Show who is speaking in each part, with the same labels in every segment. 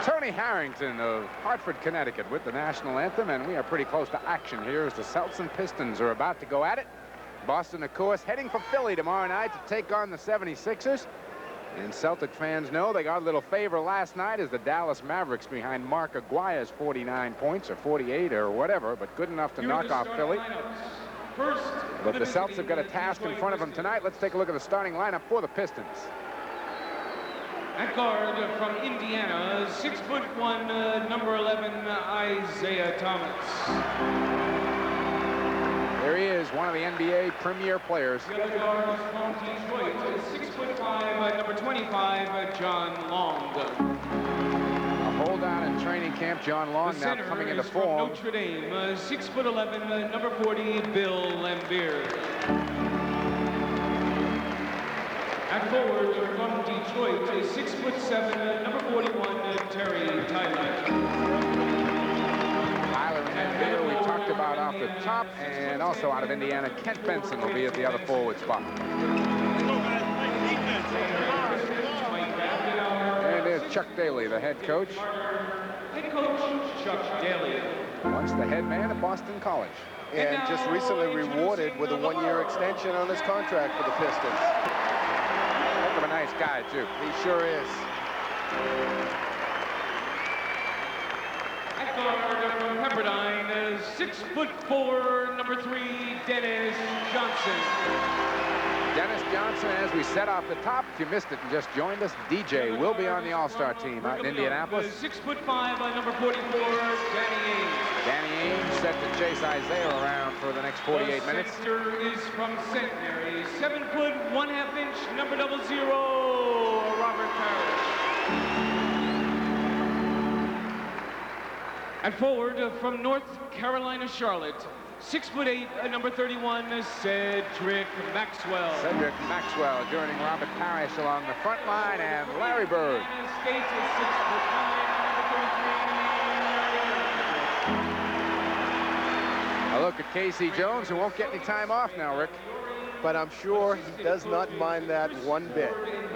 Speaker 1: Tony Harrington of Hartford, Connecticut with the national anthem, and we are pretty close to action here as the Celtics and Pistons are about to go at it. Boston, of course, heading for Philly tomorrow night to take on the 76ers. And Celtic fans know they got a little favor last night as the Dallas Mavericks behind Mark Aguirre's 49 points or 48 or whatever, but good enough to knock off Philly. But the Celtics have got a task in front of them tonight. Let's take a look at the starting lineup for the Pistons.
Speaker 2: At guard from Indiana, 6'1", number 11, Isaiah Thomas.
Speaker 1: There he is, one of the NBA premier players.
Speaker 2: The other guard from Detroit, 6'5", number 25, John Long.
Speaker 1: A holdout in training camp, John Long now coming into form.
Speaker 2: Notre Dame, 6'11", number 40, Bill Laimbeer. At forward from Detroit, 6'7", number 41, Terry Tyler.
Speaker 1: Tyler we talked about off the top, and also out of Indiana, Kent Benson will be at the other forward spot. And there's Chuck Daly, the head coach.
Speaker 2: Head coach Chuck Daly.
Speaker 1: Once the head man at Boston College.
Speaker 3: And just recently rewarded with a one-year extension on his contract for the Pistons.
Speaker 1: Heck of a nice guy, too.
Speaker 3: He sure is.
Speaker 2: At guard from Pepperdine, 6'4", number 3, Dennis Johnson.
Speaker 1: Dennis Johnson, as we said off the top, if you missed it and just joined us, DJ will be on the All-Star team out in Indianapolis.
Speaker 2: 6'5", number 44, Danny Ainge.
Speaker 1: Danny Ainge set to chase Isaiah around for the next 48 minutes.
Speaker 2: The center is from Centenary, 7 foot 1/2 inch, number 00, Robert Parrish. At forward from North Carolina, Charlotte, 6'8", number 31, Cedric Maxwell.
Speaker 1: Cedric Maxwell joining Robert Parrish along the front line, and Larry Bird.
Speaker 2: State is 6'9", number 33.
Speaker 1: A look at Casey Jones, who won't get any time off now, Rick.
Speaker 3: But I'm sure he does not mind that one bit.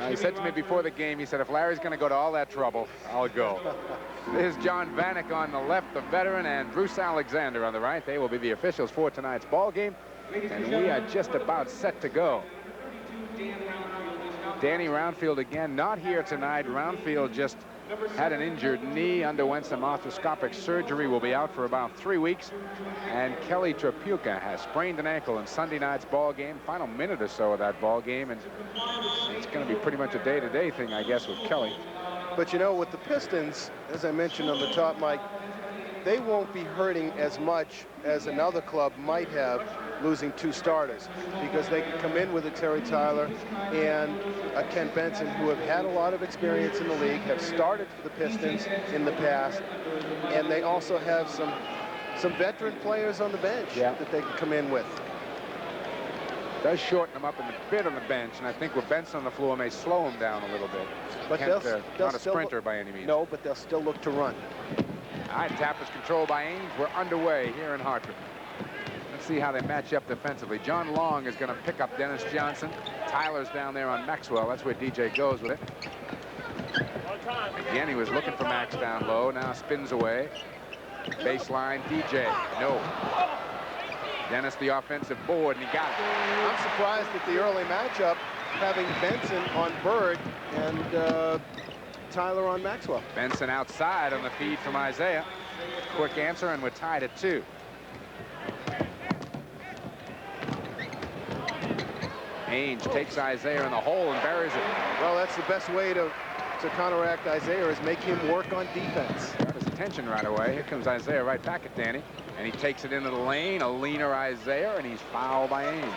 Speaker 1: He said to me before the game, he said, if Larry's going to go to all that trouble, I'll go. There's John Vanek on the left, the veteran, and Bruce Alexander on the right. They will be the officials for tonight's ball game, and we are just about set to go. Danny Roundfield again, not here tonight. Roundfield just had an injured knee, underwent some arthroscopic surgery, will be out for about 3 weeks. And Kelly Trapuka has sprained an ankle in Sunday night's ball game, final minute or so of that ball game, and it's going to be pretty much a day-to-day thing, I guess, with Kelly.
Speaker 3: But you know, with the Pistons, as I mentioned on the top, Mike, they won't be hurting as much as another club might have losing 2 starters, because they can come in with a Terry Tyler and a Kent Benson, who have had a lot of experience in the league, have started for the Pistons in the past, and they also have some veteran players on the bench that they can come in with.
Speaker 1: Does shorten them up a bit on the bench, and I think with Benson on the floor may slow him down a little bit.
Speaker 3: But
Speaker 1: Kent,
Speaker 3: they'll
Speaker 1: not a sprinter by any means.
Speaker 3: No, but they'll still look to run.
Speaker 1: All right, tap is controlled by Ainge. We're underway here in Hartford. Let's see how they match up defensively. John Long is going to pick up Dennis Johnson. Tyler's down there on Maxwell. That's where DJ goes with it. Again, he was looking for Max down low. Now spins away. Baseline, DJ. No. Dennis the offensive board, and he got it.
Speaker 3: I'm surprised at the early matchup, having Benson on Bird and Tyler on Maxwell.
Speaker 1: Benson outside on the feed from Isaiah. Quick answer, and we're tied at 2. Ainge takes Isaiah in the hole and buries it.
Speaker 3: Well, that's the best way to counteract Isaiah, is make him work on defense.
Speaker 1: Got his attention right away. Here comes Isaiah right back at Danny, and he takes it into the lane. A leaner Isaiah, and he's fouled by Ainge.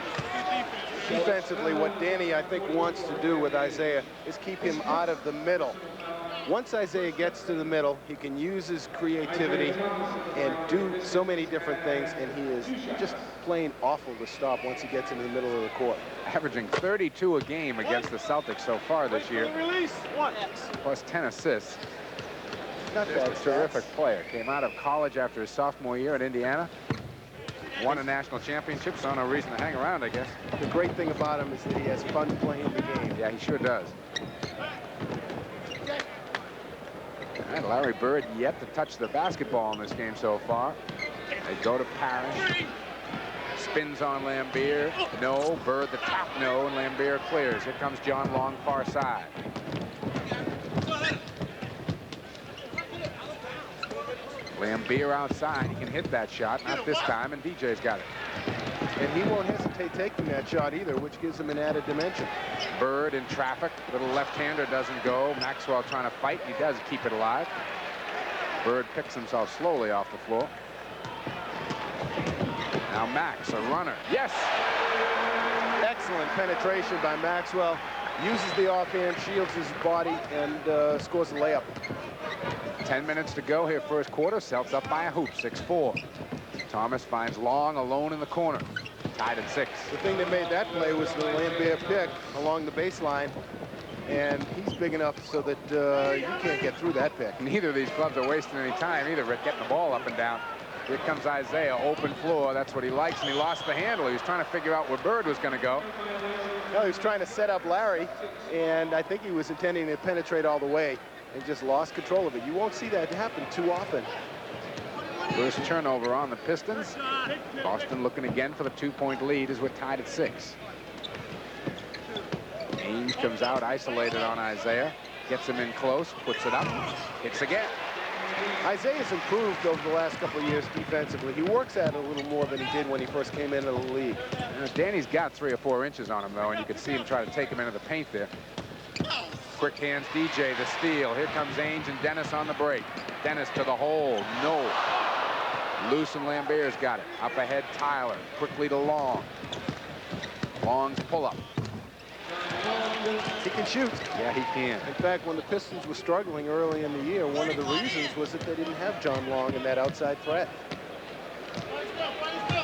Speaker 3: Defensively, what Danny, I think, wants to do with Isaiah is keep him out of the middle. Once Isaiah gets to the middle, he can use his creativity and do so many different things, and he is just plain awful to stop once he gets into the middle of the court.
Speaker 1: Averaging 32 a game against the Celtics so far this year. Plus 10 assists.
Speaker 3: Not
Speaker 1: Just
Speaker 3: bad.
Speaker 1: a terrific player. Came out of college after his sophomore year at Indiana. Won a national championship, so no reason to hang around, I guess.
Speaker 3: The great thing about him is that he has fun playing the game.
Speaker 1: Yeah, he sure does. And Larry Bird yet to touch the basketball in this game so far. They go to Parrish. Spins on Lambier. No. Bird the tap. No. And Lambier clears. Here comes John Long, far side. Lambier outside. He can hit that shot. Not this time. And DJ's got it.
Speaker 3: And he won't hesitate taking that shot either, which gives him an added dimension.
Speaker 1: Bird in traffic. Little left-hander doesn't go. Maxwell trying to fight. He does keep it alive. Bird picks himself slowly off the floor. Now Max, a runner. Yes!
Speaker 3: Excellent penetration by Maxwell. Uses the offhand, shields his body, and scores a layup.
Speaker 1: 10 minutes to go here, first quarter. Celtics up by a hoop, 6-4. Thomas finds Long alone in the corner. Tied at 6.
Speaker 3: The thing that made that play was the Lambier pick along the baseline. And he's big enough so that you can't get through that pick.
Speaker 1: Neither of these clubs are wasting any time either, Rick, getting the ball up and down. Here comes Isaiah, open floor. That's what he likes, and he lost the handle. He was trying to figure out where Bird was going to go.
Speaker 3: No, he was trying to set up Larry, and I think he was intending to penetrate all the way and just lost control of it. You won't see that happen too often.
Speaker 1: First turnover on the Pistons. Boston looking again for the 2-point lead as we're tied at 6. Ainge comes out isolated on Isaiah. Gets him in close, puts it up, hits again.
Speaker 3: Isaiah's improved over the last couple of years defensively. He works at it a little more than he did when he first came into the league.
Speaker 1: Danny's got 3 or 4 inches on him, though, and you can see him try to take him into the paint there. Quick hands DJ, the steal. Here comes Ainge and Dennis on the break. Dennis to the hole. No. Loose and Lambier's got it. Up ahead, Tyler. Quickly to Long. Long's pull-up.
Speaker 3: He can shoot.
Speaker 1: Yeah, he can.
Speaker 3: In fact, when the Pistons were struggling early in the year, one of the reasons was that they didn't have John Long in that outside threat.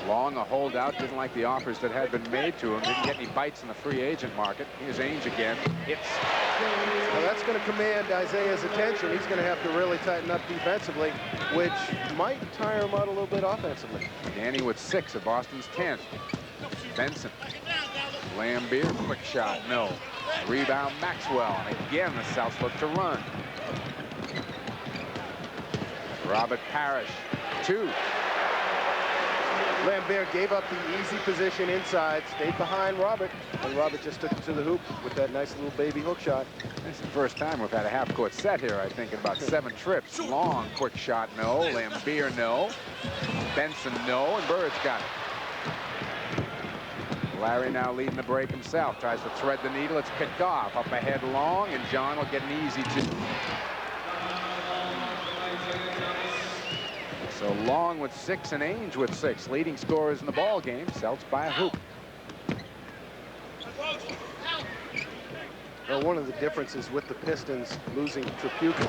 Speaker 1: Long, a holdout, didn't like the offers that had been made to him. Didn't get any bites in the free agent market. Here's Ainge again. Hits.
Speaker 3: Now that's going to command Isaiah's attention. He's going to have to really tighten up defensively, which might tire him out a little bit offensively.
Speaker 1: Danny with 6 at Boston's 10. Benson. Lambier, quick shot, no. Rebound, Maxwell. And again, the Souths look to run. Robert Parrish, 2.
Speaker 3: Lambier gave up the easy position inside, stayed behind Robert, and Robert just took it to the hoop with that nice little baby hook shot.
Speaker 1: This is the first time we've had a half-court set here, I think, in about 7 trips. Long, quick shot, no. Lambier, no. Benson, no. And Bird's got it. Larry now leading the break himself. Tries to thread the needle. It's picked off. Up ahead, Long, and John will get an easy 2. So Long with 6 and Ainge with 6. Leading scorers in the ball game. Celtics by a hoop.
Speaker 3: Well, one of the differences with the Pistons losing Tripucka.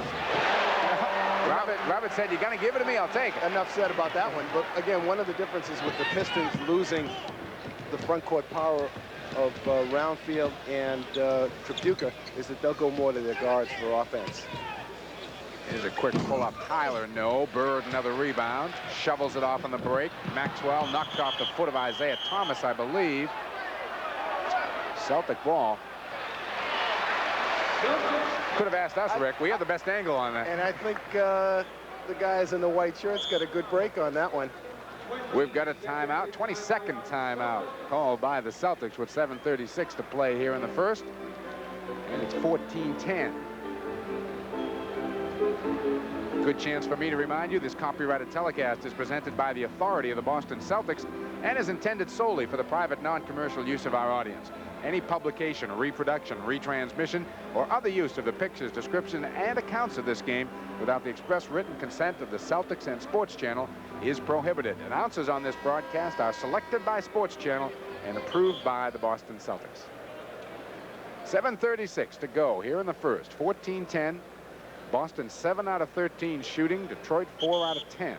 Speaker 1: Robert said, "You're going to give it to me, I'll take it."
Speaker 3: Enough said about that one. But again, one of the differences with the Pistons losing the front court power of Roundfield and Tripucka is that they'll go more to their guards for offense.
Speaker 1: Here's a quick pull-up. Tyler, no. Bird, another rebound. Shovels it off on the break. Maxwell knocked off the foot of Isaiah Thomas, I believe. Celtic ball. Could have asked us, Rick. We have the best angle on that.
Speaker 3: And I think the guys in the white shirts got a good break on that one.
Speaker 1: We've got a timeout, 22nd timeout called by the Celtics with 7:36 to play here in the first. And it's 14-10. Good chance for me to remind you this copyrighted telecast is presented by the authority of the Boston Celtics and is intended solely for the private non-commercial use of our audience. Any publication, reproduction, retransmission, or other use of the pictures, description, and accounts of this game without the express written consent of the Celtics and Sports Channel is prohibited. Announcers on this broadcast are selected by Sports Channel and approved by the Boston Celtics. 7:36 to go here in the first. 14-10. Boston 7 out of 13 shooting. Detroit 4 out of 10.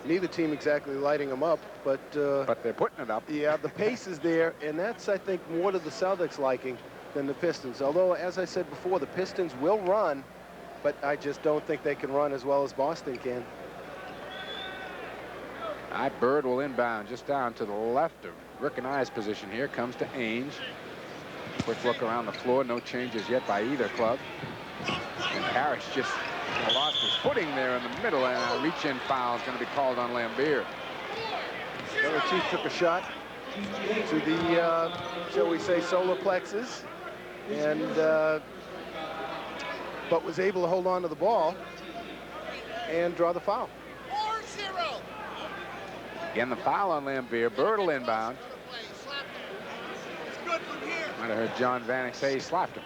Speaker 3: Neither team exactly lighting them up, but
Speaker 1: they're putting it up.
Speaker 3: Yeah, the pace is there, and that's, I think, more to the Celtics' liking than the Pistons. Although, as I said before, the Pistons will run, but I just don't think they can run as well as Boston can.
Speaker 1: Bird will inbound just down to the left of Rick and I's position here. Comes to Ainge. Quick look around the floor. No changes yet by either club. And Parrish just Lost his footing there in the middle, and a reach-in foul is going to be called on Lambier.
Speaker 3: The Chief took a shot to the, shall we say, solar plexus, and but was able to hold on to the ball and draw the foul.
Speaker 4: 4-0.
Speaker 1: Again, the foul on Lambier. Bird will inbound. Might have heard John Vanek say he slapped him.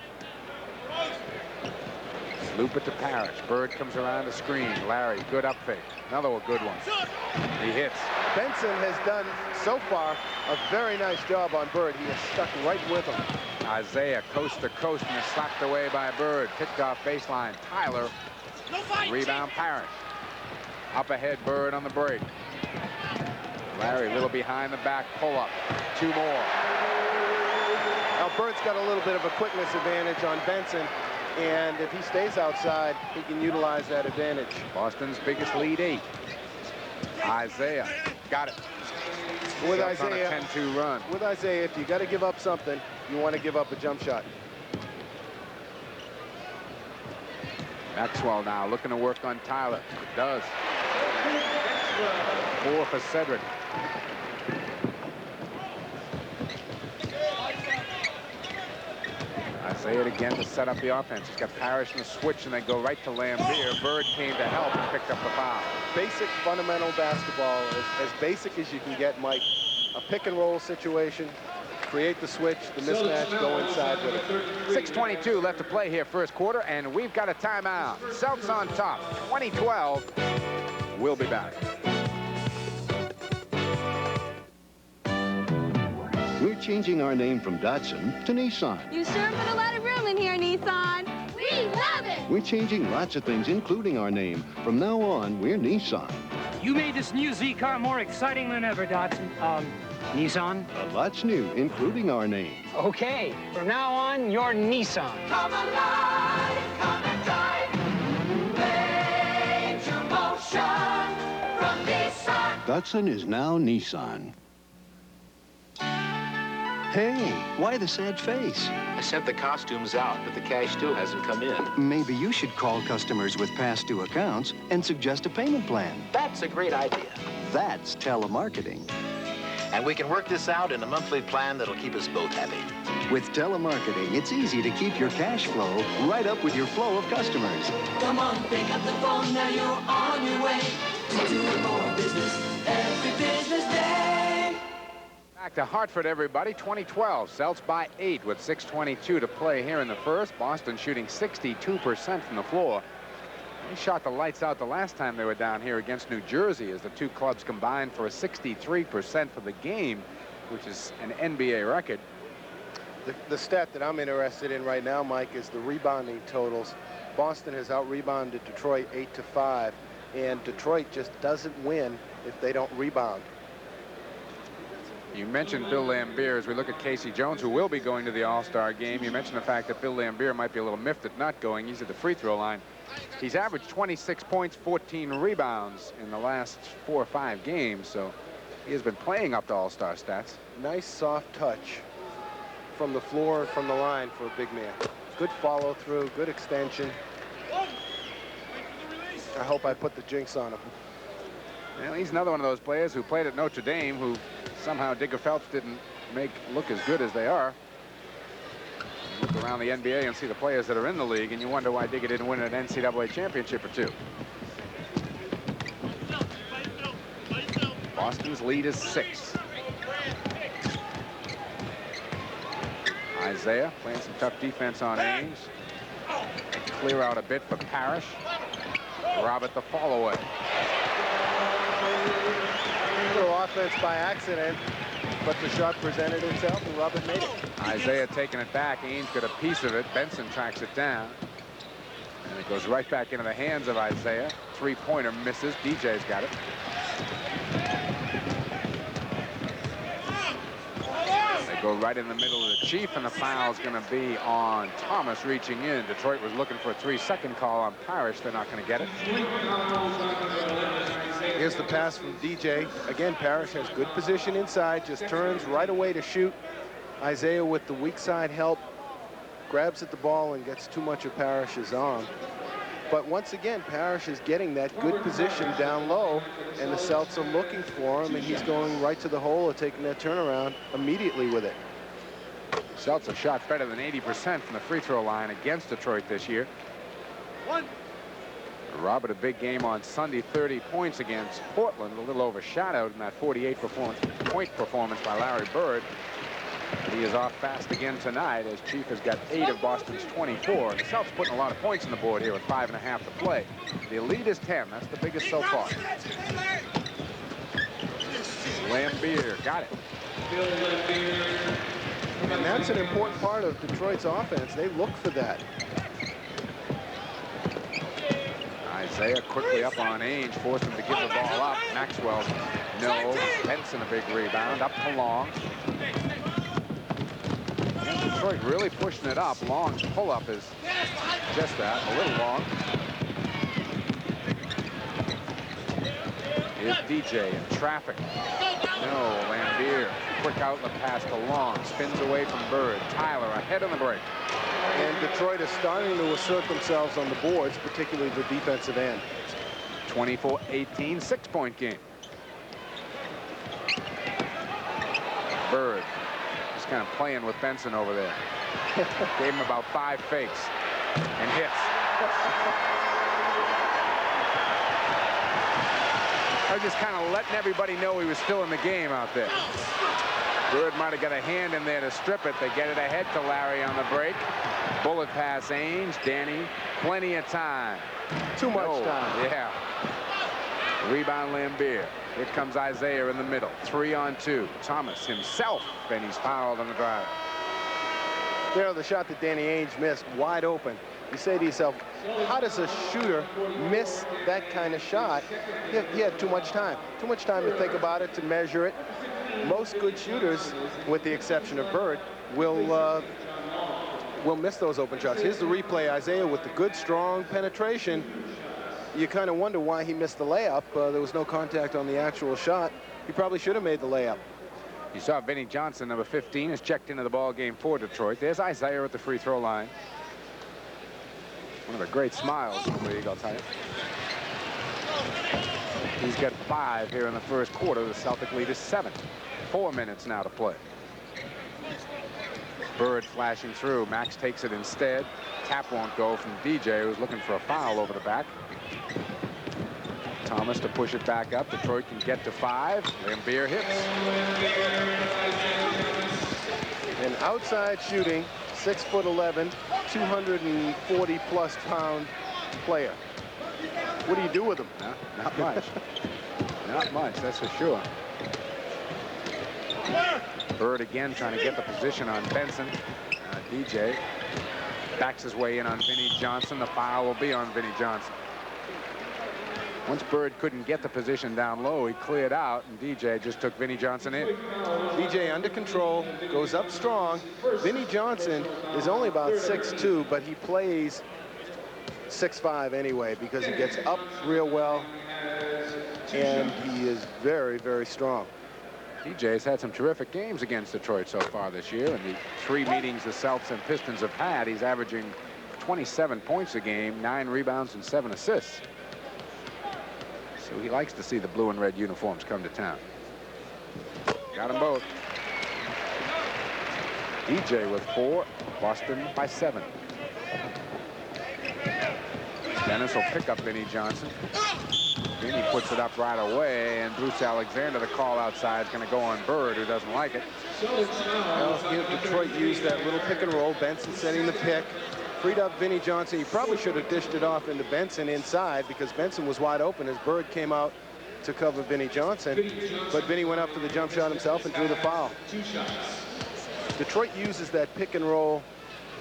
Speaker 1: Loop it to Parrish. Bird comes around the screen. Larry, good up fake. Another good one. He hits.
Speaker 3: Benson has done, so far, a very nice job on Bird. He has stuck right with him.
Speaker 1: Isaiah coast to coast and is slapped away by Bird. Picked off baseline. Tyler. Rebound Parrish. Up ahead, Bird on the break. Larry, a little behind the back pull-up. 2 more.
Speaker 3: Now, Bird's got a little bit of a quickness advantage on Benson, and if he stays outside, he can utilize that advantage.
Speaker 1: Boston's biggest lead, 8. Isaiah got it.
Speaker 3: With
Speaker 1: Celtics
Speaker 3: Isaiah,
Speaker 1: on a 10-2 run.
Speaker 3: With Isaiah, if you got to give up something, you want to give up a jump shot.
Speaker 1: Maxwell now looking to work on Tyler. It does. 4 for Cedric. Isaiah again to set up the offense. He's got Parrish in the switch, and they go right to Lambier. Bird came to help and picked up the foul.
Speaker 3: Basic fundamental basketball, as basic as you can get, Mike. A pick and roll situation. Create the switch, the mismatch, go inside with it.
Speaker 1: 6:22 left to play here, first quarter, and we've got a timeout. Celtics on top, 2012. We'll be back.
Speaker 5: We're changing our name from Datsun to Nissan.
Speaker 6: You sure put a lot of room in here, Nissan. We love it!
Speaker 5: We're changing lots of things, including our name. From now on, we're Nissan.
Speaker 7: You made this new Z car more exciting than ever, Datsun. Nissan?
Speaker 5: A lot's new, including our name.
Speaker 7: Okay, from now on, you're Nissan.
Speaker 4: Come alive, come and drive. Major motion from Nissan.
Speaker 5: Datsun is now Nissan. Hey, why the sad face?
Speaker 8: I sent the costumes out, but the cash still hasn't come in.
Speaker 5: Maybe you should call customers with past due accounts and suggest a payment plan.
Speaker 8: That's a great idea.
Speaker 5: That's telemarketing.
Speaker 8: And we can work this out in a monthly plan that'll keep us both happy.
Speaker 5: With telemarketing, it's easy to keep your cash flow right up with your flow of customers.
Speaker 4: Come on, pick up the phone, now you're on your way to doing more business every business day.
Speaker 1: Back to Hartford, everybody. 2012. Celtics by 8 with 6:22 to play here in the first. Boston shooting 62% from the floor. They shot the lights out the last time they were down here against New Jersey, as the two clubs combined for a 63% for the game, which is an NBA record.
Speaker 3: The stat that I'm interested in right now, Mike, is the rebounding totals. Boston has out-rebounded Detroit 8-5, and Detroit just doesn't win if they don't rebound.
Speaker 1: You mentioned Bill Lambier. As we look at Casey Jones, who will be going to the All-Star game, you mentioned the fact that Bill Lambier might be a little miffed at not going. He's at the free throw line. He's averaged 26 points, 14 rebounds in the last 4 or 5 games, so he has been playing up to All-Star stats.
Speaker 3: Nice soft touch from the floor and from the line for a big man. Good follow through, good extension. I hope I put the jinx on him.
Speaker 1: Well, he's another one of those players who played at Notre Dame, who somehow Digger Phelps didn't make look as good as they are. You look around the NBA and see the players that are in the league, and you wonder why Digger didn't win an NCAA championship or 2. Boston's lead is 6. Isaiah playing some tough defense on Ames. Clear out a bit for Parrish. Robert the follow-away.
Speaker 3: Little offense by accident, but the shot presented itself, and Robert made it.
Speaker 1: Isaiah taking it back. Ames got a piece of it. Benson tracks it down. And it goes right back into the hands of Isaiah. Three-pointer misses. DJ's got it. They go right in the middle of the Chief, and the foul's going to be on Thomas reaching in. Detroit was looking for a 3-second call on Parrish. They're not going to get it.
Speaker 3: Here's the pass from DJ. Again, Parrish has good position inside, just turns right away to shoot. Isaiah with the weak side help, grabs at the ball and gets too much of Parrish's arm. But once again, Parrish is getting that good position down low, and the Celts are looking for him, and he's going right to the hole or taking that turnaround immediately with it.
Speaker 1: Celts have shot better than 80% from the free throw line against Detroit this year. Robert, a big game on Sunday, 30 points against Portland, a little overshadowed in that 48-point performance by Larry Bird. He is off fast again tonight as Chief has got 8 of Boston's 24. And the Celtics putting a lot of points on the board here with 5.5 to play. The lead is 10. That's the biggest so far. Lambier got it.
Speaker 3: And that's an important part of Detroit's offense. They look for that.
Speaker 1: Isaiah quickly up on Ainge, forced him to give the ball up. Maxwell, no. Benson, a big rebound, up to Long. And Detroit really pushing it up. Long's pull-up is just that, a little long. Here's DJ in traffic. No, Lambier. Quick outlet pass to Long. Spins away from Bird. Tyler ahead on the break.
Speaker 3: And Detroit is starting to assert themselves on the boards, particularly the defensive end.
Speaker 1: 24-18, 6-point game. Bird just kind of playing with Benson over there. Gave him about 5 fakes and hits. I was just kind of letting everybody know he was still in the game out there. Bird might have got a hand in there to strip it. They get it ahead to Larry on the break. Bullet pass Ainge. Danny, plenty of time.
Speaker 3: Too much time.
Speaker 1: Yeah. Rebound Lambier. Here comes Isaiah in the middle. 3-on-2. Thomas himself, and he's fouled on the drive.
Speaker 3: There, the shot that Danny Ainge missed, wide open. You say to yourself, how does a shooter miss that kind of shot? He had too much time. Too much time to think about it, to measure it. Most good shooters, with the exception of Bird, will miss those open shots. Here's the replay. Isaiah with the good, strong penetration. You kind of wonder why he missed the layup. There was no contact on the actual shot. He probably should have made the layup.
Speaker 1: You saw Vinnie Johnson, number 15, is checked into the ball game for Detroit. There's Isaiah at the free throw line. One of the great smiles in the league, I'll tell you. He's got 5 here in the first quarter. The Celtic lead is 7. 4 minutes now to play. Bird flashing through. Max takes it instead. Tap won't go from DJ, who's looking for a foul over the back. Thomas to push it back up. Detroit can get to 5. Lambier hits.
Speaker 3: An outside shooting, 6'11", 240+ pound player. What do you do with him?
Speaker 1: Not much. Not much, that's for sure. Bird again trying to get the position on Benson. DJ backs his way in on Vinnie Johnson. The foul will be on Vinnie Johnson. Once Bird couldn't get the position down low, he cleared out, and DJ just took Vinnie Johnson in.
Speaker 3: DJ under control, goes up strong. Vinnie Johnson is only about 6'2", but he plays 6'5" anyway, because he gets up real well, and he is very, very strong.
Speaker 1: DJ's had some terrific games against Detroit so far this year. In the 3 meetings the Celtics and Pistons have had, he's averaging 27 points a game, 9 rebounds, and 7 assists. So he likes to see the blue and red uniforms come to town. Got them both. DJ with 4, Boston by 7. Dennis will pick up Vinnie Johnson. Vinnie puts it up right away, and Bruce Alexander, the call outside, is going to go on Bird, who doesn't like it.
Speaker 3: Well, Detroit used that little pick and roll. Benson setting the pick. Freed up Vinnie Johnson. He probably should have dished it off into Benson inside, because Benson was wide open as Bird came out to cover Vinnie Johnson. But Vinnie went up for the jump shot himself and drew the foul. Detroit uses that pick and roll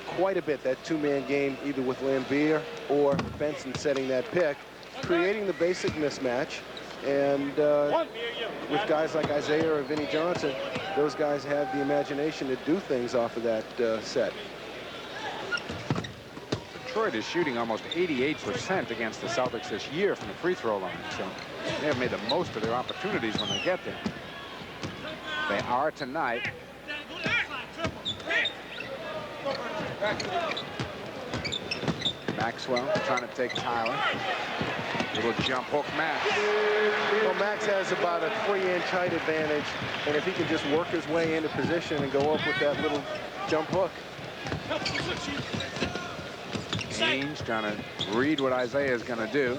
Speaker 3: quite a bit, that 2-man game, either with Lambier or Benson setting that pick, creating the basic mismatch. And with guys like Isaiah or Vinnie Johnson, those guys have the imagination to do things off of that set.
Speaker 1: Detroit is shooting almost 88% against the Celtics this year from the free throw line, so they have made the most of their opportunities when they get there. They are tonight. Maxwell trying to take Tyler. Little jump hook, Max.
Speaker 3: Well, Max has about a 3-inch height advantage, and if he can just work his way into position and go up with that little jump hook.
Speaker 1: Ainge trying to read what Isaiah is going to do.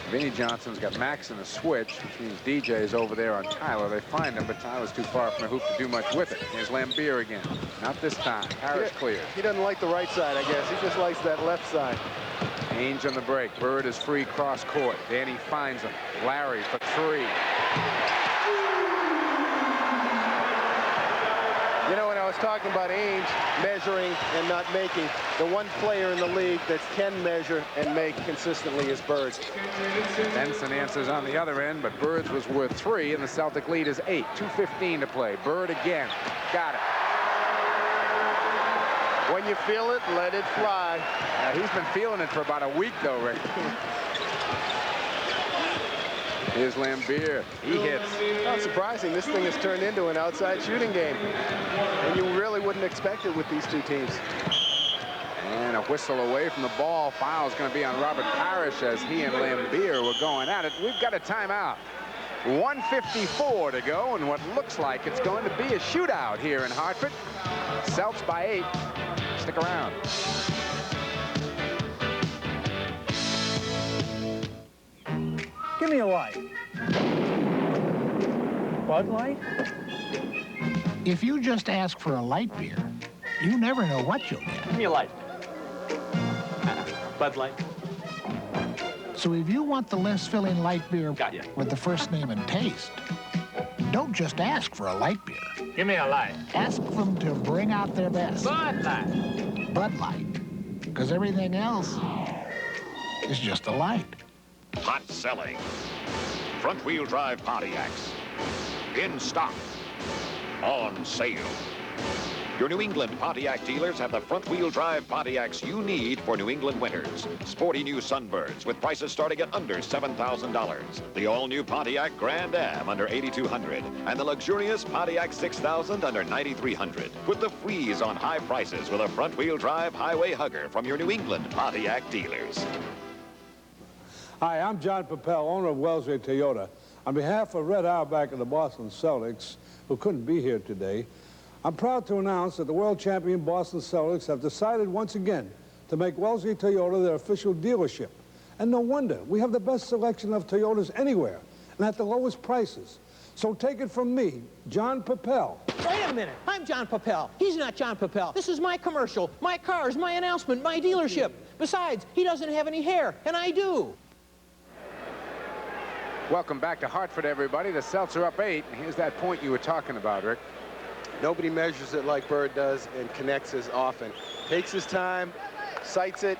Speaker 1: Vinnie Johnson's got Max in a switch, which means DJ is over there on Tyler. They find him, but Tyler's too far from the hoop to do much with it. Here's Lambier again. Not this time. Harris clears.
Speaker 3: He doesn't like the right side, I guess. He just likes that left side.
Speaker 1: Ainge on the break. Bird is free cross court. Danny finds him. Larry for 3.
Speaker 3: You know, when I was talking about Ainge measuring and not making, the one player in the league that can measure and make consistently is Bird.
Speaker 1: Benson answers on the other end, but Bird's was worth 3, and the Celtic lead is 8. 2:15 to play. Bird again. Got it.
Speaker 3: When you feel it, let it fly.
Speaker 1: He's been feeling it for about a week, though, Rick. Here's Lambier. He hits.
Speaker 3: Not surprising. This thing has turned into an outside shooting game. And you really wouldn't expect it with these two teams.
Speaker 1: And a whistle away from the ball. Foul's going to be on Robert Parrish as he and Lambier were going at it. We've got a timeout. 1:54 to go, and what looks like it's going to be a shootout here in Hartford. Celts by 8. Stick around.
Speaker 7: Give me a light. Bud Light?
Speaker 9: If you just ask for a light beer, you never know what you'll get.
Speaker 10: Give me a light. Bud Light.
Speaker 9: So if you want the less filling light beer
Speaker 10: Got ya.
Speaker 9: with the first name and taste, don't just ask for a light beer.
Speaker 7: Give me a light.
Speaker 9: Ask them to bring out their best.
Speaker 7: Bud Light.
Speaker 9: Bud Light. Because everything else is just a light.
Speaker 11: Hot selling. Front-wheel drive Pontiacs. In stock. On sale. Your New England Pontiac dealers have the front-wheel drive Pontiacs you need for New England winters. Sporty new Sunbirds with prices starting at under $7,000. The all-new Pontiac Grand Am under $8,200. And the luxurious Pontiac 6000 under $9,300. Put the freeze on high prices with a front-wheel drive highway hugger from your New England Pontiac dealers.
Speaker 12: Hi, I'm John Papel, owner of Wellesley Toyota. On behalf of Red Auerbach and the Boston Celtics, who couldn't be here today, I'm proud to announce that the world champion Boston Celtics have decided once again to make Wellesley Toyota their official dealership. And no wonder, we have the best selection of Toyotas anywhere, and at the lowest prices. So take it from me, John Papel.
Speaker 13: Wait a minute, I'm John Papel. He's not John Papel. This is my commercial, my cars, my announcement, my dealership. Besides, he doesn't have any hair, and I do.
Speaker 1: Welcome back to Hartford, everybody. The Celts are up 8. And here's that point you were talking about, Rick.
Speaker 3: Nobody measures it like Bird does and connects as often. Takes his time, sights it,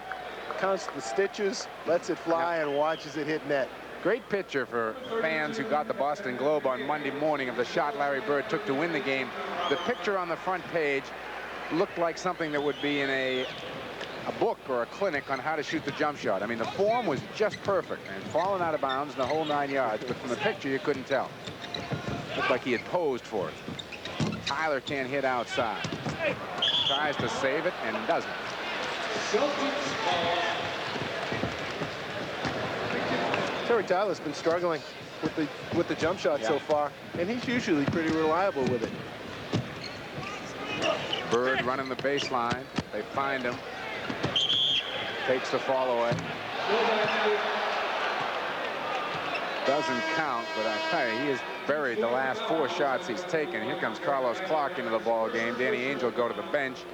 Speaker 3: counts the stitches, lets it fly, and watches it hit net.
Speaker 1: Great picture for fans who got the Boston Globe on Monday morning of the shot Larry Bird took to win the game. The picture on the front page looked like something that would be in a book or a clinic on how to shoot the jump shot. I mean, the form was just perfect and fallen out of bounds in the whole 9 yards, but from the picture you couldn't tell. Looked like he had posed for it. Tyler can't hit outside. Tries to save it and doesn't.
Speaker 3: Terry Tyler's been struggling with the jump shot so far, and he's usually pretty reliable with it.
Speaker 1: Bird running the baseline. They find him. Takes the fall away. Doesn't count, but I tell you, he has buried the last 4 shots he's taken. Here comes Carlos Clark into the ball game. Danny Ainge will go to the bench,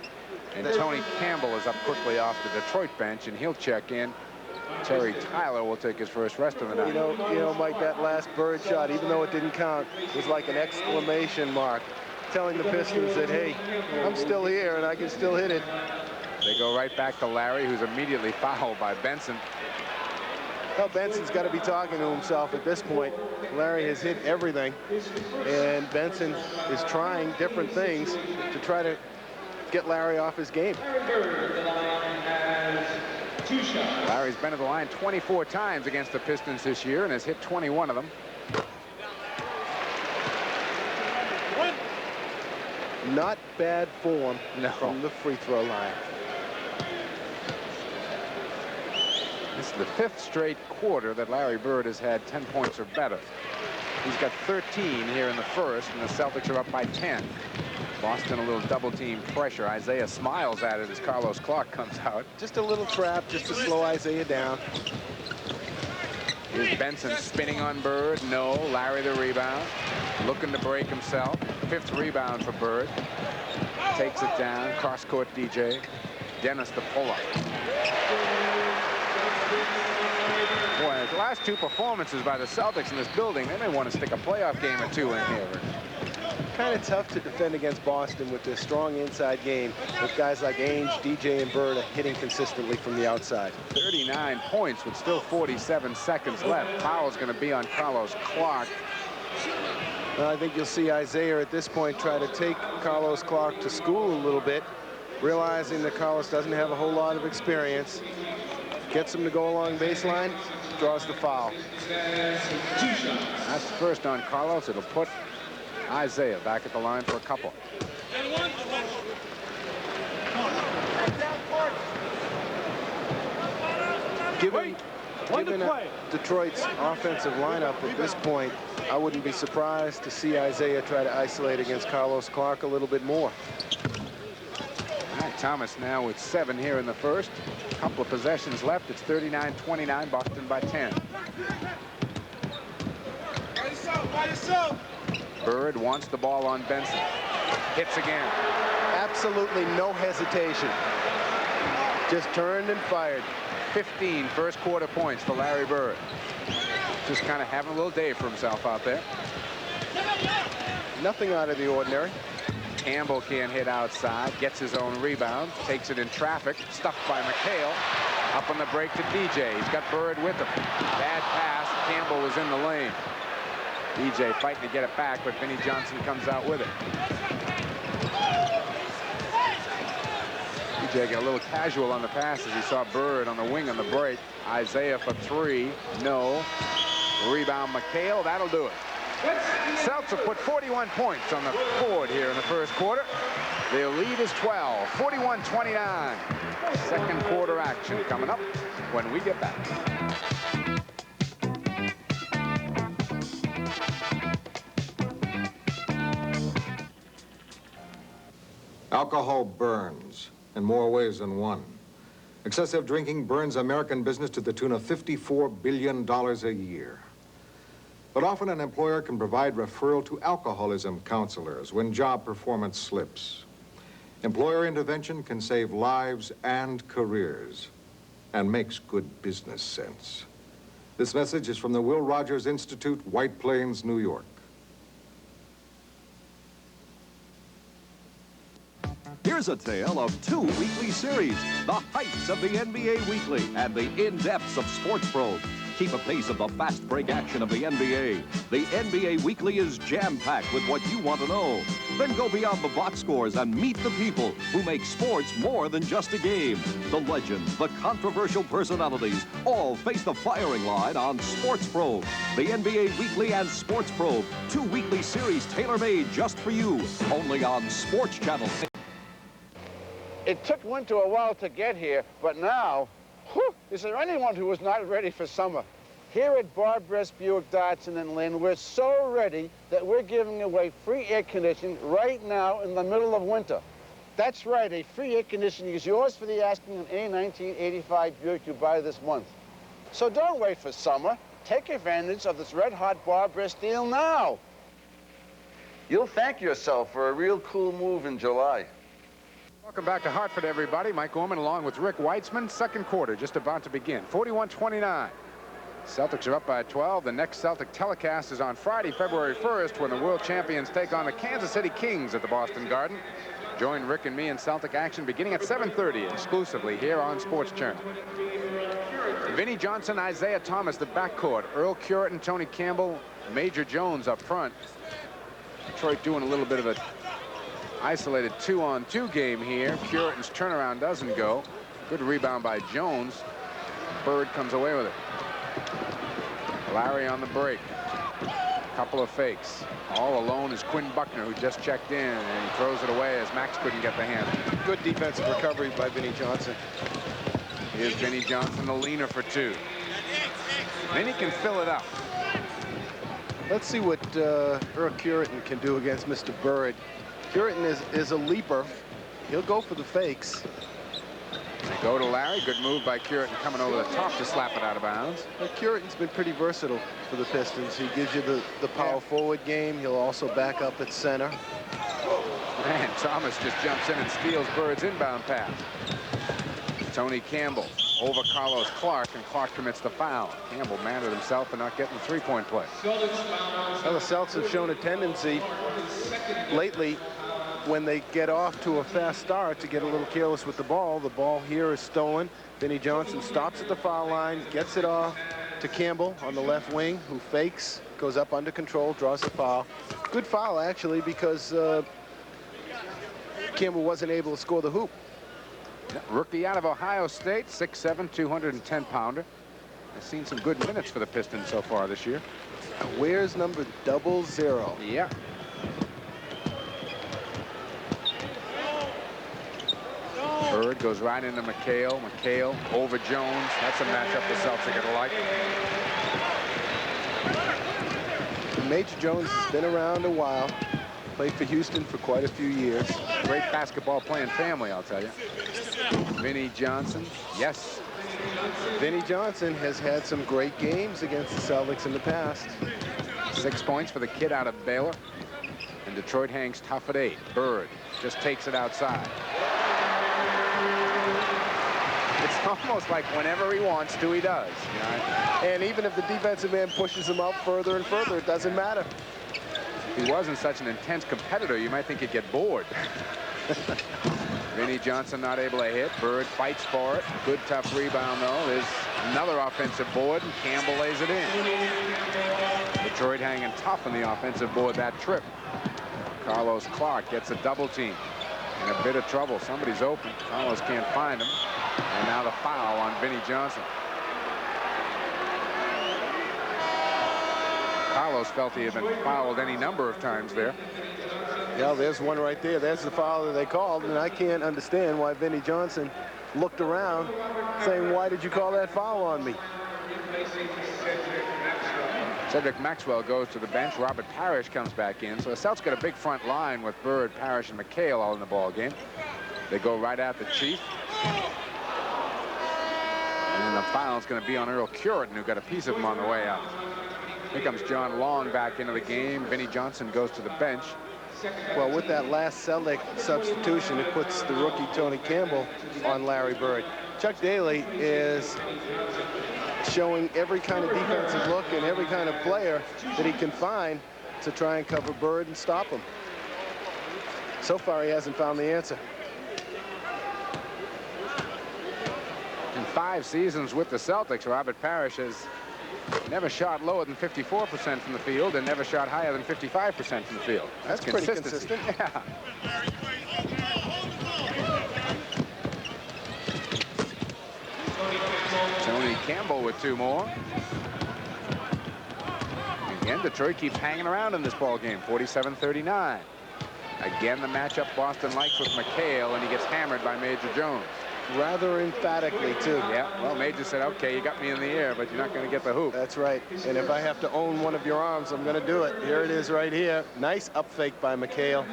Speaker 1: and Tony Campbell is up quickly off the Detroit bench, and he'll check in. Terry Tyler will take his first rest of the night.
Speaker 3: You know, Mike, that last Bird shot, even though it didn't count, was like an exclamation mark, telling the Pistons that, hey, I'm still here and I can still hit it.
Speaker 1: They go right back to Larry, who's immediately fouled by Benson.
Speaker 3: Well, Benson's got to be talking to himself at this point. Larry has hit everything, and Benson is trying different things to try to get Larry off his game.
Speaker 1: Larry's been to the line 24 times against the Pistons this year and has hit 21 of them.
Speaker 3: Not bad form from the free throw line.
Speaker 1: This is the 5th straight quarter that Larry Bird has had 10 points or better. He's got 13 here in the first, and the Celtics are up by 10. Boston a little double team pressure. Isaiah smiles at it as Carlos Clark comes out.
Speaker 3: Just a little trap just to slow Isaiah down.
Speaker 1: Here's Benson spinning on Bird. No. Larry the rebound. Looking to break himself. 5th rebound for Bird. Takes it down. Cross court DJ. Dennis the pull-up. Boy, the last 2 performances by the Celtics in this building, they may want to stick a playoff game or 2 in here.
Speaker 3: Kind of tough to defend against Boston with this strong inside game with guys like Ainge, DJ, and Bird hitting consistently from the outside.
Speaker 1: 39 points with still 47 seconds left. Foul's going to be on Carlos Clark.
Speaker 3: Well, I think you'll see Isaiah at this point try to take Carlos Clark to school a little bit, realizing that Carlos doesn't have a whole lot of experience. Gets him to go along baseline, draws the foul.
Speaker 1: That's first on Carlos. It'll put Isaiah back at the line for a couple.
Speaker 3: Given Detroit's offensive lineup at this point, I wouldn't be surprised to see Isaiah try to isolate against Carlos Clark a little bit more.
Speaker 1: Thomas now with 7 here in the first. A couple of possessions left. It's 39-29, Boston by 10. Bird wants the ball on Benson. Hits again.
Speaker 3: Absolutely no hesitation. Just turned and fired.
Speaker 1: 15 first quarter points for Larry Bird. Just kind of having a little day for himself out there.
Speaker 3: Nothing out of the ordinary.
Speaker 1: Campbell can't hit outside. Gets his own rebound. Takes it in traffic. Stuffed by McHale. Up on the break to DJ. He's got Bird with him. Bad pass. Campbell was in the lane. DJ fighting to get it back, but Vinnie Johnson comes out with it. DJ got a little casual on the pass as he saw Bird on the wing on the break. Isaiah for 3. No. Rebound McHale. That'll do it. Celtics have put 41 points on the board here in the first quarter. Their lead is 12. 41-29. Second quarter action coming up when we get back.
Speaker 10: Alcohol burns in more ways than one. Excessive drinking burns American business to the tune of $54 billion a year. But often an employer can provide referral to alcoholism counselors when job performance slips. Employer intervention can save lives and careers and makes good business sense. This message is from the Will Rogers Institute, White Plains, New York.
Speaker 14: Here's a tale of 2 weekly series, the heights of the NBA Weekly and the in-depths of Sports Probe. Keep a pace of the fast break action of the NBA. The NBA Weekly is jam-packed with what you want to know. Then go beyond the box scores and meet the people who make sports more than just a game. The legends, the controversial personalities, all face the firing line on Sports Probe. The NBA Weekly and Sports Probe, 2 weekly series tailor-made just for you, only on Sports Channel.
Speaker 15: It took winter a while to get here, but now, whew, is there anyone who was not ready for summer? Here at Barbres Buick Datsun in Lynn, we're so ready that we're giving away free air conditioning right now in the middle of winter. That's right, a free air conditioning is yours for the asking on any 1985 Buick you buy this month. So don't wait for summer. Take advantage of this red-hot Barbres deal now. You'll thank yourself for a real cool move in July.
Speaker 1: Welcome back to Hartford, everybody. Mike Gorman along with Rick Weitzman. Second quarter just about to begin. 41-29. Celtics are up by 12. The next Celtic telecast is on Friday, February 1st, when the world champions take on the Kansas City Kings at the Boston Garden. Join Rick and me in Celtic action beginning at 7:30 exclusively here on Sports Channel. Vinnie Johnson, Isaiah Thomas, the backcourt. Earl Curitan, Tony Campbell, Major Jones up front. Detroit doing a little bit of a isolated 2-on-2 game here. Curitan's turnaround doesn't go. Good rebound by Jones. Bird comes away with it. Larry on the break. Couple of fakes. All alone is Quinn Buckner, who just checked in, and he throws it away as Max couldn't get the handle.
Speaker 3: Good defensive recovery by Vinnie Johnson.
Speaker 1: Here's Vinnie Johnson, the leaner for 2. Then he can fill it up.
Speaker 3: Let's see what Earl Curitan can do against Mr. Bird. Curitan is a leaper. He'll go for the fakes.
Speaker 1: They go to Larry. Good move by Curitan coming over the top to slap it out of bounds.
Speaker 3: But Curitan's been pretty versatile for the Pistons. He gives you the power forward game. He'll also back up at center.
Speaker 1: And Thomas just jumps in and steals Bird's inbound pass. Tony Campbell over Carlos Clark, and Clark commits the foul. Campbell mad at himself for not getting the three-point play.
Speaker 3: Well, the Celtics have shown a tendency lately when they get off to a fast start to get a little careless with the ball. The ball here is stolen. Vinnie Johnson stops at the foul line, gets it off to Campbell on the left wing, who fakes, goes up under control, draws the foul. Good foul, actually, because Campbell wasn't able to score the hoop.
Speaker 1: Rookie out of Ohio State, 6'7", 210-pounder. Has seen some good minutes for the Pistons so far this year.
Speaker 3: Where's number 00?
Speaker 1: Yeah. Bird goes right into McHale. McHale over Jones. That's a matchup the Celtics are gonna like.
Speaker 3: Major Jones has been around a while. Played for Houston for quite a few years.
Speaker 1: Great basketball playing family, I'll tell you. Vinnie Johnson, yes.
Speaker 3: Vinnie Johnson has had some great games against the Celtics in the past.
Speaker 1: 6 points for the kid out of Baylor. And Detroit hangs tough at 8. Bird just takes it outside. It's almost like whenever he wants to, he does. You know?
Speaker 3: And even if the defensive man pushes him out further and further, it doesn't matter.
Speaker 1: If he wasn't such an intense competitor, you might think he'd get bored. Vinnie Johnson not able to hit. Bird fights for it. Good tough rebound, though. There's another offensive board, and Campbell lays it in. Detroit hanging tough on the offensive board that trip. Carlos Clark gets a double team. In a bit of trouble. Somebody's open. Carlos can't find him. And now the foul on Vinnie Johnson. Carlos felt he had been fouled any number of times there.
Speaker 3: Yeah, there's one right there. There's the foul that they called, and I can't understand why Vinnie Johnson looked around saying, why did you call that foul on me?
Speaker 1: Cedric Maxwell goes to the bench. Robert Parrish comes back in. So the Celtics got a big front line with Bird, Parrish, and McHale all in the ball game. They go right at the Chief. And the foul is going to be on Earl Curitan, who got a piece of him on the way out. Here comes John Long back into the game. Vinnie Johnson goes to the bench.
Speaker 3: Well, with that last Celtic substitution, it puts the rookie Tony Campbell on Larry Bird. Chuck Daly is showing every kind of defensive look and every kind of player that he can find to try and cover Bird and stop him. So far, he hasn't found the answer.
Speaker 1: In 5 seasons with the Celtics, Robert Parrish has never shot lower than 54% from the field and never shot higher than 55% from the field.
Speaker 3: That's pretty consistent.
Speaker 1: Yeah. Tony Campbell with 2 more. Again, Detroit keeps hanging around in this ball game, 47-39. Again, the matchup Boston likes with McHale, and he gets hammered by Major Jones.
Speaker 3: Rather emphatically, too.
Speaker 1: Yeah, well, Major said, okay, you got me in the air, but you're not going to get the hoop.
Speaker 3: That's right. And if I have to own one of your arms, I'm going to do it. Here it is right here. Nice up fake by McHale.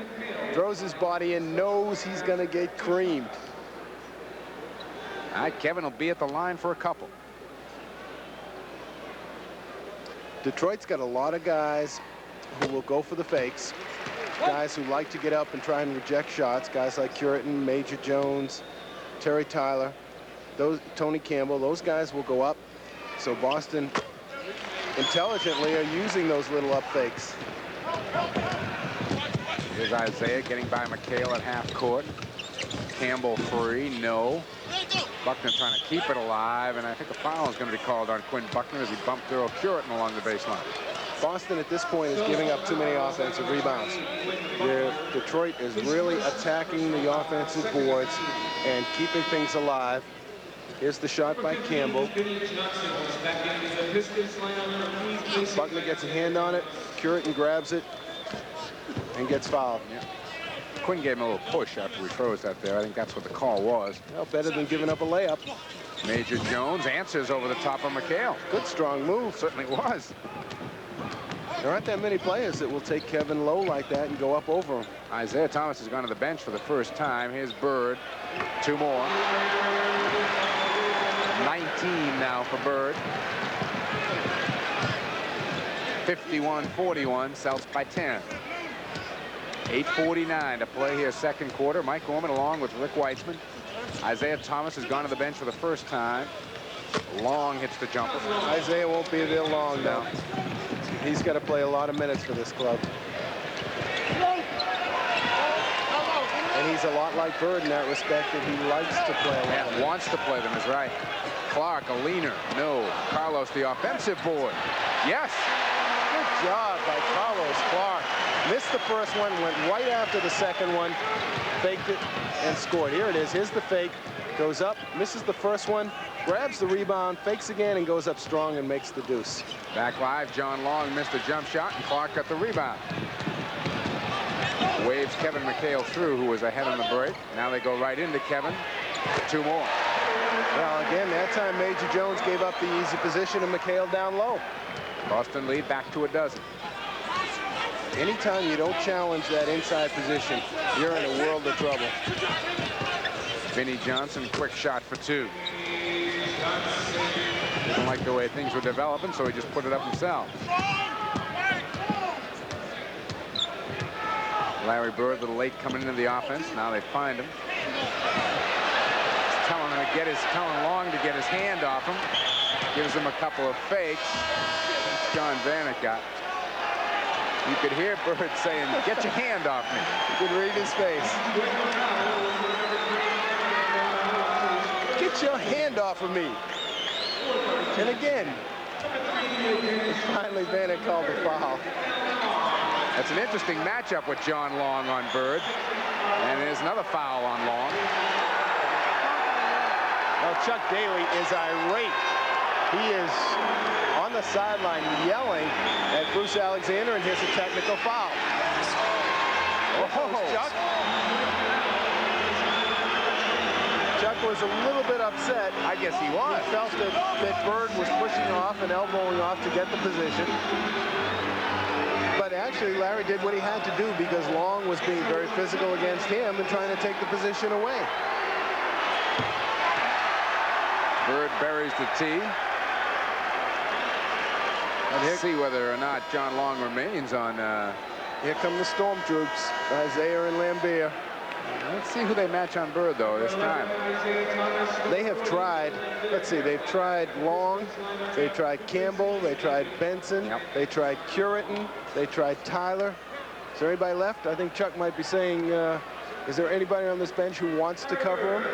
Speaker 3: Throws his body in, knows he's going to get creamed.
Speaker 1: All right, Kevin will be at the line for a couple.
Speaker 3: Detroit's got a lot of guys who will go for the fakes. Guys who like to get up and try and reject shots. Guys like Curitan, Major Jones, Terry Tyler, Tony Campbell, those guys will go up. So Boston intelligently are using those little up fakes.
Speaker 1: Here's Isaiah getting by McHale at half court. Campbell free, no. Buckner trying to keep it alive, and I think a foul is going to be called on Quinn Buckner as he bumped Earl Curitan along the baseline.
Speaker 3: Boston at this point is giving up too many offensive rebounds. Detroit is really attacking the offensive boards and keeping things alive. Here's the shot by Campbell. Buckner gets a hand on it. Curitan grabs it and gets fouled.
Speaker 1: Yeah. Quinn gave him a little push after he throws that there. I think that's what the call was.
Speaker 3: Well, better than giving up a layup.
Speaker 1: Major Jones answers over the top of McHale.
Speaker 3: Good strong move.
Speaker 1: Certainly was.
Speaker 3: There aren't that many players that will take Kevin low like that and go up over him.
Speaker 1: Isaiah Thomas has gone to the bench for the first time. Here's Bird. 2 more. 19 now for Bird. 51-41, Celts by 10. 8:49 to play here, second quarter. Mike Gorman along with Rick Weitzman. Isaiah Thomas has gone to the bench for the first time. Long hits the jumper.
Speaker 3: Isaiah won't be there long now. He's got to play a lot of minutes for this club. And he's a lot like Bird in that respect, that he likes to play a lot.
Speaker 1: Yeah, wants to play them, is right. Clark, a leaner. No. Carlos, the offensive board. Yes.
Speaker 3: Good job by Carlos Clark. Missed the first one, went right after the second one, faked it, and scored. Here it is. Here's the fake. Goes up, misses the first one, grabs the rebound, fakes again, and goes up strong and makes the deuce.
Speaker 1: Back live, John Long missed a jump shot, and Clark got the rebound. Waves Kevin McHale through, who was ahead on the break. Now they go right into Kevin. 2 more.
Speaker 3: Well, again, that time Major Jones gave up the easy position and McHale down low.
Speaker 1: Boston lead back to a dozen.
Speaker 3: Anytime you don't challenge that inside position, you're in a world of trouble.
Speaker 1: Vinnie Johnson, quick shot for 2. Didn't like the way things were developing, so he just put it up himself. Larry Bird, a little late coming into the offense. Now they find him. He's telling Long to get his hand off him. Gives him a couple of fakes. John Vanek got. You could hear Bird saying, "Get your hand off me."
Speaker 3: You could read his face. Get your hand off of me. And again, finally Vanek called the foul.
Speaker 1: That's an interesting matchup with John Long on Bird. And there's another foul on Long.
Speaker 3: Well, Chuck Daly is irate. He is on the sideline yelling at Bruce Alexander, and here's a technical foul. Oh, Chuck. Chuck was a little bit upset.
Speaker 1: I guess he was.
Speaker 3: He felt that Bird was pushing off and elbowing off to get the position. But actually, Larry did what he had to do because Long was being very physical against him and trying to take the position away.
Speaker 1: Bird buries the tee. Let's see whether or not John Long remains on.
Speaker 3: Here come the Storm Troops, Isaiah and Lambier.
Speaker 1: Let's see who they match on Bird, though, this time.
Speaker 3: They have tried, let's see, they've tried Long, they tried Campbell, they tried Benson, they tried Curitin, they tried Tyler. Is there anybody left? I think Chuck might be saying, is there anybody on this bench who wants to cover him?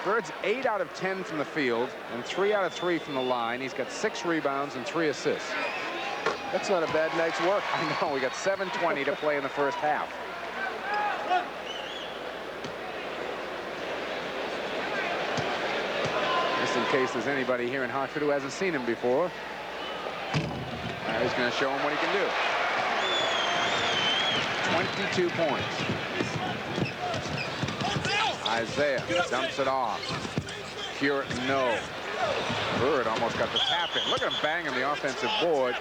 Speaker 1: Bird's 8 out of 10 from the field and 3 out of 3 from the line. He's got 6 rebounds and 3 assists.
Speaker 3: That's not a bad night's work.
Speaker 1: I know. We got 7:20 to play in the first half. Just in case there's anybody here in Hartford who hasn't seen him before. He's going to show him what he can do. 22 points. Isaiah dumps it off. Curitin, no. Bird almost got the tap in. Look at him banging the offensive board.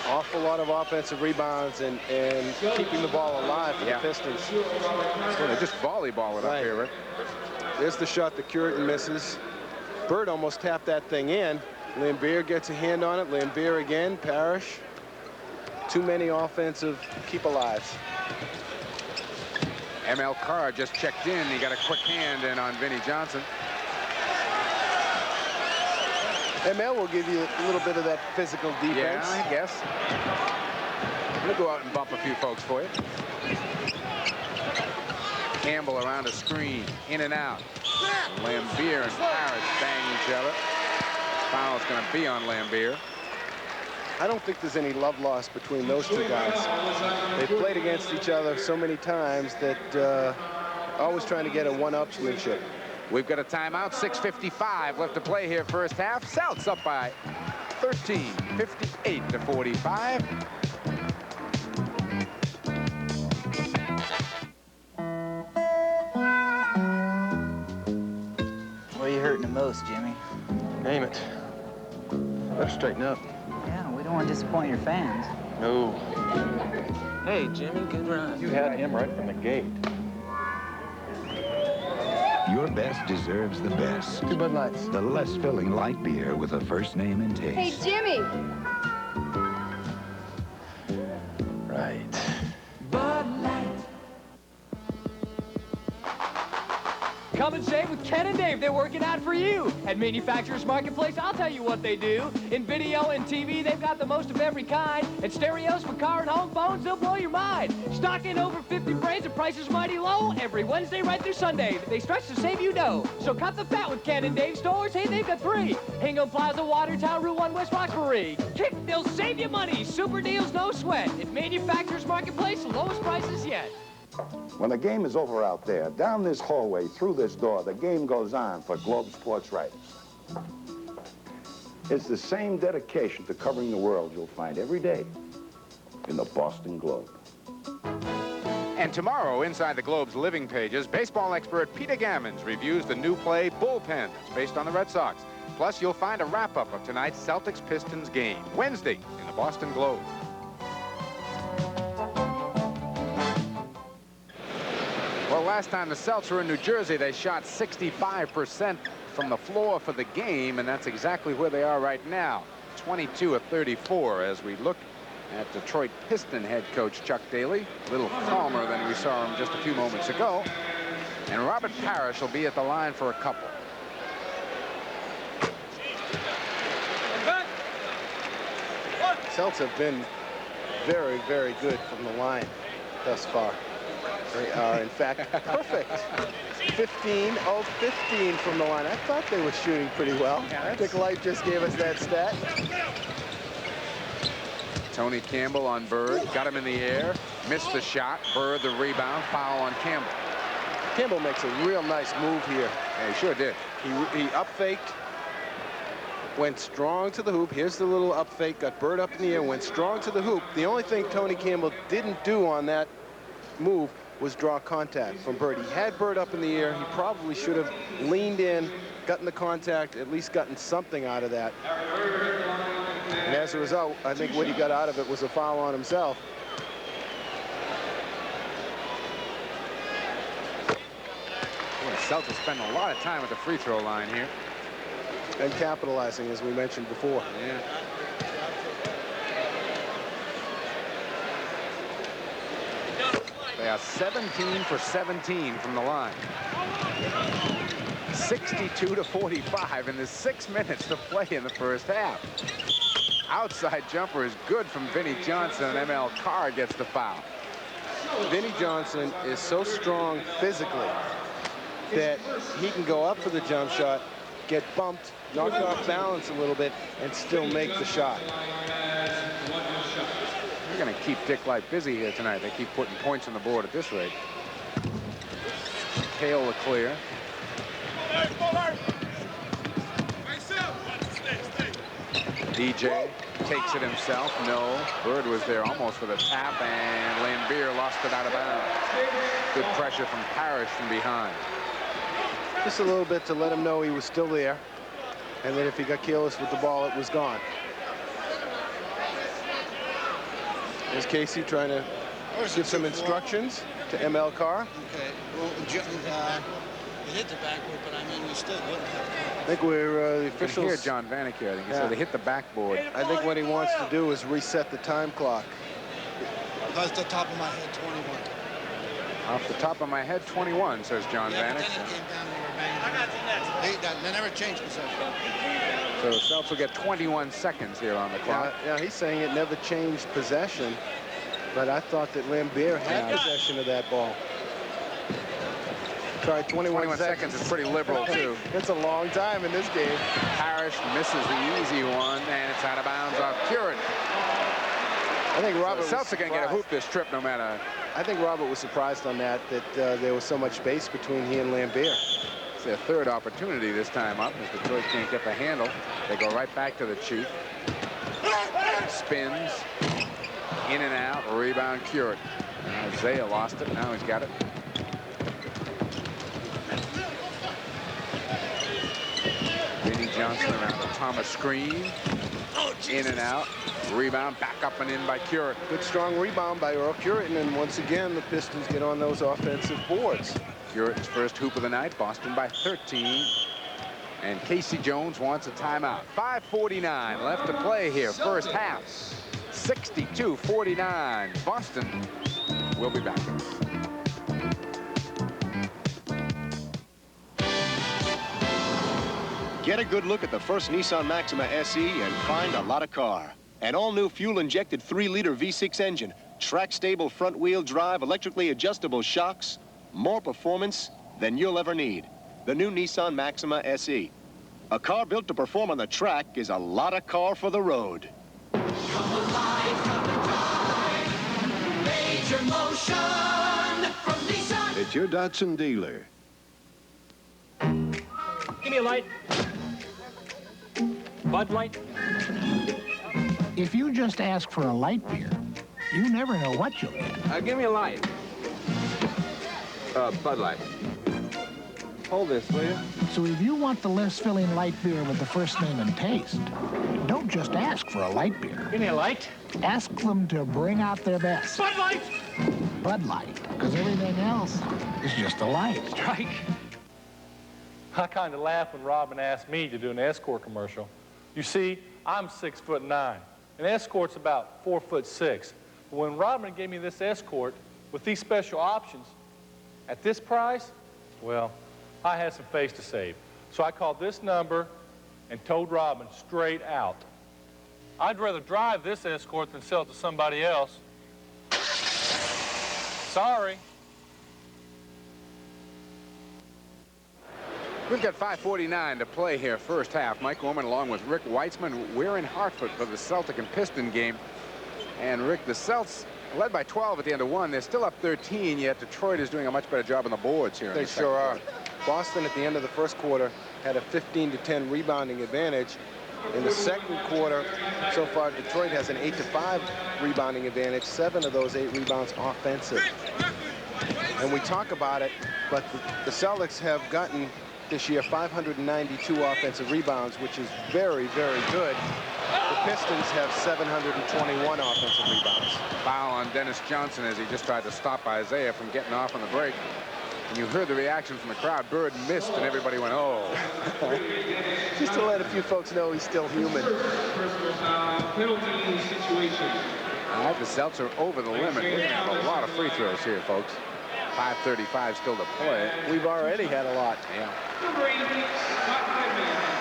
Speaker 3: Awful lot of offensive rebounds and keeping the ball alive for the Pistons.
Speaker 1: Well, they just volleyball it up here, Rick.
Speaker 3: There's the shot that Curitin misses. Bird almost tapped that thing in. Lambier gets a hand on it. Lambier again. Parrish. Too many offensive keep-alives.
Speaker 1: ML Carr just checked in. He got a quick hand in on Vinnie Johnson.
Speaker 3: ML will give you a little bit of that physical defense.
Speaker 1: Yeah, I guess. I'm going to go out and bump a few folks for you. Campbell around a screen, in and out. Lambier and Parrish bang each other. Foul's going to be on Lambier.
Speaker 3: I don't think there's any love lost between those two guys. They've played against each other so many times that always trying to get a one-upsmanship.
Speaker 1: We've got a timeout, 6:55 left to play here first half. Celts up by 13, 58 to 45.
Speaker 16: close, Jimmy.
Speaker 3: Name it. Better straighten up.
Speaker 16: Yeah, we don't want to disappoint your fans.
Speaker 3: No.
Speaker 16: Hey, Jimmy, good run.
Speaker 17: You had him right from the gate.
Speaker 18: Your best deserves the best.
Speaker 3: 2 Bud Lights.
Speaker 18: The less filling light beer with a first name and taste.
Speaker 6: Hey, Jimmy.
Speaker 3: Right.
Speaker 4: Bud Light.
Speaker 19: Come and save with Ken and Dave. They're working out for you. At Manufacturers Marketplace, I'll tell you what they do. In video and TV, they've got the most of every kind. And stereos for car and home phones, they'll blow your mind. Stocking over 50 brands at prices mighty low. Every Wednesday right through Sunday, they stretch to save you dough. So cut the fat with Ken and Dave stores. Hey, they've got 3. Hingham Plaza, Watertown, Route 1, West Roxbury. Kick, they'll save you money. Super deals, no sweat. At Manufacturers Marketplace, lowest prices yet.
Speaker 20: When the game is over out there, down this hallway, through this door, the game goes on for Globe Sports writers. It's the same dedication to covering the world you'll find every day in the Boston Globe.
Speaker 1: And tomorrow, inside the Globe's living pages, baseball expert Peter Gammons reviews the new play Bullpen. It's based on the Red Sox. Plus, you'll find a wrap-up of tonight's Celtics-Pistons game, Wednesday, in the Boston Globe. Well, last time the Celtics were in New Jersey, they shot 65% from the floor for the game, and that's exactly where they are right now. 22 of 34 as we look at Detroit Piston head coach Chuck Daly. A little calmer than we saw him just a few moments ago. And Robert Parrish will be at the line for a couple.
Speaker 3: Celtics have been very, very good from the line thus far. They are, in fact, perfect. 15 of 15 from the line. I thought they were shooting pretty well.
Speaker 1: Yeah,
Speaker 3: Dick Light just gave us that stat.
Speaker 1: Tony Campbell on Bird. Got him in the air. Missed the shot. Bird the rebound. Foul on Campbell.
Speaker 3: Campbell makes a real nice move here.
Speaker 1: Yeah, he sure did.
Speaker 3: He up-faked. Went strong to the hoop. Here's the little up-fake. Got Bird up in the air. Went strong to the hoop. The only thing Tony Campbell didn't do on that move was draw contact from Bird. He had Bird up in the air. He probably should have leaned in, gotten the contact, at least gotten something out of that. And as a result, I think what he got out of it was a foul on himself.
Speaker 1: Boy, the Celtics spend a lot of time at the free throw line here.
Speaker 3: And capitalizing, as we mentioned before.
Speaker 1: Yeah. They are 17 for 17 from the line. 62 to 45 in the 6 minutes to play in the first half. Outside jumper is good from Vinnie Johnson, and ML Carr gets the foul.
Speaker 3: Vinnie Johnson is so strong physically that he can go up for the jump shot, get bumped, knocked off balance a little bit, and still make the shot.
Speaker 1: They're going to keep Dick Light busy here tonight. They keep putting points on the board at this rate. Hale the clear. DJ takes it himself. No. Bird was there almost for the tap, and Lambier lost it out of bounds. Good pressure from Parrish from behind.
Speaker 3: Just a little bit to let him know he was still there, and that if he got careless with the ball, it was gone. There's Casey trying to give some instructions to ML Carr.
Speaker 21: Okay. Well, it hit the backboard, but I mean, we still wouldn't have.
Speaker 3: I think we're the officials.
Speaker 1: Here, John Vanek here. I think he said they hit the backboard.
Speaker 3: I think what he wants to do is reset the time clock.
Speaker 21: Off the top of my head, 21.
Speaker 1: Off the top of my head, 21, says John Vanek.
Speaker 21: They never changed possession.
Speaker 1: So the Celtics will get 21 seconds here on the clock.
Speaker 3: Yeah, he's saying it never changed possession, but I thought that Lambier had possession of that ball. Sorry, 21 seconds is pretty liberal, too. It's a long time in this game.
Speaker 1: Parrish misses the easy one, and it's out of bounds off Curran.
Speaker 3: I think Robert
Speaker 1: so the Celtics are going to get a hoop this trip no matter.
Speaker 3: I think Robert was surprised on that there was so much space between he and Lambier.
Speaker 1: It's their third opportunity this time up as Detroit can't get the handle. They go right back to the Chief. Spins. In and out. Rebound Curran. Isaiah lost it. Now he's got it. Johnson around the Thomas screen. In and out. Rebound, back up and in by Curitin.
Speaker 3: Good strong rebound by Earl Curitin, and once again, the Pistons get on those offensive boards.
Speaker 1: Curitin's first hoop of the night. Boston by 13. And Casey Jones wants a timeout. 5:49 left to play here, first half. 62-49. Boston will be back.
Speaker 17: Get a good look at the first Nissan Maxima SE and find a lot of car. An all-new fuel-injected 3-liter V6 engine, track-stable front-wheel drive, electrically adjustable shocks, more performance than you'll ever need. The new Nissan Maxima SE. A car built to perform on the track is a lot of car for the road.
Speaker 4: Come alive, major motion from Nissan.
Speaker 17: It's your Datsun dealer.
Speaker 7: Give me a light. Bud Light.
Speaker 9: If you just ask for a light beer, you never know what you'll get.
Speaker 22: Give me a light. Bud Light. Hold this, will you?
Speaker 9: So if you want the less-filling light beer with the first name and taste, don't just ask for a light beer.
Speaker 7: Give me a light.
Speaker 9: Ask them to bring out their best.
Speaker 7: Bud Light!
Speaker 9: Bud Light, because everything else is just a light.
Speaker 7: Strike. I kind of laughed when Robin asked me to do an escort commercial. You see, I'm 6'9". An escort's about 4'6". But when Robin gave me this escort with these special options at this price, well, I had some face to save. So I called this number and told Robin straight out, I'd rather drive this escort than sell it to somebody else. Sorry.
Speaker 1: We've got 5:49 to play here, first half. Mike Orman along with Rick Weitzman. We're in Hartford for the Celtic and Piston game. And Rick, the Celts led by 12 at the end of one. They're still up 13, yet Detroit is doing a much better job on the boards here.
Speaker 3: They sure are. Boston at the end of the first quarter had a 15-10 rebounding advantage. In the second quarter, so far, Detroit has an 8-5 rebounding advantage. 7 of those 8 rebounds offensive. And we talk about it, but the Celtics have gotten this year 592 offensive rebounds, which is very, very good. The Pistons have 721 offensive rebounds.
Speaker 1: Foul on Dennis Johnson as he just tried to stop Isaiah from getting off on the break. And you heard the reaction from the crowd. Bird missed, and everybody went, oh.
Speaker 3: Just to let a few folks know he's still human.
Speaker 2: Penalty situation.
Speaker 1: All right, the Celts are over the limit. We're going to have a lot of free throws here, folks. 5:35 still to play.
Speaker 3: We've already had a lot.
Speaker 1: Yeah.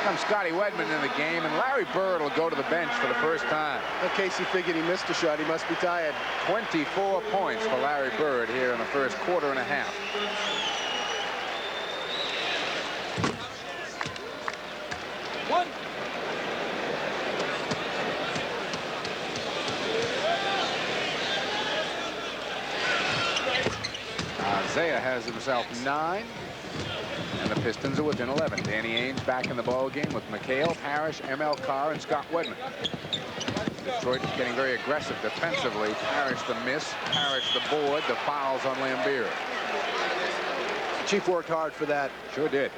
Speaker 1: Comes Scotty Wedman in the game, and Larry Bird will go to the bench for the first time.
Speaker 3: In case he figured he missed a shot, he must be tired.
Speaker 1: 24 points for Larry Bird here in the first quarter and a half.
Speaker 7: One.
Speaker 1: Isaiah has himself 9, and the Pistons are within 11. Danny Ainge back in the ball game with McHale, Parrish, M.L. Carr, and Scott Wedman. Detroit getting very aggressive defensively. Parrish the miss, Parrish the board, the fouls on Lambier.
Speaker 3: Chief worked hard for that.
Speaker 1: Sure did.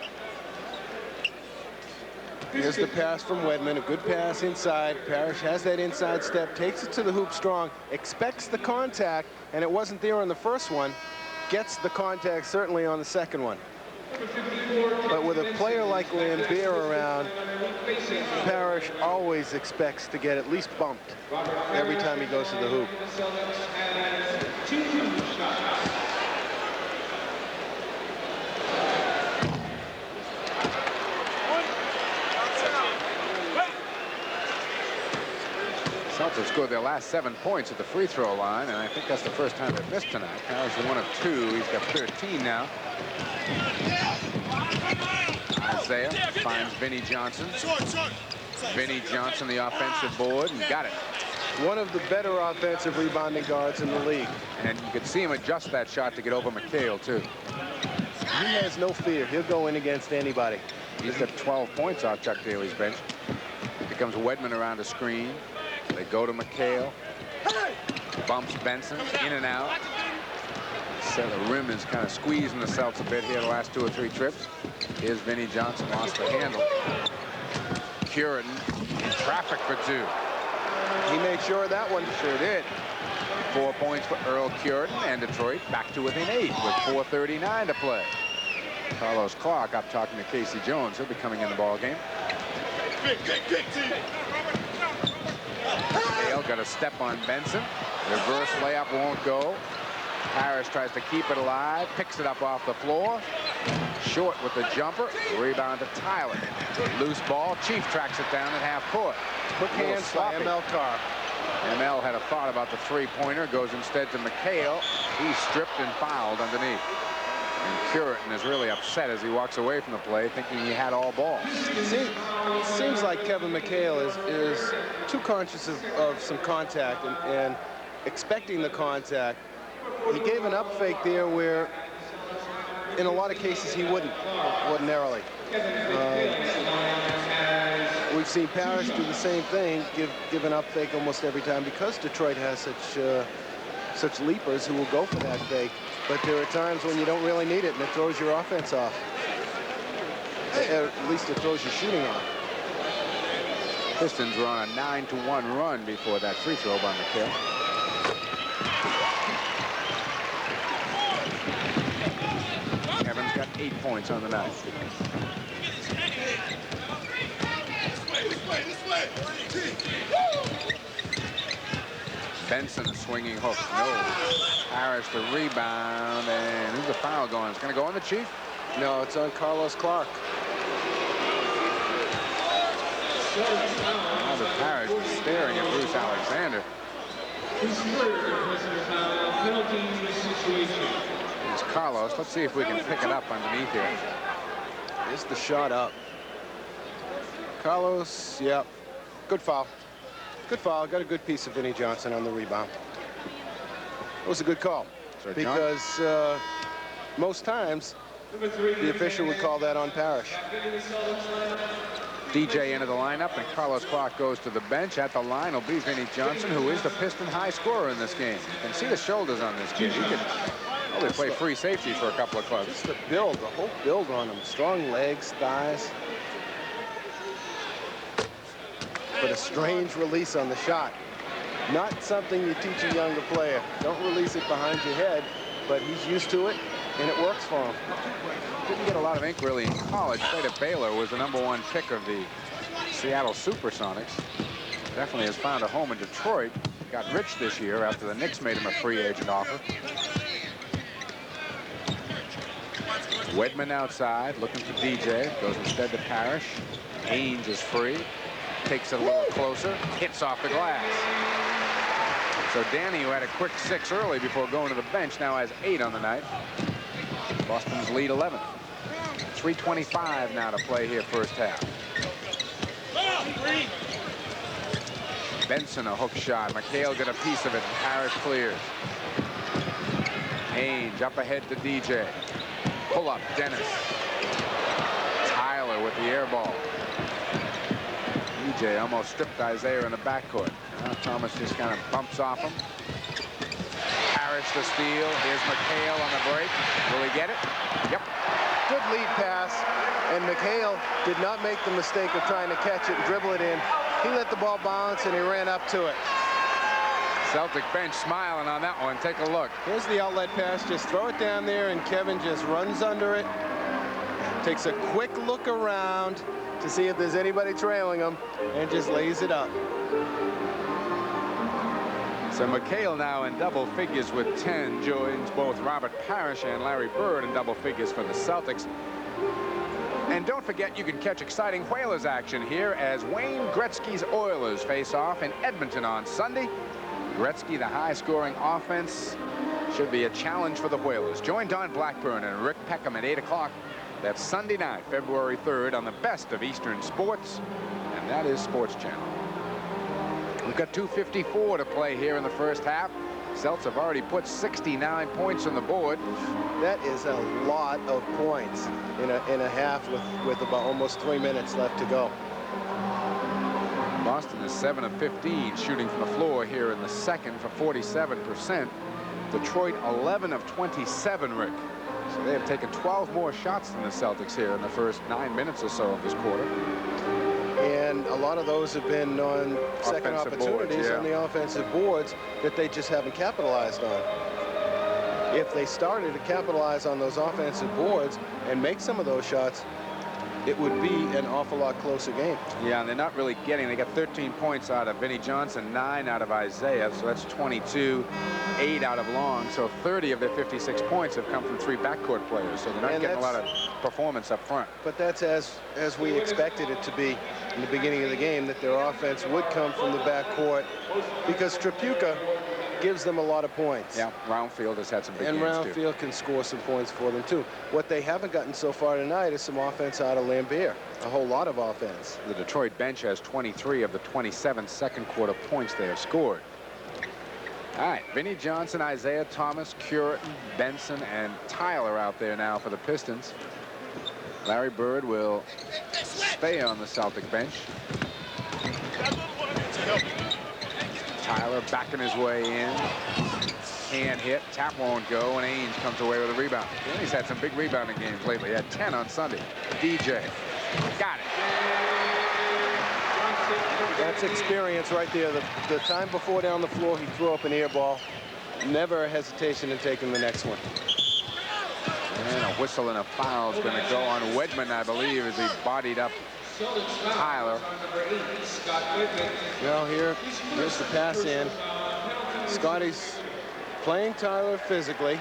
Speaker 3: Here's the pass from Wedman, a good pass inside. Parrish has that inside step, takes it to the hoop strong, expects the contact, and it wasn't there on the first one. Gets the contact certainly on the second one. But with a player like Lambier around, Parrish always expects to get at least bumped every time he goes to the hoop.
Speaker 1: Celtics scored their last 7 points at the free throw line, and I think that's the first time they've missed tonight. Parrish is 1 of 2. He's got 13 now. Isaiah finds Vinnie Johnson. Vinnie Johnson, the offensive board, and got it.
Speaker 3: One of the better offensive rebounding guards in the league.
Speaker 1: And you could see him adjust that shot to get over McHale, too.
Speaker 3: He has no fear. He'll go in against anybody.
Speaker 1: He's got 12 points off Chuck Daly's bench. Here comes Wedman around the screen. They go to McHale. Bumps Benson in and out. So the rim is kind of squeezing the Celts a bit here the last 2 or 3 trips. Here's Vinnie Johnson, lost the handle. Curran in traffic for 2.
Speaker 3: He made sure of that one.
Speaker 1: Sure did. 4 points for Earl Curran, and Detroit back to within 8 with 4:39 to play. Carlos Clark up talking to Casey Jones. He'll be coming in the ball game. Hale got a step on Benson. Reverse layup won't go. Harris tries to keep it alive, picks it up off the floor. Short with the jumper. Rebound to Tyler. Loose ball. Chief tracks it down at half court.
Speaker 3: Quick hands by ML Carr.
Speaker 1: ML had a thought about the three-pointer. Goes instead to McHale. He's stripped and fouled underneath. And Curran is really upset as he walks away from the play, thinking he had all balls.
Speaker 3: It seems like Kevin McHale is too conscious of some contact and expecting the contact. He gave an up fake there where, in a lot of cases, he wouldn't ordinarily. We've seen Parrish do the same thing, give an up fake almost every time because Detroit has such leapers who will go for that fake. But there are times when you don't really need it, and it throws your offense off. At least it throws your shooting off.
Speaker 1: Pistons were on a 9-1 run before that free throw by McHale. Evans got 8 points on the night. Benson, a swinging hook. No. Harris the rebound, and who's the foul going? It's going to go on the Chief?
Speaker 3: No, it's on Carlos Clark.
Speaker 1: Albert Parrish was staring at Bruce Alexander. It's Carlos. Let's see if we can pick it up underneath here.
Speaker 3: It's the shot up. Carlos, yep. Good foul. Good foul. Got a good piece of Vinnie Johnson on the rebound. It was a good call. Because most times the official would call that on Parrish.
Speaker 1: DJ into the lineup, and Carlos Clark goes to the bench. At the line will be Vinnie Johnson, who is the Piston high scorer in this game. You can see the shoulders on this kid. He could probably play free safety for a couple of clubs.
Speaker 3: Just the build, the whole build on him. Strong legs, thighs. But a strange release on the shot. Not something you teach a younger player. Don't release it behind your head, but he's used to it, and it works for him.
Speaker 1: Didn't get a lot of ink really in college. Played at Baylor, was the #1 pick of the Seattle Supersonics. Definitely has found a home in Detroit. Got rich this year after the Knicks made him a free agent offer. Wedman outside, looking for DJ. Goes instead to Parrish. Ainge is free. Takes it a little closer. Hits off the glass. So Danny, who had a quick 6 early before going to the bench, now has 8 on the night. Boston's lead 11. 3:25 now to play here first half. Benson a hook shot. McHale got a piece of it. Harris clears. Ainge up ahead to DJ. Pull up Dennis. Tyler with the air ball. DJ almost stripped Isaiah in the backcourt. Now Thomas just kind of bumps off him. Harris to steal. Here's McHale on the break. Will he get it? Yep.
Speaker 3: Good lead pass, and McHale did not make the mistake of trying to catch it and dribble it in. He let the ball bounce, and he ran up to it.
Speaker 1: Celtic bench smiling on that one. Take a look.
Speaker 3: Here's the outlet pass. Just throw it down there, and Kevin just runs under it. Takes a quick look around to see if there's anybody trailing him, and just lays it up.
Speaker 1: So McHale now in double figures with 10, joins both Robert Parrish and Larry Bird in double figures for the Celtics. And don't forget, you can catch exciting Whalers action here as Wayne Gretzky's Oilers face off in Edmonton on Sunday. Gretzky, the high-scoring offense, should be a challenge for the Whalers. Join Don Blackburn and Rick Peckham at 8 o'clock. That's Sunday night, February 3rd, on the best of Eastern sports, and that is Sports Channel. We've got 2:54 to play here in the first half. Celts have already put 69 points on the board.
Speaker 3: That is a lot of points in a half with about almost 3 minutes left to go.
Speaker 1: Boston is 7 of 15 shooting from the floor here in the second for 47%. Detroit 11 of 27, Rick. So they have taken 12 more shots than the Celtics here in the first 9 minutes or so of this quarter.
Speaker 3: And a lot of those have been on second
Speaker 1: Offensive
Speaker 3: opportunities
Speaker 1: boards, yeah.
Speaker 3: on the offensive boards that they just haven't capitalized on. If they started to capitalize on those offensive boards and make some of those shots, it would be an awful lot closer game.
Speaker 1: Yeah, and they're not really getting. They got 13 points out of Vinnie Johnson, 9 out of Isaiah, so that's 22, 8 out of Long. So 30 of their 56 points have come from 3 backcourt players. So they're not getting a lot of performance up front.
Speaker 3: But that's as we expected it to be in the beginning of the game, that their offense would come from the backcourt because Tripucka gives them a lot of points.
Speaker 1: Yeah, Roundfield has had some big
Speaker 3: and
Speaker 1: games
Speaker 3: Roundfield can score some points for them too. What they haven't gotten so far tonight is some offense out of Lambier, a whole lot of offense.
Speaker 1: The Detroit bench has 23 of the 27 second quarter points they have scored. All right, Vinnie Johnson, Isaiah Thomas, Curran, Benson, and Tyler out there now for the Pistons. Larry Bird will stay on the Celtic bench. Tyler backing his way in. Hand hit. Tap won't go, and Ainge comes away with a rebound. He's had some big rebounding games lately. He had 10 on Sunday. DJ. Got it.
Speaker 3: That's experience right there. The time before down the floor, he threw up an air ball. Never a hesitation in taking the next one.
Speaker 1: And a whistle and a foul is going to go on Wedman, I believe, as he bodied up Tyler.
Speaker 3: Well, here's the pass in. Scotty's playing Tyler physically,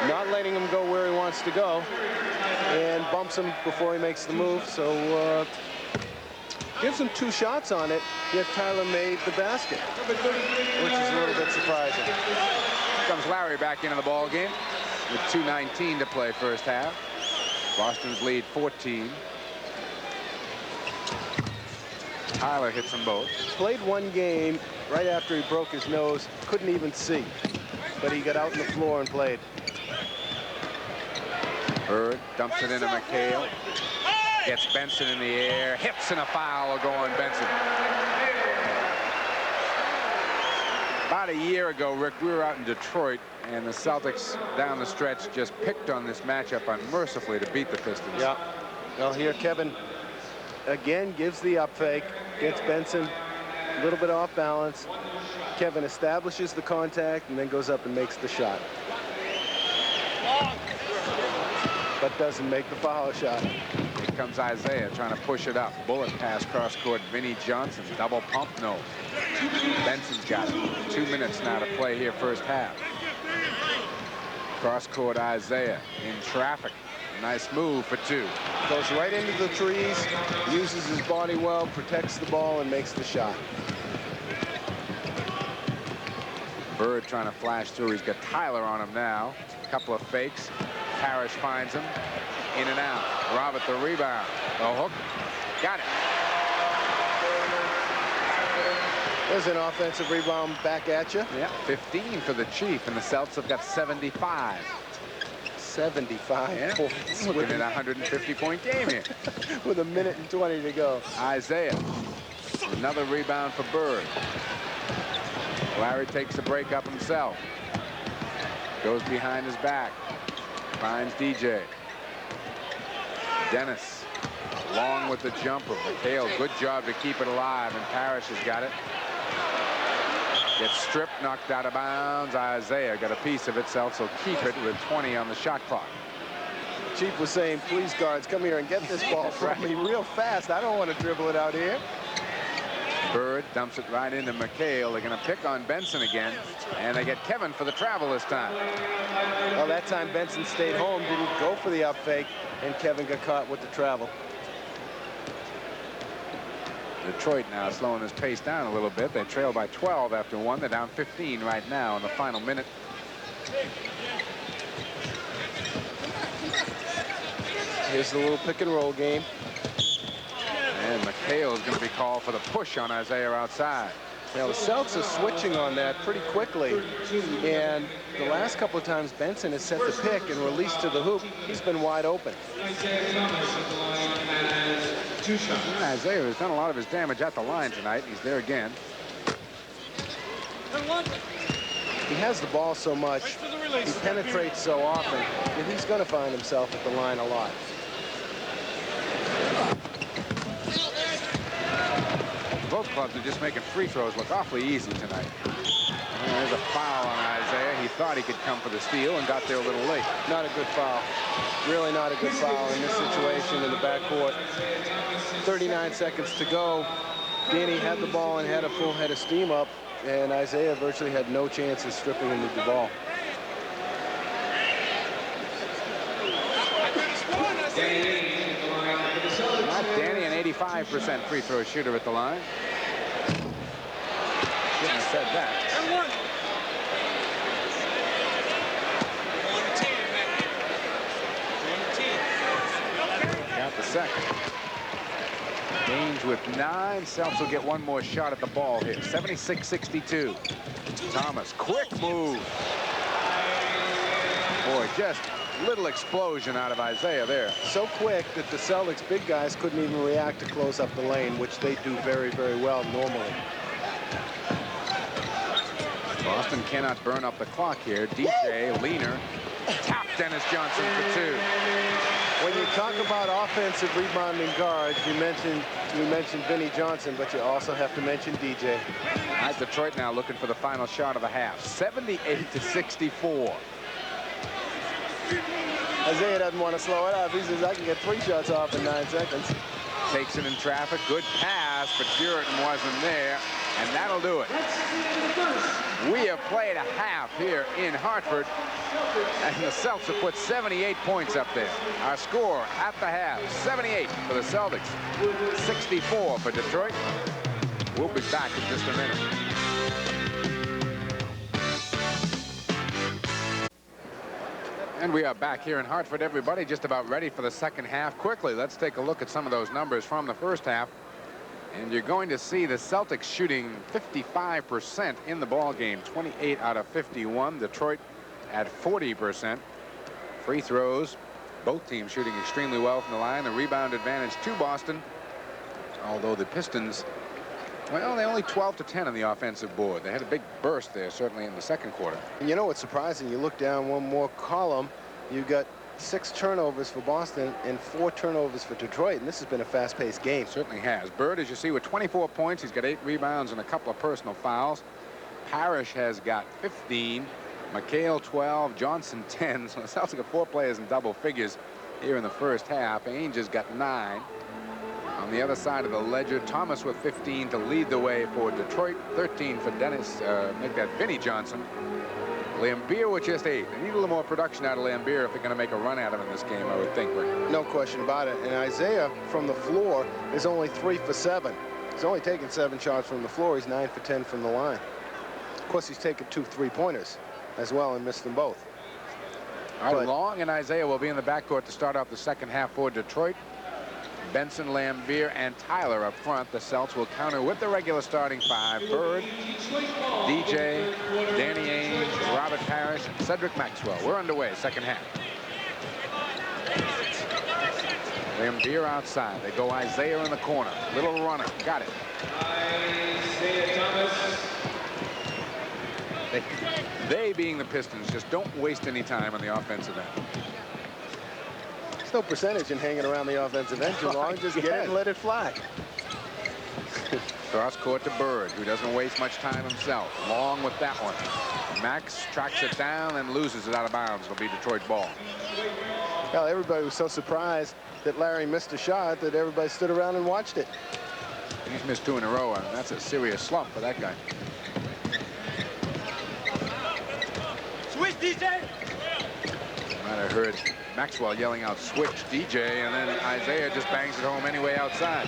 Speaker 3: not letting him go where he wants to go, and bumps him before he makes the move. So gives him 2 shots on it, yet Tyler made the basket, which is a little bit surprising.
Speaker 1: Here comes Larry back into the ball game with 2:19 to play first half. Boston's lead 14. Tyler hits them both.
Speaker 3: Played one game right after he broke his nose, couldn't even see, but he got out on the floor and played.
Speaker 1: Bird dumps it into McHale. Gets Benson in the air. Hips and a foul will go on Benson. About a year ago, Rick, we were out in Detroit, and the Celtics down the stretch just picked on this matchup unmercifully to beat the Pistons.
Speaker 3: Yeah. Well, here Kevin again gives the up fake, gets Benson a little bit off balance. Kevin establishes the contact and then goes up and makes the shot. But doesn't make the foul shot.
Speaker 1: Here comes Isaiah trying to push it up. Bullet pass cross court. Vinnie Johnson. Double pump. No. Benson's got it. 2 minutes now to play here first half. Cross court Isaiah in traffic. Nice move for 2.
Speaker 3: Goes right into the trees, uses his body well, protects the ball, and makes the shot.
Speaker 1: Bird trying to flash through. He's got Tyler on him now. A couple of fakes. Parrish finds him. In and out. Robert the rebound. The hook. Got it.
Speaker 3: There's an offensive rebound back at you.
Speaker 1: Yeah, 15 for the Chief, and the Celtics have got 75.
Speaker 3: 75
Speaker 1: yeah.
Speaker 3: points.
Speaker 1: Looking at a 150-point game here.
Speaker 3: With 1:20 to go.
Speaker 1: Isaiah. Another rebound for Bird. Larry takes the break up himself. Goes behind his back. Finds DJ. Dennis. Long with the jumper. McHale, good job to keep it alive, and Parrish has got it. Gets stripped, knocked out of bounds. Isaiah got a piece of itself, so keep it with 20 on the shot clock.
Speaker 3: Chief was saying, please, guards, come here and get this ball from me real fast. I don't want to dribble it out here.
Speaker 1: Bird dumps it right into McHale. They're going to pick on Benson again, and they get Kevin for the travel this time.
Speaker 3: Well, that time Benson stayed home, didn't go for the up fake, and Kevin got caught with the travel.
Speaker 1: Detroit now slowing his pace down a little bit. They trail by 12 after 1. They're down 15 right now in the final minute.
Speaker 3: Here's the little pick and roll game.
Speaker 1: And McHale is going to be called for the push on Isaiah outside.
Speaker 3: Now the Celtics are switching on that pretty quickly, and the last couple of times Benson has set the pick and released to the hoop, he's been wide open.
Speaker 1: Isaiah has done a lot of his damage at the line tonight. He's there again.
Speaker 3: He has the ball so much, he penetrates so often, that he's going to find himself at the line a lot.
Speaker 1: Both clubs are just making free throws look awfully easy tonight. And there's a foul on Isaiah. He thought he could come for the steal and got there a little late.
Speaker 3: Not a good foul. Really not a good foul in this situation in the backcourt. 39 seconds to go. Danny had the ball and had a full head of steam up, and Isaiah virtually had no chance of stripping him with the ball.
Speaker 1: Not Danny, an 85% free throw shooter at the line. Shouldn't have said that. Got the second. Gaines with 9. Celtics will get one more shot at the ball here. 76-62. Thomas, quick move. Boy, just little explosion out of Isaiah there.
Speaker 3: So quick that the Celtics big guys couldn't even react to close up the lane, which they do very, very well normally.
Speaker 1: Boston cannot burn up the clock here. DJ, leaner, tap Dennis Johnson for 2.
Speaker 3: When you talk about offensive rebounding guards, you mentioned Vinnie Johnson, but you also have to mention DJ.
Speaker 1: As Detroit now looking for the final shot of the half. 78-64.
Speaker 3: Isaiah doesn't want to slow it up. He says, I can get 3 shots off in 9 seconds.
Speaker 1: Takes it in traffic. Good pass, but Puritan wasn't there, and that'll do it. We have played a half here in Hartford, and the Celtics have put 78 points up there. Our score at the half, 78 for the Celtics, 64 for Detroit. We'll be back in just a minute. And we are back here in Hartford, everybody, just about ready for the second half. Quickly, let's take a look at some of those numbers from the first half. And you're going to see the Celtics shooting 55% in the ball game, 28 out of 51. Detroit at 40%. Free throws, both teams shooting extremely well from the line. The rebound advantage to Boston, although the Pistons, well, they only 12-10 on the offensive board. They had a big burst there, certainly in the second quarter.
Speaker 3: And you know what's surprising? You look down one more column, you've got 6 turnovers for Boston and 4 turnovers for Detroit, and this has been a fast-paced game.
Speaker 1: Certainly has. Bird, as you see, with 24 points, he's got 8 rebounds and a couple of personal fouls. Parrish has got 15, McHale 12, Johnson 10. So the Celtics got 4 players in double figures here in the first half. Ainge has got 9. On the other side of the ledger, Thomas with 15 to lead the way for Detroit. 13 for Vinnie Johnson. Lambeer with just 8. They need a little more production out of Lambeer if they're going to make a run at him in this game, I would think.
Speaker 3: No question about it. And Isaiah from the floor is only 3 for 7. He's only taken 7 shots from the floor. He's 9 for 10 from the line. Of course, he's taken 2 3-pointers as well and missed them both.
Speaker 1: All right, Long and Isaiah will be in the backcourt to start off the second half for Detroit. Benson, Lambeer, and Tyler up front. The Celtics will counter with the regular starting 5. Bird, DJ, Danny Ainge, Robert Parrish, and Cedric Maxwell. We're underway, second half. Lambeer outside. They go Isaiah in the corner. Little runner. Got it.
Speaker 2: Isaiah Thomas.
Speaker 1: They being the Pistons, just don't waste any time on the offensive end.
Speaker 3: There's no percentage in hanging around the offensive end too long. Just get it and let it fly.
Speaker 1: Cross court to Bird, who doesn't waste much time himself. Long with that one. Max tracks it down and loses it out of bounds. It'll be Detroit ball.
Speaker 3: Well, everybody was so surprised that Larry missed a shot that everybody stood around and watched it.
Speaker 1: He's missed 2 in a row, and that's a serious slump for that guy.
Speaker 2: Switch, DJ!
Speaker 1: Might have heard Maxwell yelling out, switch, DJ, and then Isaiah just bangs it home anyway outside.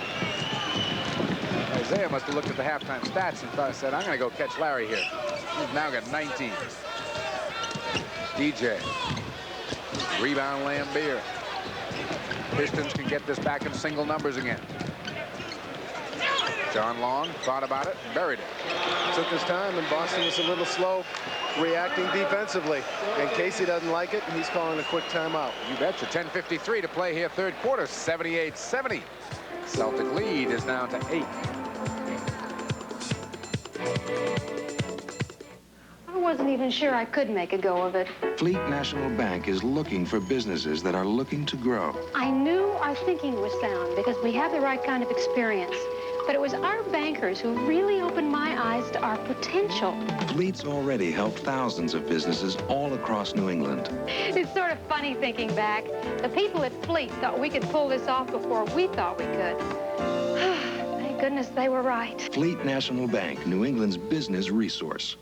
Speaker 1: Isaiah must have looked at the halftime stats and said, I'm going to go catch Larry here. He's now got 19. DJ. Rebound Lambeer. Pistons can get this back in single numbers again. John Long thought about it, buried it.
Speaker 3: Took his time, and Boston was a little slow reacting defensively. And Casey doesn't like it, and he's calling a quick timeout.
Speaker 1: You betcha. 10:53 to play here, third quarter, 78-70. Celtic lead is now to 8.
Speaker 6: I wasn't even sure I could make a go of it.
Speaker 18: Fleet National Bank is looking for businesses that are looking to grow.
Speaker 6: I knew our thinking was sound because we have the right kind of experience.
Speaker 5: But it was our bankers who really opened my eyes to our potential.
Speaker 18: Fleet's already helped thousands of businesses all across New England.
Speaker 5: It's sort of funny thinking back. The people at Fleet thought we could pull this off before we thought we could. Thank goodness they were right.
Speaker 18: Fleet National Bank, New England's business resource.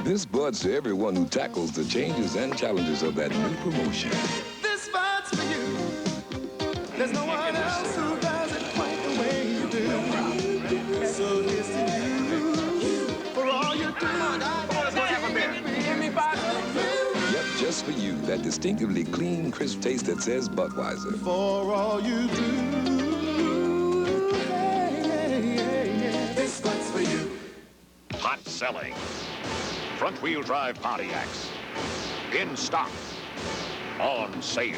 Speaker 8: This bud's to everyone who tackles the changes and challenges of that new promotion.
Speaker 4: This bud's for you. There's no one else who does it quite the way you do. So here's to you for all you do.
Speaker 8: Yep, just for you, that distinctively clean, crisp taste that says Budweiser.
Speaker 4: For all you do. This bud's for you.
Speaker 11: Hot selling. Front-wheel drive Pontiacs. In stock. On sale.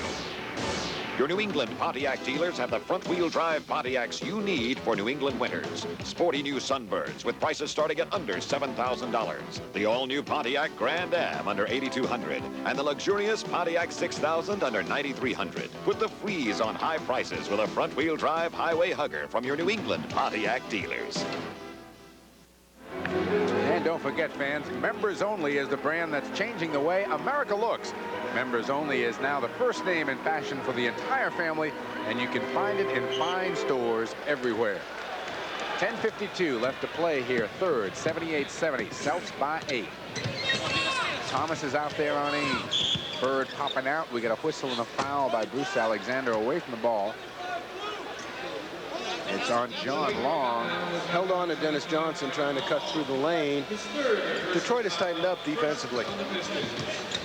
Speaker 11: Your New England Pontiac dealers have the front-wheel drive Pontiacs you need for New England winters. Sporty new Sunbirds with prices starting at under $7,000. The all-new Pontiac Grand Am under $8,200. And the luxurious Pontiac 6000 under $9,300. Put the freeze on high prices with a front-wheel drive highway hugger from your New England Pontiac dealers.
Speaker 1: And don't forget, fans, Members Only is the brand that's changing the way America looks. Members Only is now the first name in fashion for the entire family, and you can find it in fine stores everywhere. 10:52 left to play here, third, 78-70, Celtics by 8. Thomas is out there on Ames. Bird popping out. We get a whistle and a foul by Bruce Alexander away from the ball. It's on John Long.
Speaker 3: Held on to Dennis Johnson trying to cut through the lane. Detroit has tightened up defensively.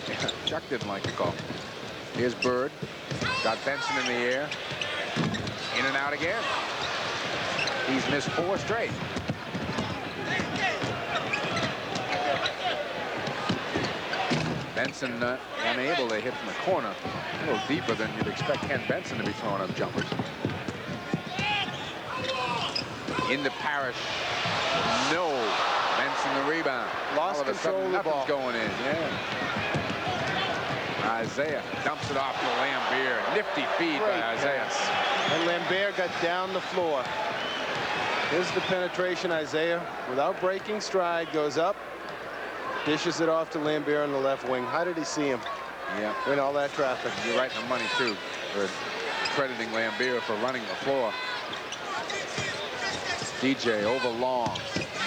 Speaker 1: Yeah, Chuck didn't like the call. Here's Bird. Got Benson in the air. In and out again. He's missed 4 straight. Benson unable to hit from the corner. A little deeper than you'd expect Ken Benson to be throwing up jumpers. Into Parrish. No. Benson the rebound.
Speaker 3: Lost
Speaker 1: All of a
Speaker 3: control
Speaker 1: sudden,
Speaker 3: of the ball.
Speaker 1: nothing's going in. Yeah. Isaiah dumps it off to Lambier. Nifty feed by Isaiah.
Speaker 3: And Lambier got down the floor. Here's the penetration. Isaiah, without breaking stride, goes up, dishes it off to Lambier on the left wing. How did he see him?
Speaker 1: Yeah.
Speaker 3: In all that traffic.
Speaker 1: You're right in the money, too, for crediting Lambier for running the floor. DJ over Long.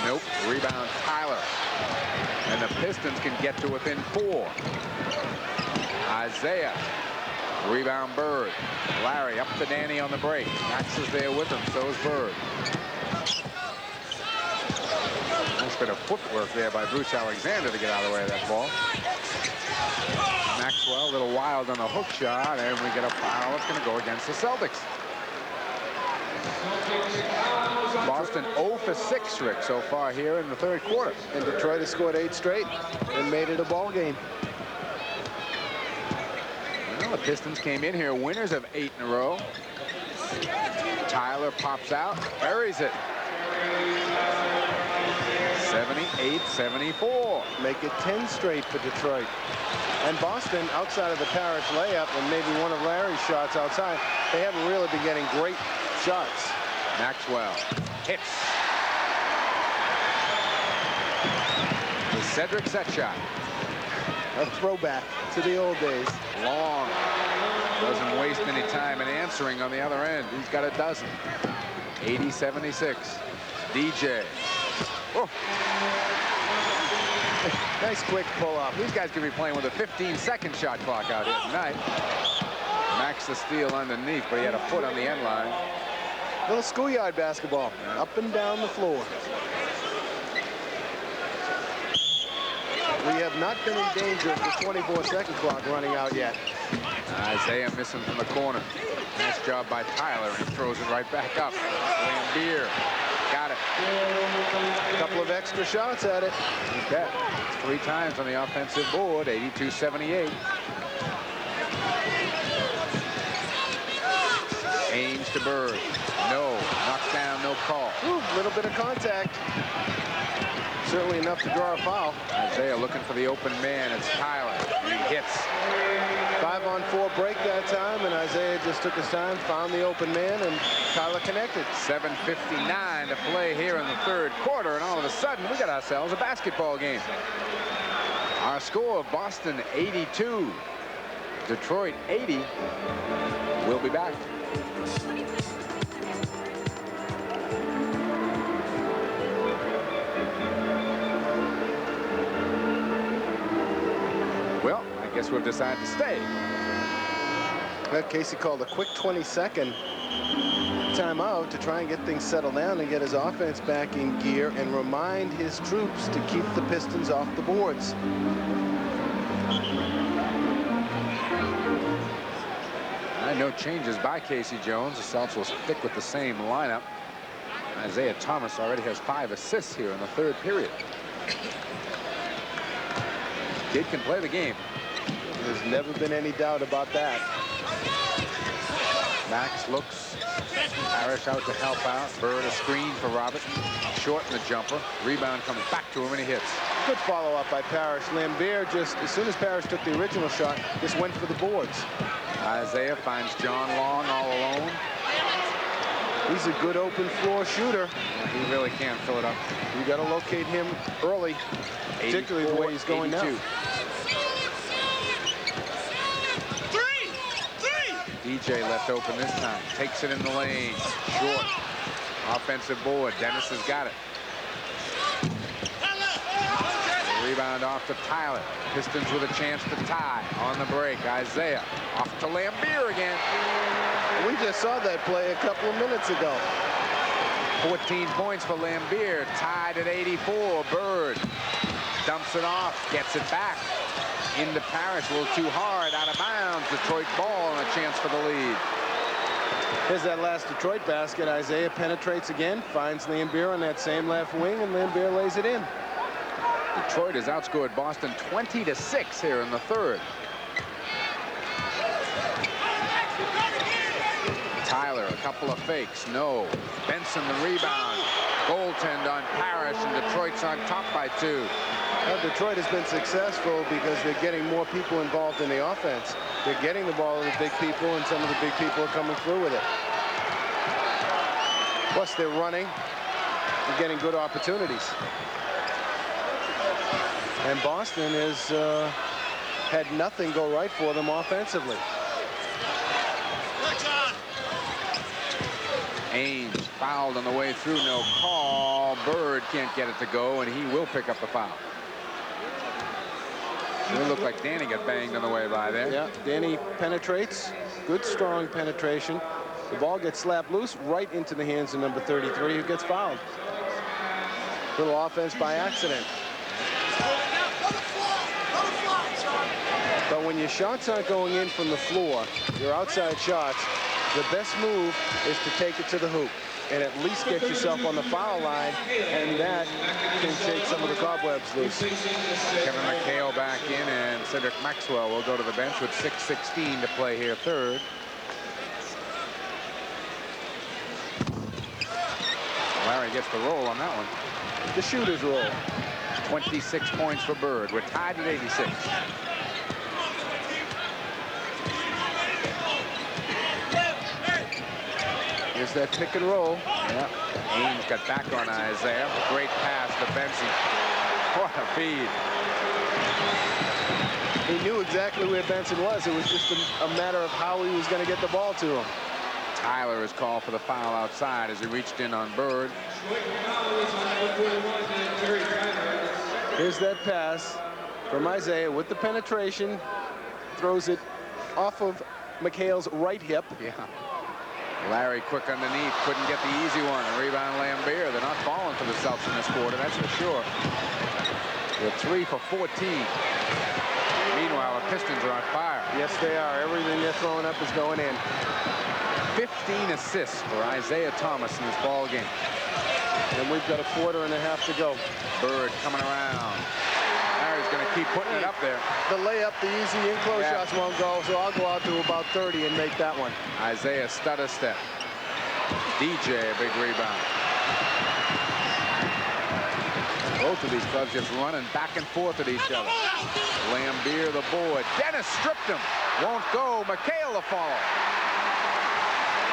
Speaker 1: Nope. Rebound Tyler. And the Pistons can get to within 4. Isaiah. Rebound Bird. Larry up to Danny on the break. Max is there with him. So is Bird. Nice bit of footwork there by Bruce Alexander to get out of the way of that ball. Maxwell a little wild on the hook shot, and we get a foul. It's going to go against the Celtics. Boston 0 for 6, Rick, so far here in the third quarter.
Speaker 3: And Detroit has scored 8 straight and made it a ball game.
Speaker 1: Well, the Pistons came in here winners of 8 in a row. Tyler pops out, buries it. 78-74.
Speaker 3: Make it 10 straight for Detroit. And Boston, outside of the Parrish layup and maybe one of Larry's shots outside, they haven't really been getting great shots.
Speaker 1: Maxwell hits. The Cedric set shot.
Speaker 3: A throwback to the old days.
Speaker 1: Long doesn't waste any time in answering on the other end. He's got a dozen. 80-76. DJ. Oh.
Speaker 3: Nice quick pull-up.
Speaker 1: These guys could be playing with a 15-second shot clock out here tonight. Max the steal underneath, but he had a foot on the end line.
Speaker 3: Little schoolyard basketball, up and down the floor. We have not been in danger of the 24-second clock running out yet.
Speaker 1: Isaiah missing from the corner. Nice job by Tyler, and he throws it right back up. Lambier got it.
Speaker 3: A couple of extra shots at it.
Speaker 1: You bet. It's 3 times on the offensive board, 82-78. Ames to Bird. No. Knocks down, no call.
Speaker 3: A little bit of contact. Certainly enough to draw a foul.
Speaker 1: Isaiah looking for the open man. It's Tyler. He hits.
Speaker 3: 5-on-4 break that time, and Isaiah just took his time, found the open man, and Tyler connected.
Speaker 1: 7:59 to play here in the third quarter, and all of a sudden, we got ourselves a basketball game. Our score, Boston 82, Detroit 80. We'll be back. Well, I guess we've decided to stay.
Speaker 3: That Casey called a quick 20-second timeout to try and get things settled down and get his offense back in gear and remind his troops to keep the Pistons off the boards.
Speaker 1: No changes by Casey Jones. The Celtics will stick with the same lineup. Isaiah Thomas already has 5 assists here in the third period. Kid can play the game.
Speaker 3: There's never been any doubt about that.
Speaker 1: Max looks. Parrish out to help out. Bird a screen for Robert. Short in the jumper. Rebound comes back to him and he hits.
Speaker 3: Good follow-up by Parrish. Lambert just, as soon as Parrish took the original shot, just went for the boards.
Speaker 1: Isaiah finds John Long all alone.
Speaker 3: He's a good open floor shooter.
Speaker 1: He really can fill it up.
Speaker 3: You got to locate him early, particularly the way he's going
Speaker 1: 82.
Speaker 3: now.
Speaker 1: DJ left open this time. Takes it in the lane. Short. Offensive board. Dennis has got it. Rebound off to Tyler. Pistons with a chance to tie on the break. Isaiah off to Lambert again.
Speaker 3: We just saw that play a couple of minutes ago.
Speaker 1: 14 points for Lambert. Tied at 84. Bird dumps it off. Gets it back. Into Parrish. A little too hard. Out of bounds. Detroit ball and a chance for the lead.
Speaker 3: Here's that last Detroit basket. Isaiah penetrates again. Finds Lambert on that same left wing, and Lambert lays it in.
Speaker 1: Detroit has outscored Boston 20-6 here in the third. Tyler, a couple of fakes. No. Benson the rebound. Goaltend on Parrish, and Detroit's on top by 2.
Speaker 3: Well, Detroit has been successful because they're getting more people involved in the offense. They're getting the ball to the big people, and some of the big people are coming through with it. Plus, they're running. They're getting good opportunities. And Boston has had nothing go right for them offensively.
Speaker 1: Ames fouled on the way through, no call. Bird can't get it to go, and he will pick up the foul. It looked like Danny got banged on the way by there.
Speaker 3: Yeah, Danny penetrates. Good, strong penetration. The ball gets slapped loose right into the hands of number 33, who gets fouled. Little offense by accident. But when your shots aren't going in from the floor, your outside shots, the best move is to take it to the hoop and at least get yourself on the foul line, and that can shake some of the cobwebs loose.
Speaker 1: Kevin McHale back in, and Cedric Maxwell will go to the bench with 6:16 to play here third. Larry gets the roll on that one.
Speaker 3: The shooter's roll.
Speaker 1: 26 points for Bird. We're tied at 86.
Speaker 3: Here's that pick and roll.
Speaker 1: Yeah. Ames got back on Isaiah. Great pass to Benson. What a feed.
Speaker 3: He knew exactly where Benson was. It was just a matter of how he was going to get the ball to him.
Speaker 1: Tyler is called for the foul outside as he reached in on Bird.
Speaker 3: Here's that pass from Isaiah with the penetration. Throws it off of McHale's right hip.
Speaker 1: Yeah. Larry quick underneath, couldn't get the easy one. Rebound Lambert. They're not falling for the Celtics in this quarter, that's for sure. They're 3 for 14. Meanwhile, the Pistons are on fire.
Speaker 3: Yes, they are. Everything they're throwing up is going in.
Speaker 1: 15 assists for Isaiah Thomas in this ball game.
Speaker 3: And we've got a quarter and a half to go.
Speaker 1: Bird coming around. Larry's going to keep putting it up there.
Speaker 3: The layup, the easy in-close shots won't go, so I'll go out to about 30 and make that one.
Speaker 1: Isaiah stutter step. DJ, a big rebound. Both of these clubs just running back and forth at each other. Lambier the board. Dennis stripped him. Won't go. McHale the follow.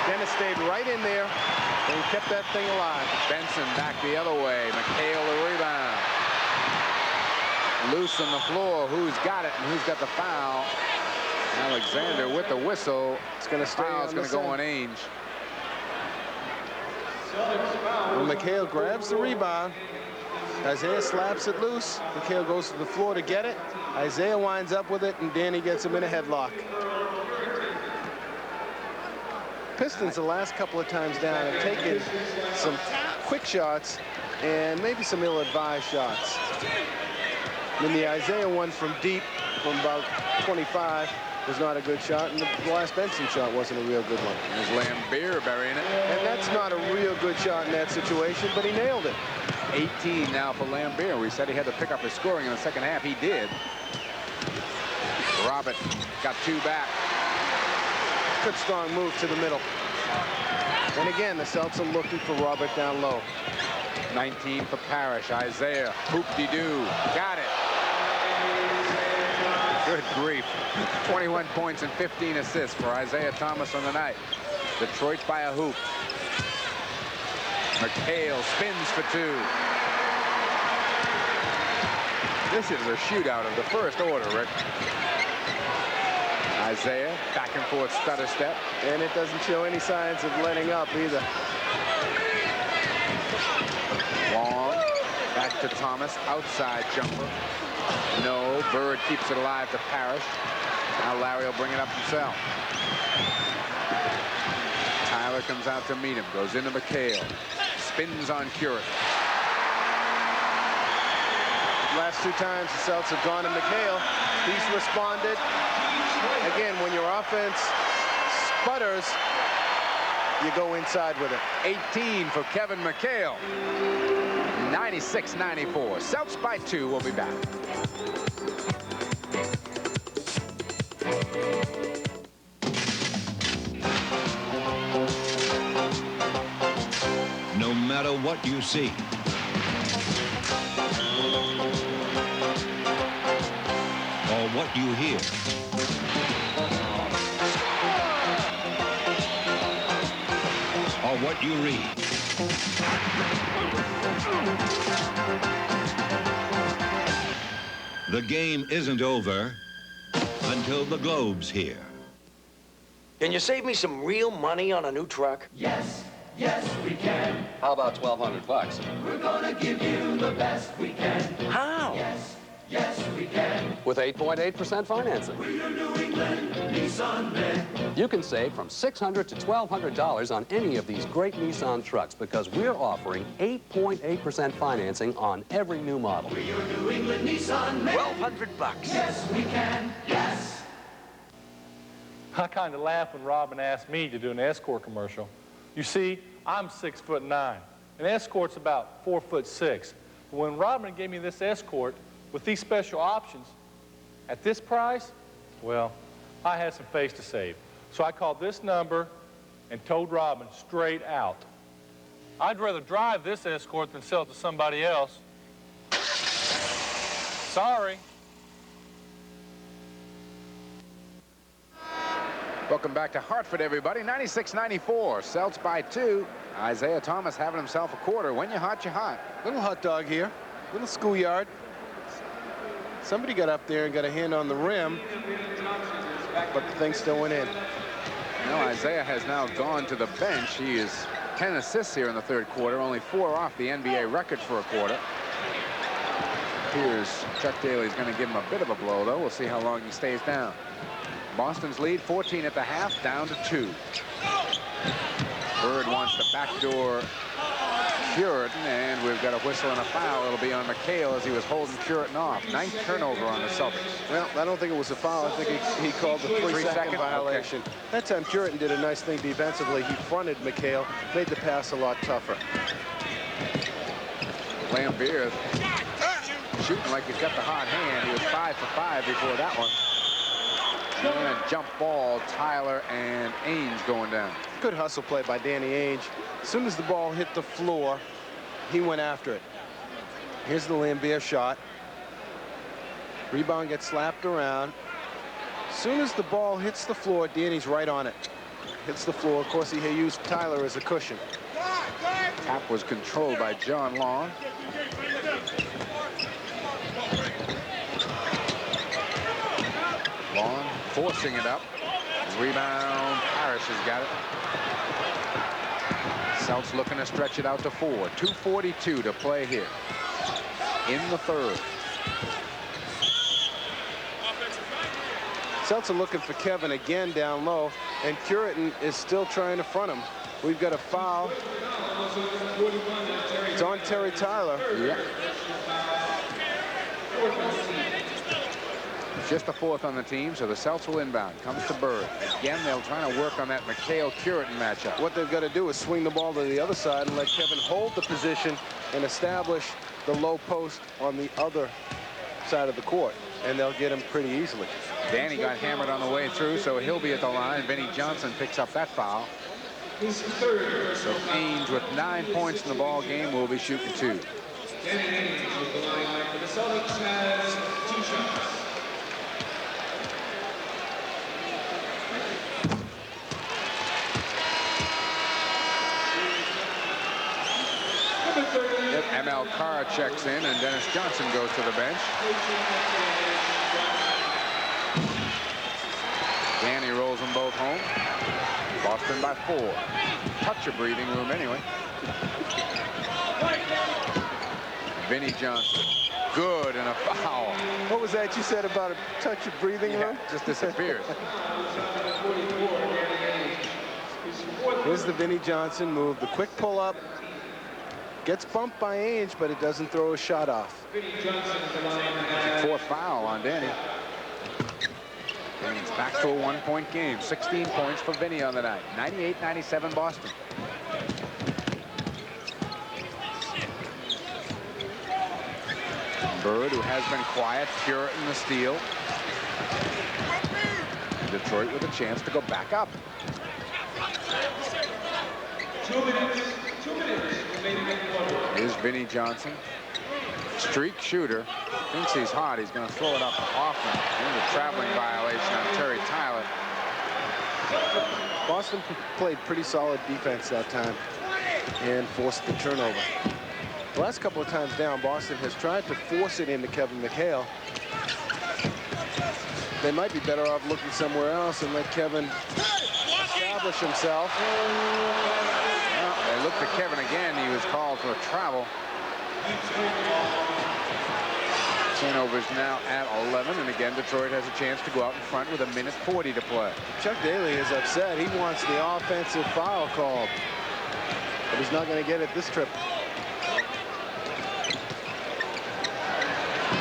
Speaker 3: Dennis stayed right in there and kept that thing alive.
Speaker 1: Benson back the other way. McHale the rebound. Loose on the floor. Who's got it and who's got the foul? Alexander with the whistle.
Speaker 3: It's going to stay.
Speaker 1: Foul's going to go on Ainge.
Speaker 3: When McHale grabs the rebound, Isaiah slaps it loose. McHale goes to the floor to get it. Isaiah winds up with it, and Danny gets him in a headlock. Pistons the last couple of times down have taken some quick shots and maybe some ill-advised shots. And the Isaiah one from deep, from about 25, was not a good shot, and the last Benson shot wasn't a real good one.
Speaker 1: There's Lambier burying it.
Speaker 3: And that's not a real good shot in that situation, but he nailed it.
Speaker 1: 18 now for Lambier. We said he had to pick up his scoring in the second half. He did. Robert got 2 back.
Speaker 3: Good strong move to the middle. And again, the Celtics are looking for Robert down low.
Speaker 1: 19 for Parrish. Isaiah, hoop-de-doo. Got it. Good grief. 21 points and 15 assists for Isaiah Thomas on the night. Detroit by a hoop. McHale spins for 2. This is a shootout of the first order, Rick. Isaiah, back and forth stutter step.
Speaker 3: And it doesn't show any signs of letting up either.
Speaker 1: Long, back to Thomas, outside jumper. No, Bird keeps it alive to Parrish. Now Larry will bring it up himself. Tyler comes out to meet him, goes into McHale. Spins on Curran.
Speaker 3: Last 2 times the Celtics have gone to McHale. He's responded. Again, when your offense sputters, you go inside with it.
Speaker 1: 18 for Kevin McHale. 96-94. Celtics by 2. We'll be back.
Speaker 12: No matter what you see, or what you hear, or what you read, the game isn't over until the Globe's here.
Speaker 13: Can you save me some real money on a new truck?
Speaker 4: Yes, yes we can.
Speaker 13: How about $1,200?
Speaker 4: We're gonna give you the best we can.
Speaker 13: How?
Speaker 4: Yes, yes we can.
Speaker 23: With 8.8% financing.
Speaker 4: We're your New England Nissan men.
Speaker 23: You can save from $600 to $1,200 on any of these great Nissan trucks because we're offering 8.8% financing on every new model.
Speaker 4: We're your New England Nissan men.
Speaker 13: $1,200.
Speaker 4: Yes, we can. Yes.
Speaker 7: I kind of laughed when Robin asked me to do an Escort commercial. You see, I'm 6'9". An Escort's about 4'6". But when Robin gave me this Escort with these special options at this price, well, I had some face to save. So I called this number and told Robin straight out, I'd rather drive this Escort than sell it to somebody else. Sorry.
Speaker 1: Welcome back to Hartford, everybody. 96-94. Celtics by 2. Isaiah Thomas having himself a quarter. When you're hot, you're hot.
Speaker 3: Little hot dog here. Little schoolyard. Somebody got up there and got a hand on the rim, but the thing still went in.
Speaker 1: Now Isaiah has now gone to the bench. He is 10 assists here in the third quarter, only 4 off the NBA record for a quarter. Here's Chuck Daly's going to give him a bit of a blow, though. We'll see how long he stays down. Boston's lead, 14 at the half, down to 2. Bird wants to backdoor Puritan, and we've got a whistle and a foul. It'll be on McHale as he was holding Puritan off. 9th turnover on the Celtics.
Speaker 3: Well, I don't think it was a foul. I think he called the 3-second violation. Okay. That time Puritan did a nice thing defensively. He fronted McHale, made the pass a lot tougher.
Speaker 1: Lambier shooting like he's got the hot hand. He was 5 for 5 before that one. And jump ball, Tyler and Ainge going down.
Speaker 3: Good hustle play by Danny Ainge. As soon as the ball hit the floor, he went after it. Here's the Lambier shot. Rebound gets slapped around. As soon as the ball hits the floor, Danny's right on it. Hits the floor. Of course, he used Tyler as a cushion.
Speaker 1: Tap was controlled by John Long. Long forcing it up. Rebound. Harris has got it. Celts looking to stretch it out to 4. 2:42 to play here in the third.
Speaker 3: Celts are looking for Kevin again down low, and Curitin is still trying to front him. We've got a foul. It's on Terry Tyler.
Speaker 1: Yeah. Just the 4th on the team, so the Celts will inbound. Comes to Bird. Again, they'll try to work on that McHale-Curitin matchup.
Speaker 3: What they've got to do is swing the ball to the other side and let Kevin hold the position and establish the low post on the other side of the court, and they'll get him pretty easily.
Speaker 1: Danny got hammered on the way through, so he'll be at the line. Vinnie Johnson picks up that foul. So Ainge with 9 points in the ball game will be shooting 2.
Speaker 2: Danny Ainge with the line for the Celtics has 2 shots.
Speaker 1: ML Carr checks in, and Dennis Johnson goes to the bench. Danny rolls them both home. Boston by 4. Touch of breathing room anyway. Vinnie Johnson. Good, and a foul.
Speaker 3: What was that you said about a touch of breathing room?
Speaker 1: Just disappears.
Speaker 3: Here's the Vinnie Johnson move. The quick pull up. Gets bumped by Ainge, but it doesn't throw a shot off.
Speaker 1: 4th foul on Danny. And it's back to a 1-point game. 16 points for Vinny on the night. 98-97 Boston. Bird, who has been quiet, Curitin the steal. Detroit with a chance to go back up.
Speaker 2: 2 minutes. 2 minutes.
Speaker 1: Here's Vinnie Johnson. Streak shooter. Thinks he's hot. He's going to throw it up often. And a traveling violation on Terry Tyler.
Speaker 3: Boston played pretty solid defense that time and forced the turnover. The last couple of times down, Boston has tried to force it into Kevin McHale. They might be better off looking somewhere else and let Kevin establish himself.
Speaker 1: Well, they looked at Kevin again. He was called for a travel. Turnovers now at 11, and again Detroit has a chance to go out in front with 1:40 to play.
Speaker 3: Chuck Daly is upset. He wants the offensive foul called, but he's not going to get it this trip.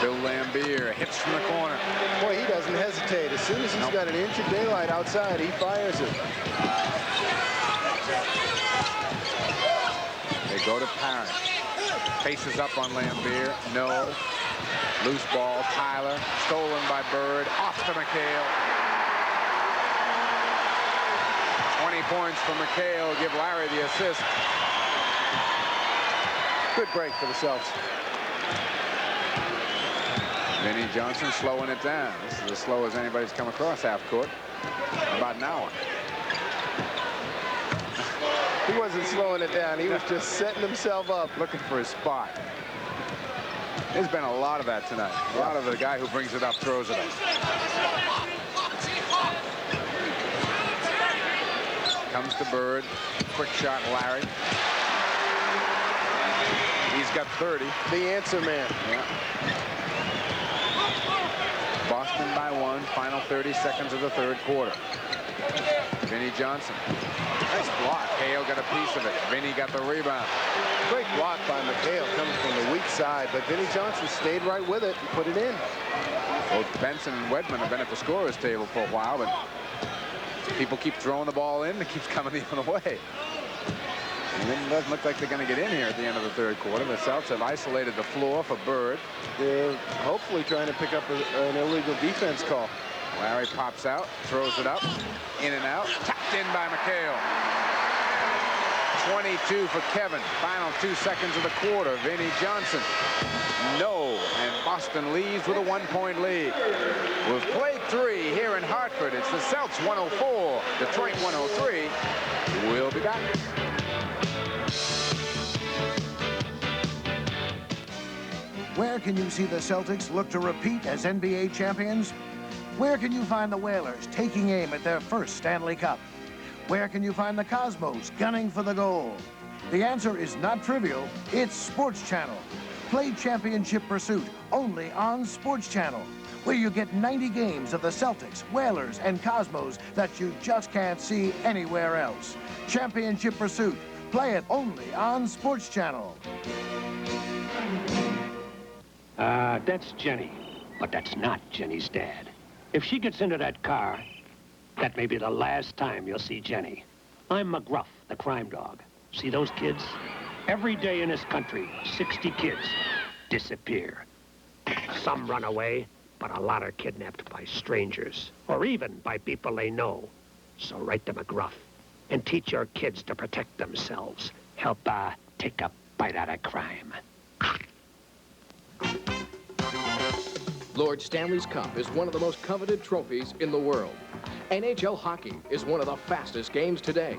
Speaker 1: Bill Lambier hits from the corner.
Speaker 3: Boy, he doesn't hesitate. As soon as he's got an inch of daylight outside, he fires it.
Speaker 1: They go to Parrish. Faces up on Lambier. No. Loose ball. Tyler. Stolen by Bird. Off to McHale. 20 points for McHale. Give Larry the assist.
Speaker 3: Good break for the Celtics.
Speaker 1: Vinnie Johnson slowing it down. This is as slow as anybody's come across half court. About an hour.
Speaker 3: He wasn't slowing it down. He was just setting himself up.
Speaker 1: Looking for his spot. There's been a lot of that tonight. A lot of the guy who brings it up throws it up. Comes to Bird. Quick shot, Larry. He's got 30.
Speaker 3: The answer man.
Speaker 1: Yeah. Boston by 1. Final 30 seconds of the third quarter. Vinnie Johnson. Nice block. Hale got a piece of it. Vinnie got the rebound.
Speaker 3: Great block by McHale coming from the weak side, but Vinnie Johnson stayed right with it and put it in.
Speaker 1: Both Benson and Wedman have been at the scorer's table for a while, but people keep throwing the ball in. It keeps coming the other way. And it doesn't look like they're going to get in here at the end of the third quarter. The Celtics have isolated the floor for Bird.
Speaker 3: They're hopefully trying to pick up an illegal defense call.
Speaker 1: Larry pops out, throws it up, in and out, tapped in by McHale. 22 for Kevin. Final 2 seconds of the quarter. Vinnie Johnson. No. And Boston leads with a 1-point lead. We've played 3 here in Hartford. It's the Celts 104, Detroit 103. We'll be back.
Speaker 9: Where can you see the Celtics look to repeat as NBA champions? Where can you find the Whalers taking aim at their first Stanley Cup? Where can you find the Cosmos gunning for the goal? The answer is not trivial. It's Sports Channel. Play Championship Pursuit only on Sports Channel, where you get 90 games of the Celtics, Whalers, and Cosmos that you just can't see anywhere else. Championship Pursuit. Play it only on Sports Channel.
Speaker 10: That's Jenny, but that's not Jenny's dad. If she gets into that car, that may be the last time you'll see Jenny. I'm McGruff, the crime dog. See those kids? Every day in this country, 60 kids disappear. Some run away, but a lot are kidnapped by strangers, or even by people they know. So write to McGruff and teach your kids to protect themselves. Help, take a bite out of crime.
Speaker 14: Lord Stanley's Cup is one of the most coveted trophies in the world. NHL hockey is one of the fastest games today.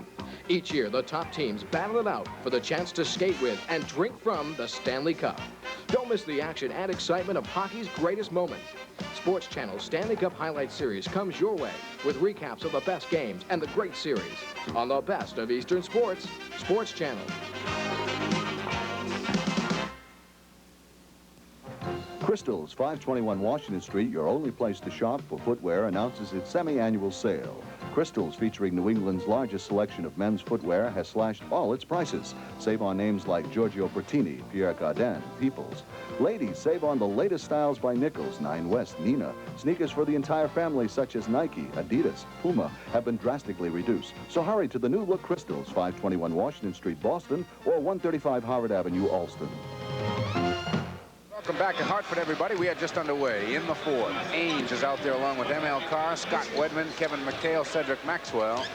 Speaker 14: Each year, the top teams battle it out for the chance to skate with and drink from the Stanley Cup. Don't miss the action and excitement of hockey's greatest moments. Sports Channel's Stanley Cup Highlight Series comes your way with recaps of the best games and the great series on the best of Eastern sports, Sports Channel.
Speaker 15: Crystal's 521 Washington Street, your only place to shop for footwear, announces its semi-annual sale. Crystal's, featuring New England's largest selection of men's footwear, has slashed all its prices. Save on names like Giorgio Bertini, Pierre Cardin, Peoples. Ladies, save on the latest styles by Nichols, Nine West, Nina. Sneakers for the entire family, such as Nike, Adidas, Puma, have been drastically reduced. So hurry to the new look Crystal's, 521 Washington Street, Boston, or 135 Harvard Avenue, Alston.
Speaker 1: Welcome back to Hartford, everybody. We are just underway in the fourth. Ames is out there along with M.L. Carr, Scott Wedman, Kevin McHale, Cedric Maxwell.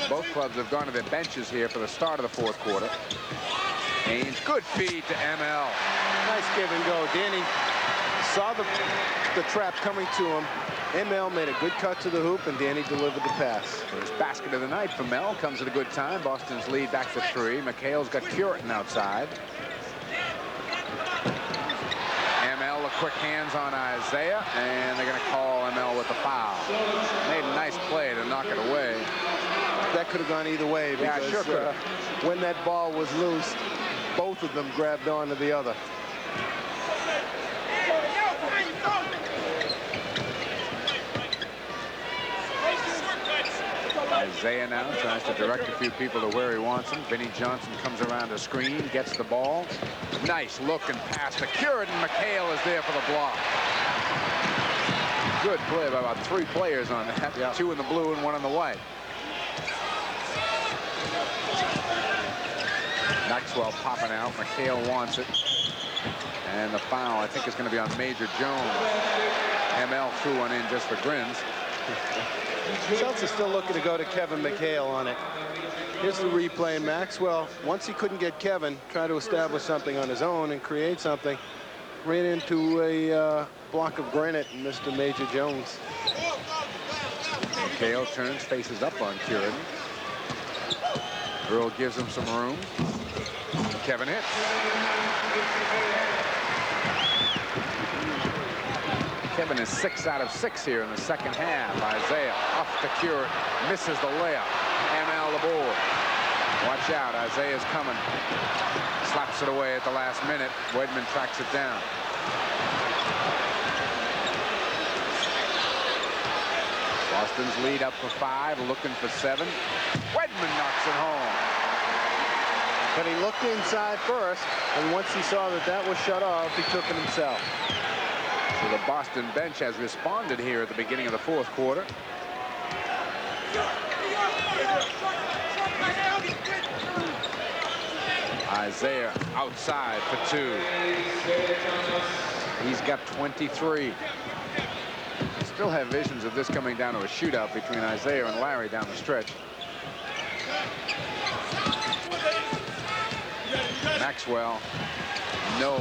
Speaker 1: Both clubs have gone to their benches here for the start of the fourth quarter. Ames, good feed to M.L.
Speaker 3: Nice give and go. Danny saw the trap coming to him. M.L. made a good cut to the hoop, and Danny delivered the pass.
Speaker 1: First basket of the night for Mel comes at a good time. Boston's lead back to 3. McHale's got Curitin outside. ML, a quick hands on Isaiah, and they're going to call ML with the foul. Made a nice play to knock it away.
Speaker 3: That could have gone either way because
Speaker 1: sure could.
Speaker 3: When that ball was loose, both of them grabbed onto the other.
Speaker 1: Isaiah now tries to direct a few people to where he wants them. Vinnie Johnson comes around the screen, gets the ball. Nice look and pass to Curitin. McHale is there for the block. Good play by about 3 players on that. Yep. 2 in the blue and 1 in the white. Maxwell popping out. McHale wants it. And the foul, I think, is going to be on Major Jones. ML threw one in just for grins.
Speaker 3: Celtics is still looking to go to Kevin McHale on it. Here's the replay. And Maxwell, once he couldn't get Kevin, tried to establish something on his own and create something. Ran into a block of granite and Mr. Major Jones.
Speaker 1: McHale turns, faces up on Curitin. Earl gives him some room. Kevin hits. Kevin is 6 out of 6 here in the second half. Isaiah off to Curitin, misses the layup. ML the board. Watch out, Isaiah's coming. Slaps it away at the last minute. Wedman tracks it down. Boston's lead up for 5, looking for 7. Wedman knocks it home.
Speaker 3: But he looked inside first, and once he saw that that was shut off, he took it himself.
Speaker 1: So the Boston bench has responded here at the beginning of the fourth quarter. Isaiah outside for 2. He's got 23. Still still have visions of this coming down to a shootout between Isaiah and Larry down the stretch. Maxwell, no.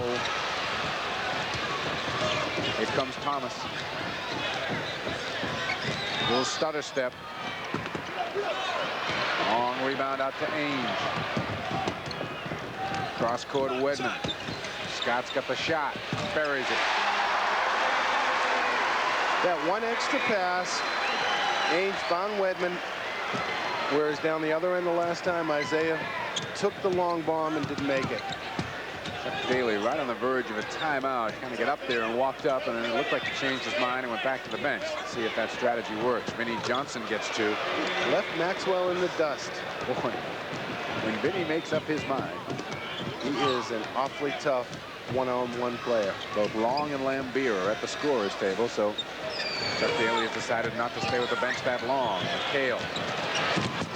Speaker 1: Here comes Thomas. Little stutter step. Long rebound out to Ainge. Cross court Wedman. Scott's got the shot. Buries it.
Speaker 3: That one extra pass. Ainge found Wedman. Whereas down the other end the last time, Isaiah took the long bomb and didn't make it.
Speaker 1: Daly right on the verge of a timeout. Kind of get up there and walked up, and then it looked like he changed his mind and went back to the bench. Let's see if that strategy works. Vinnie Johnson gets two.
Speaker 3: Left Maxwell in the dust.
Speaker 1: Boy, when Vinnie makes up his mind,
Speaker 3: he is an awfully tough one-on-one player.
Speaker 1: Both Long and Lambier are at the scorer's table, so Chuck Daly has decided not to stay with the bench that long. McHale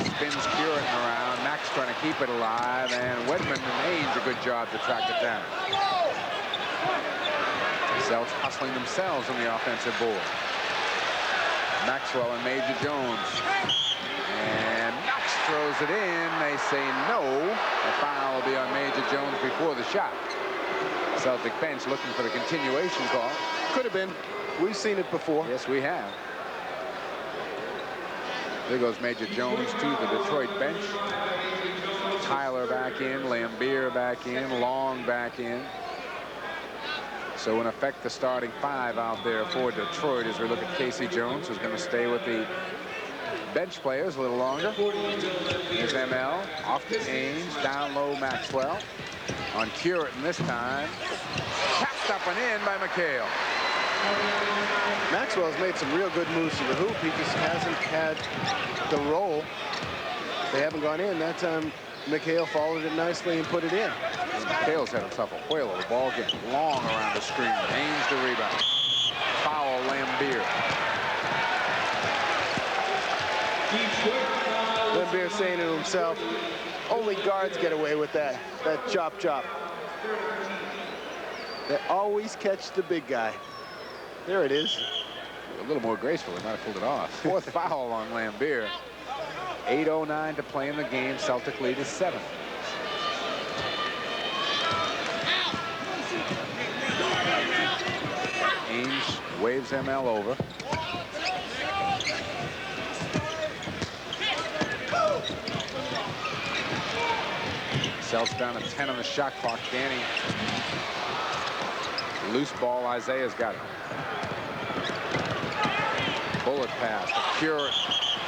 Speaker 1: spins Curran around. Max trying to keep it alive, and Wedman and Ainge a good job to track it down. The Celtics hustling themselves on the offensive board. Maxwell and Major Jones. And Knox throws it in. They say no. The foul will be on Major Jones before the shot. Celtic bench looking for the continuation call.
Speaker 3: Could have been. We've seen it before.
Speaker 1: Yes, we have. There goes Major Jones to the Detroit bench. Tyler back in, Lambier back in, Long back in. So in effect, the starting five out there for Detroit as we look at Casey Jones, who's going to stay with the bench players a little longer. Here's ML, off to Ainge, down low Maxwell. On Curran this time. Tapped up and in by McHale.
Speaker 3: Maxwell's made some real good moves to the hoop. He just hasn't had the roll. They haven't gone in. That time, McHale followed it nicely and put it in.
Speaker 1: McHale's had himself a whale of a ball game. Long around the screen. Ainge the rebound. Foul Lambier.
Speaker 3: Lambier saying to himself, only guards get away with that chop chop. They always catch the big guy. There it is.
Speaker 1: A little more graceful. He might have pulled it off. Fourth foul on Lambier. 8:09 to play in the game. Celtic lead is 7. Ainge waves ML over. Celtics down to 10 on the shot clock. Danny. Loose ball. Isaiah's got it. Bullet pass to Curran.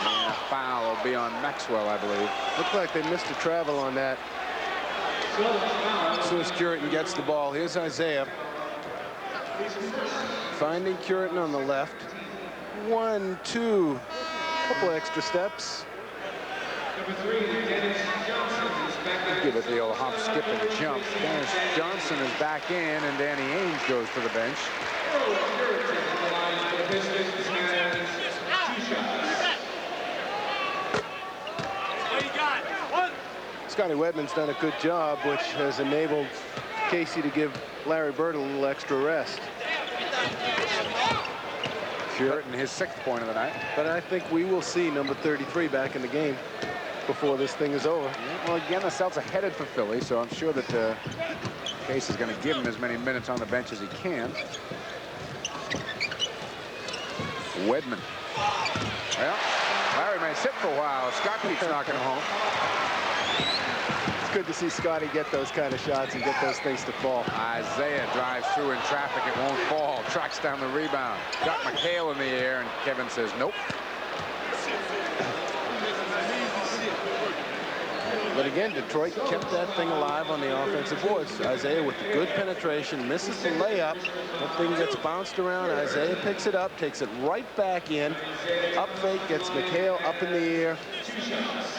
Speaker 1: And a foul will be on Maxwell, I believe.
Speaker 3: Looked like they missed a travel on that. As soon as Curran gets the ball, here's Isaiah. Finding Curran on the left. 1, 2, couple extra steps.
Speaker 1: Give it the old hop, skip, and jump. Dennis Johnson is back in, and Danny Ainge goes to the bench.
Speaker 3: Scotty Wedman's done a good job, which has enabled Casey to give Larry Bird a little extra rest.
Speaker 1: Curran, his 6th point of the night.
Speaker 3: But I think we will see number 33 back in the game before this thing is over.
Speaker 1: Yeah, well, again, the Celtics are headed for Philly, so I'm sure that Case is going to give him as many minutes on the bench as he can. Wedman. Well, Larry may sit for a while. Scott keeps knocking him home.
Speaker 3: It's good to see Scotty get those kind of shots and get those things to fall.
Speaker 1: Isaiah drives through in traffic. It won't fall. Tracks down the rebound. Got McHale in the air, and Kevin says nope.
Speaker 3: But again, Detroit kept that thing alive on the offensive boards. Isaiah with the good penetration, misses the layup. That thing gets bounced around. Isaiah picks it up, takes it right back in. Up fake, gets McHale up in the air,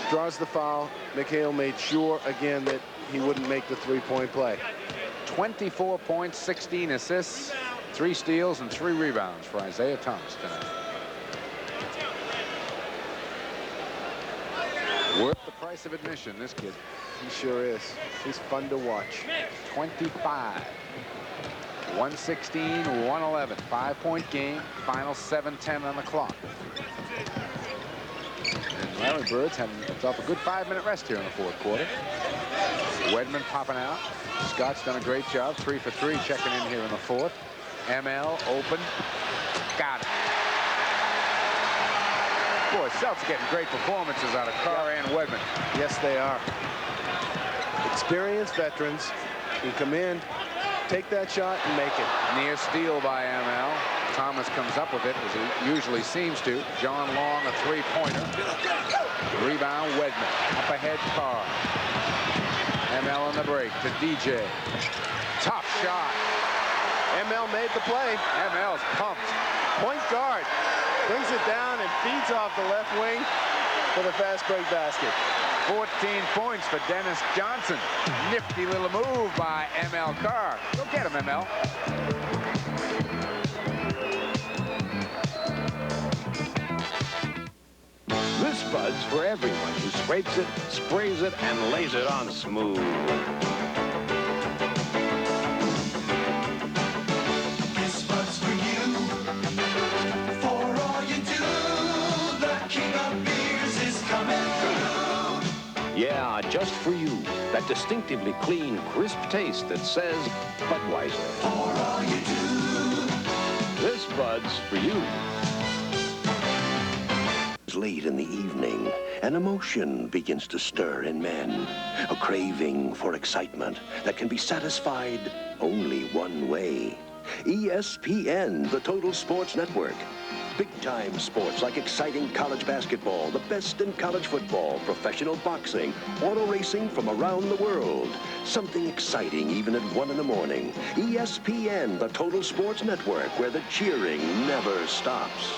Speaker 3: draws the foul. McHale made sure again that he wouldn't make the three-point play.
Speaker 1: 24 points, 16 assists, 3 steals, and 3 rebounds for Isaiah Thomas tonight. Worth the price of admission, this kid.
Speaker 3: He sure is. He's fun to watch.
Speaker 1: 25. 116-111. 5-point game. Final 7:10 on the clock. And Larry Bird's having himself a good 5-minute rest here in the fourth quarter. Wedman popping out. Scott's done a great job. 3 for 3 checking in here in the fourth. ML open. Got it. Boy, Celtics getting great performances out of Carr and Wedman.
Speaker 3: Yes, they are. Experienced veterans can come in, take that shot, and make it.
Speaker 1: Near steal by ML. Thomas comes up with it, as he usually seems to. John Long, a 3-pointer. Rebound, Wedman. Up ahead, Carr. ML on the break to DJ. Tough shot.
Speaker 3: ML made the play.
Speaker 1: ML's pumped.
Speaker 3: Point guard brings it down and feeds off the left wing for the fast break basket.
Speaker 1: 14 points for Dennis Johnson. Nifty little move by ML Carr. Go get him, ML.
Speaker 16: This Bud's for everyone who scrapes it, sprays it, and lays it on smooth.
Speaker 4: This Bud's for you, for all you do. The king of beers is coming through.
Speaker 16: Yeah, just for you. That distinctively clean, crisp taste that says Budweiser.
Speaker 4: For all you do.
Speaker 16: This Bud's for you.
Speaker 19: Late in the evening, an emotion begins to stir in men. A craving for excitement that can be satisfied only one way. ESPN, the Total Sports Network. Big-time sports like exciting college basketball, the best in college football, professional boxing, auto racing from around the world. Something exciting even at 1 in the morning. ESPN, the Total Sports Network, where the cheering never stops.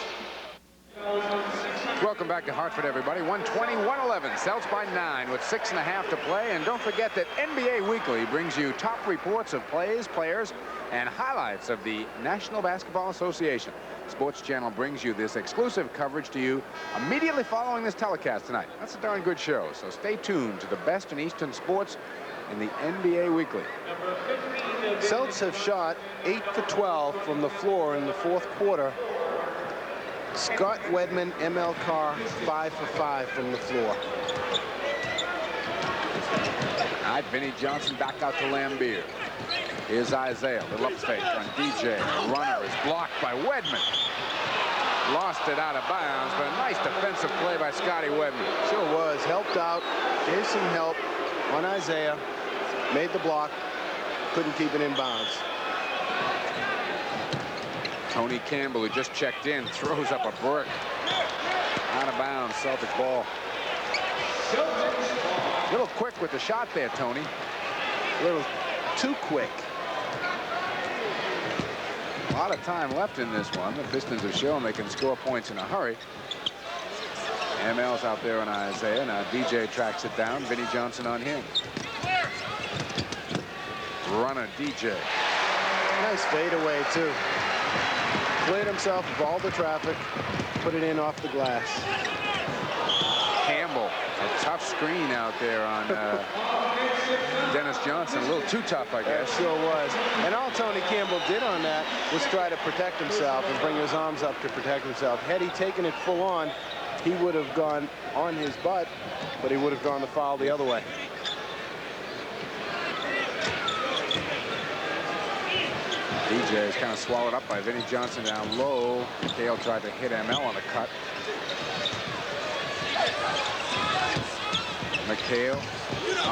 Speaker 1: Welcome back to Hartford, everybody. 120-111. Celts by 9 with 6.5 to play. And don't forget that NBA Weekly brings you top reports of plays, players, and highlights of the National Basketball Association. Sports Channel brings you this exclusive coverage to you immediately following this telecast tonight. That's a darn good show, so stay tuned to the best in Eastern sports in the NBA Weekly.
Speaker 3: Celts have shot 8 for 12 from the floor in the fourth quarter. Scott Wedman, ML Carr, 5 for 5 from the floor.
Speaker 1: All right, Vinnie Johnson back out to Lambeer. Here's Isaiah, little up fake on DJ. The runner is blocked by Wedman. Lost it out of bounds, but a nice defensive play by Scotty Wedman.
Speaker 3: Sure was. Helped out, gave some help on Isaiah, made the block, couldn't keep it in bounds.
Speaker 1: Tony Campbell, who just checked in, throws up a brick. Out of bounds, Celtics ball. A little quick with the shot there, Tony.
Speaker 3: A little too quick.
Speaker 1: A lot of time left in this one. The Pistons have shown they can score points in a hurry. ML's out there on Isaiah. Now DJ tracks it down. Vinnie Johnson on him. Runner DJ.
Speaker 3: Nice fadeaway, too. Cleared himself of all the traffic, put it in off the glass.
Speaker 1: Campbell, a tough screen out there on Dennis Johnson. A little too tough, I guess.
Speaker 3: It sure was. And all Tony Campbell did on that was try to protect himself and bring his arms up to protect himself. Had he taken it full on, he would have gone on his butt, but he would have gone the foul the other way.
Speaker 1: DJ is kind of swallowed up by Vinnie Johnson down low. Cale tried to hit ML on a cut. McHale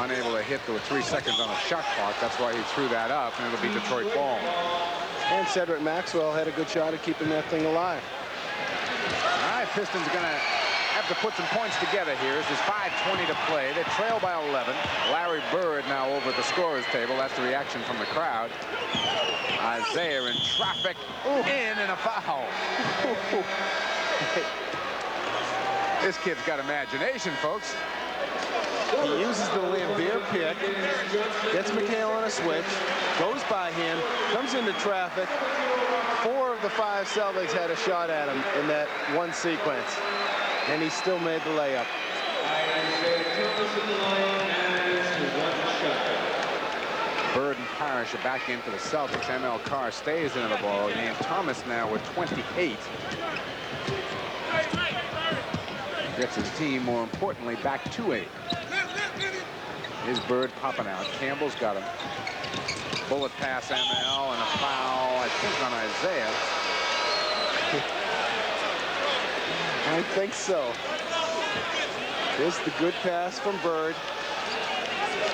Speaker 1: unable to hit. There were 3 seconds on a shot clock. That's why he threw that up, and it'll be Detroit ball.
Speaker 3: And Cedric Maxwell had a good shot at keeping that thing alive.
Speaker 1: All right, Pistons are going to have to put some points together here. This is 5:20 to play. They trail by 11. Larry Bird now over at the scorer's table. That's the reaction from the crowd. Isaiah in traffic. In and a foul. This kid's got imagination, folks.
Speaker 3: He uses the Lambeer pick, gets McHale on a switch, goes by him, comes into traffic. 4 of the 5 Celtics had a shot at him in that one sequence, and he still made the layup.
Speaker 1: Bird Parrish are back in for the Celtics. ML Carr stays into the ball game. Thomas now with 28. Gets his team, more importantly, back to 8. Here's Bird popping out. Campbell's got him. Bullet pass ML and a foul, I think, on Isaiah.
Speaker 3: I think so. Here's the good pass from Bird.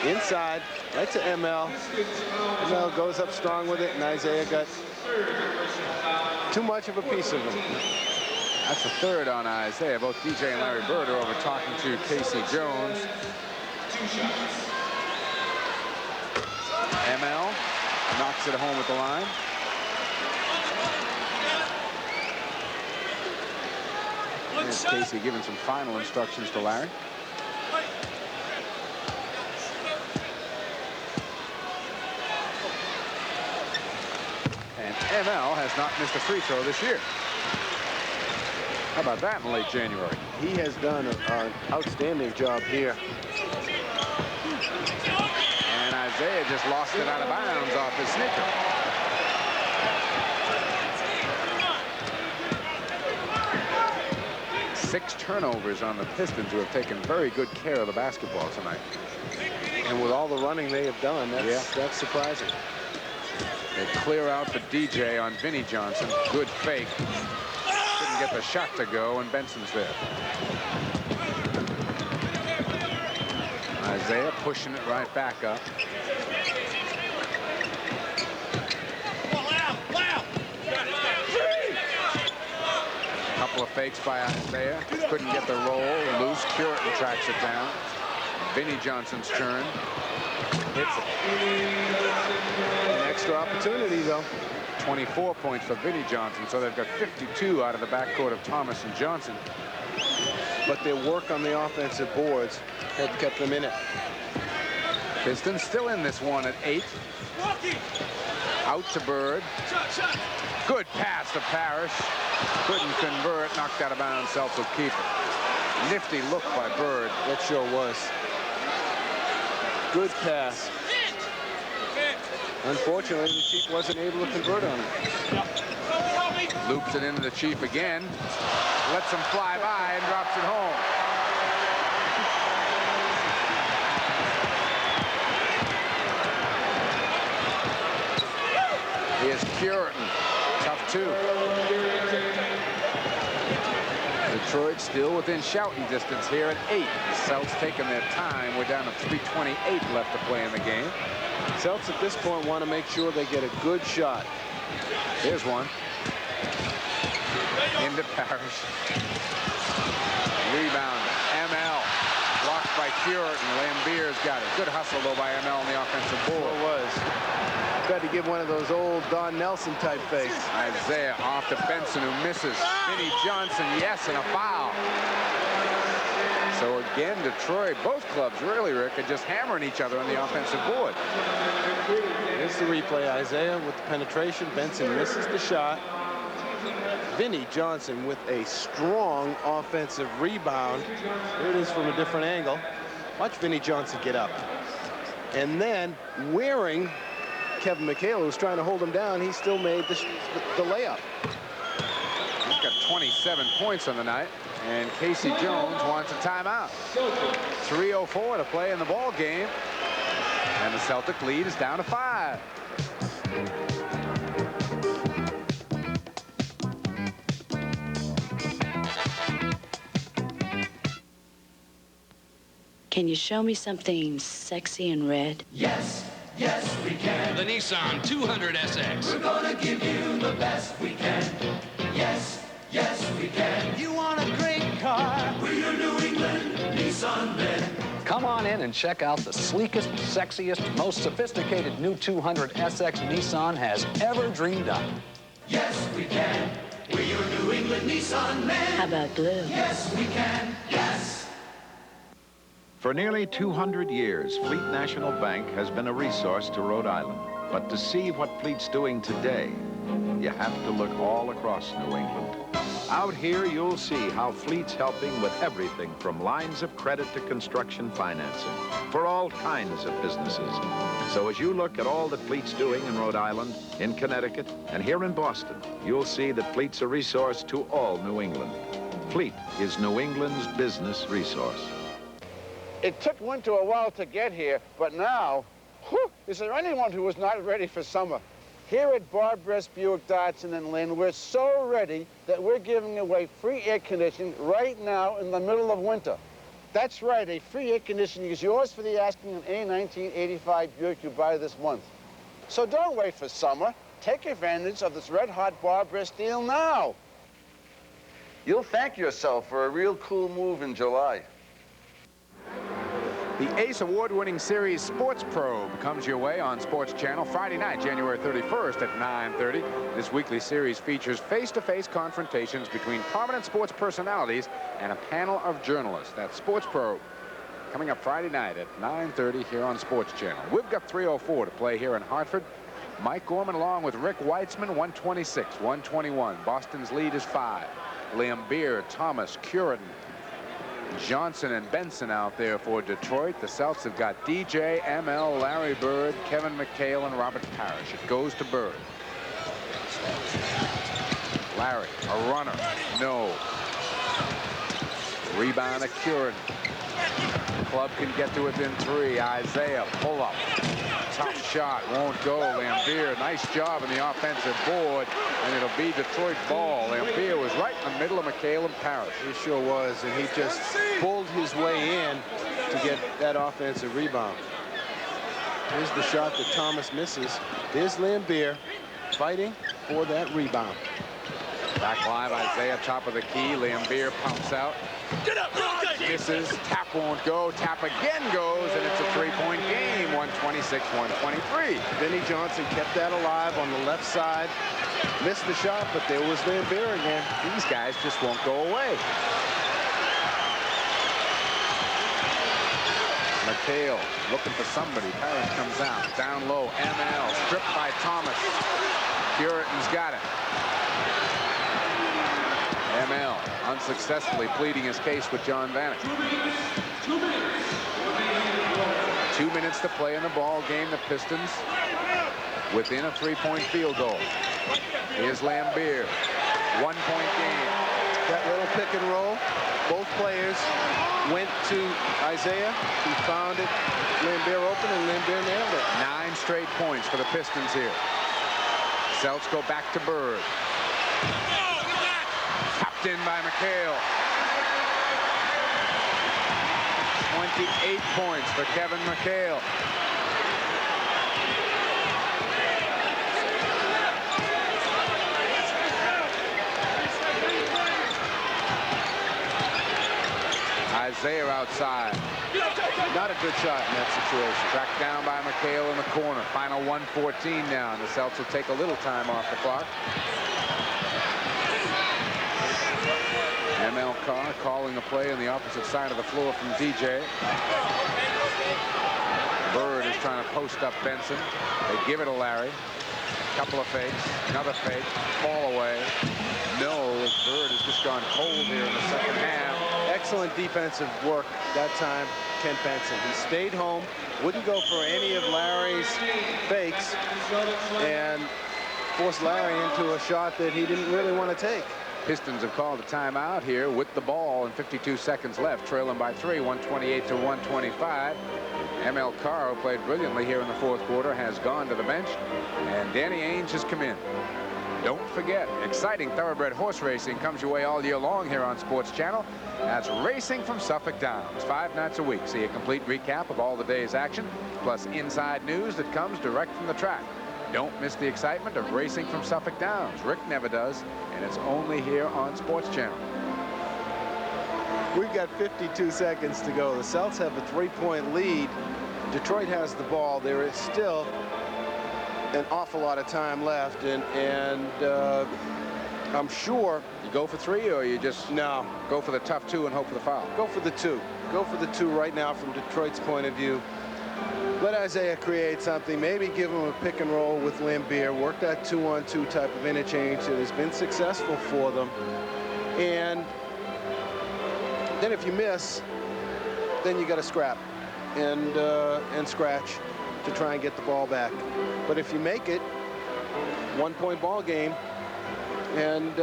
Speaker 3: Inside, right to ML. ML goes up strong with it, and Isaiah got too much of a piece of him.
Speaker 1: That's the third on Isaiah. Both DJ and Larry Bird are over talking to Casey Jones. ML knocks it home at the line. Here's Casey giving some final instructions to Larry. And ML has not missed a free throw this year. How about that in late January?
Speaker 3: He has done an outstanding job here.
Speaker 1: And Isaiah just lost it out of bounds off his sneaker. Six turnovers on the Pistons, who have taken very good care of the basketball tonight.
Speaker 3: And with all the running they have done, that's surprising.
Speaker 1: They clear out for DJ on Vinnie Johnson. Good fake. Couldn't get the shot to go, and Benson's there. Isaiah pushing it right back up. Couple of fakes by Isaiah. Couldn't get the roll. Loose. Puritan tracks it down. Vinnie Johnson's turn. Hits it.
Speaker 3: An extra opportunity, though.
Speaker 1: 24 points for Vinnie Johnson, so they've got 52 out of the backcourt of Thomas and Johnson.
Speaker 3: But their work on the offensive boards have kept them in it.
Speaker 1: Pistons still in this one at 8. Out to Bird. Good pass to Parrish. Couldn't convert. Knocked out of bounds. Celtics will keep it. Nifty look by Bird.
Speaker 3: That sure was. Good pass. Unfortunately, the Chief wasn't able to convert on it.
Speaker 1: Loops it into the Chief again. Lets him fly by and drops it home. Here's Puritan. Tough two. Detroit still within shouting distance here at 8. The Celtics taking their time. We're down to 3:28 left to play in the game.
Speaker 3: Celtics at this point want to make sure they get a good shot.
Speaker 1: Here's one. Into Parrish. Rebound. ML. Blocked by Puritan. Lambier's got it. Good hustle, though, by ML on the offensive board.
Speaker 3: It was. Got to give one of those old Don Nelson type fakes.
Speaker 1: Isaiah off to Benson, who misses. Vinnie Johnson, yes, and a foul. So again, Detroit, both clubs really, Rick, are just hammering each other on the offensive board.
Speaker 3: Here's the replay. Isaiah with the penetration. Benson misses the shot. Vinnie Johnson with a strong offensive rebound. Here it is from a different angle. Watch Vinnie Johnson get up. And then wearing Kevin McHale, who's trying to hold him down, he still made the layup.
Speaker 1: He's got 27 points on the night, and Casey Jones wants a timeout. 3:04 to play in the ball game, and the Celtic lead is down to 5.
Speaker 17: Can you show me something sexy in red?
Speaker 4: Yes, yes we can.
Speaker 20: The Nissan 200 SX.
Speaker 4: We're gonna give you the best we can. Yes, yes we can. You want a great car? We're your New England Nissan men.
Speaker 23: Come on in and check out the sleekest, sexiest, most sophisticated new 200 SX Nissan has ever dreamed up.
Speaker 4: Yes, we can. We're your New England Nissan men.
Speaker 17: How about blue?
Speaker 4: Yes, we can. Yes.
Speaker 21: For nearly 200 years, Fleet National Bank has been a resource to Rhode Island. But to see what Fleet's doing today, you have to look all across New England. Out here, you'll see how Fleet's helping with everything from lines of credit to construction financing for all kinds of businesses. So as you look at all that Fleet's doing in Rhode Island, in Connecticut, and here in Boston, you'll see that Fleet's a resource to all New England. Fleet is New England's business resource.
Speaker 5: It took winter a while to get here, but now, whew, is there anyone who is not ready for summer? Here at Barbrett's Buick Dodson and Lynn, we're so ready that we're giving away free air conditioning right now in the middle of winter. That's right, a free air conditioning is yours for the asking on any 1985 Buick you buy this month. So don't wait for summer. Take advantage of this red-hot Barbrett's deal now. You'll thank yourself for a real cool move in July.
Speaker 1: The Ace Award-winning series Sports Probe comes your way on Sports Channel Friday night, January 31st at 9:30. This weekly series features face-to-face confrontations between prominent sports personalities and a panel of journalists. That's Sports Probe coming up Friday night at 9:30 here on Sports Channel. We've got 3:04 to play here in Hartford. Mike Gorman along with Rick Weitzman, 126, 121. Boston's lead is 5. Lambier, Thomas, Curitin, Johnson and Benson out there for Detroit. The Celts have got DJ, ML, Larry Bird, Kevin McHale, and Robert Parrish. It goes to Bird. Larry, a runner. No. Rebound to Curitin. Club can get to within 3. Isaiah, pull up. Tough shot, won't go. Lambier, nice job in the offensive board, and it'll be Detroit ball. Lambier was right in the middle of McHale and Parrish.
Speaker 3: He sure was, and he just pulled his way in to get that offensive rebound. Here's the shot that Thomas misses. There's Lambier fighting for that rebound.
Speaker 1: Back live, Isaiah, top of the key. Lambier pumps out.
Speaker 4: Get up,
Speaker 1: misses. Tap won't go. Tap again goes, and it's a 3-point game. 126-123.
Speaker 3: Vinnie Johnson kept that alive on the left side. Missed the shot, but there was Lambier again.
Speaker 1: These guys just won't go away. McHale looking for somebody. Parrish comes out. Down low. ML stripped by Thomas. Curitin's got it. ML unsuccessfully pleading his case with John Vanek. 2 minutes to play in the ball game. The Pistons within a 3-point field goal. Here's Lambier. 1-point game.
Speaker 3: That little pick and roll. Both players went to Isaiah. He found it. Lambier open, and Lambier nailed it.
Speaker 1: 9 straight points for the Pistons here. Celts go back to Bird. Tapped in by McHale. 28 points for Kevin McHale. Isaiah outside.
Speaker 3: Not a good shot in that situation.
Speaker 1: Tracked down by McHale in the corner. Final 1:14 now, and the Celts will take a little time off the clock. ML Carr calling the play on the opposite side of the floor from DJ. Bird is trying to post up Benson. They give it to Larry. A couple of fakes. Another fake. Fall away. No, Bird has just gone cold here in the second half.
Speaker 3: Excellent defensive work that time, Kent Benson. He stayed home, wouldn't go for any of Larry's fakes, and forced Larry into a shot that he didn't really want to take.
Speaker 1: Pistons have called a timeout here with the ball and 52 seconds left, trailing by 3, 128 to 125. ML Carr, who played brilliantly here in the fourth quarter, has gone to the bench, and Danny Ainge has come in. Don't forget, exciting thoroughbred horse racing comes your way all year long here on Sports Channel. That's Racing from Suffolk Downs, 5 nights a week. See a complete recap of all the day's action, plus inside news that comes direct from the track. Don't miss the excitement of Racing from Suffolk Downs. Rick never does, and it's only here on Sports Channel.
Speaker 3: We've got 52 seconds to go. The Celts have a 3-point lead. Detroit has the ball. There is still an awful lot of time left, and I'm sure
Speaker 1: you go for 3, or you just go for the tough 2 and hope for the foul.
Speaker 3: Go for the 2. Go for the 2 right now from Detroit's point of view. Let Isaiah create something. Maybe give him a pick and roll with Lambier. Work that 2-on-2 type of interchange that has been successful for them. And then if you miss, then you got to scrap and scratch to try and get the ball back. But if you make it, 1-point ball game, and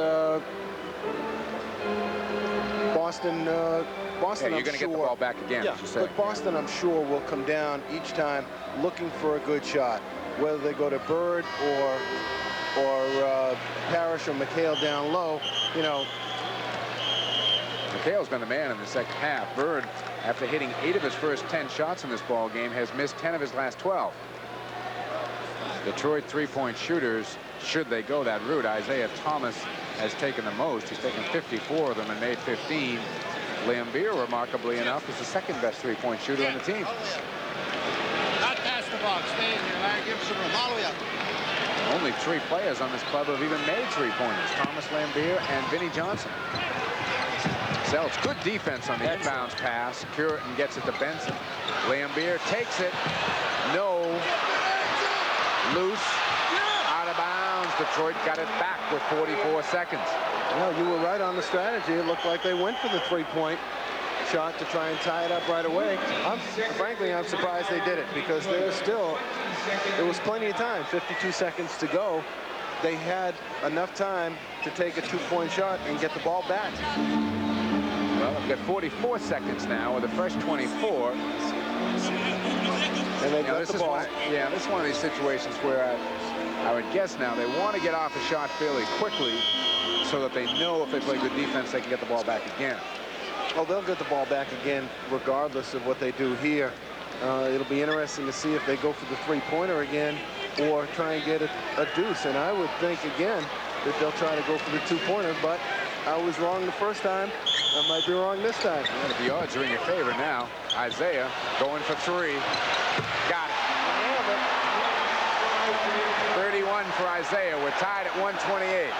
Speaker 3: Boston,
Speaker 1: Yeah, you're
Speaker 3: I'm
Speaker 1: going to
Speaker 3: sure,
Speaker 1: get the ball back again,
Speaker 3: yeah,
Speaker 1: as you say.
Speaker 3: but Boston, I'm sure, will come down each time looking for a good shot, whether they go to Bird or Parrish or McHale down low. You know,
Speaker 1: McHale's been the man in the second half. Bird, after hitting 8 of his first 10 shots in this ball game, has missed 10 of his last 12. Detroit three-point shooters, should they go that route, Isaiah Thomas has taken the most. He's taken 54 of them and made 15. Lambeer, remarkably enough, is the second best three-point shooter on the team.
Speaker 6: Not past the box. Stay in here, Larry. Give us some room. All the way up.
Speaker 1: Only 3 players on this club have even made three-pointers. Thomas, Lambeer, and Vinnie Johnson. Celtics, good defense on the inbounds pass. Curtin gets it to Benson. Lambeer takes it. No. Loose. Out of bounds. Detroit got it back with 44 seconds.
Speaker 3: well, you were right on the strategy. It looked like they went for the three-point shot to try and tie it up right away. Frankly, I'm surprised they did it, because there was plenty of time, 52 seconds to go. They had enough time to take a 2-point shot and get the ball back.
Speaker 1: Well, we've got 44 seconds now with the first 24.
Speaker 3: And they got the ball.
Speaker 1: This is one of these situations where I would guess now they want to get off a shot fairly quickly so that they know if they play good defense, they can get the ball back again.
Speaker 3: Oh, they'll get the ball back again regardless of what they do here. It'll be interesting to see if they go for the three-pointer again or try and get a deuce. And I would think, again, that they'll try to go for the two-pointer, but I was wrong the first time. I might be wrong this time.
Speaker 1: Yeah, the odds are in your favor now. Isaiah going for 3. Got it. 31 for Isaiah. We're tied at 128.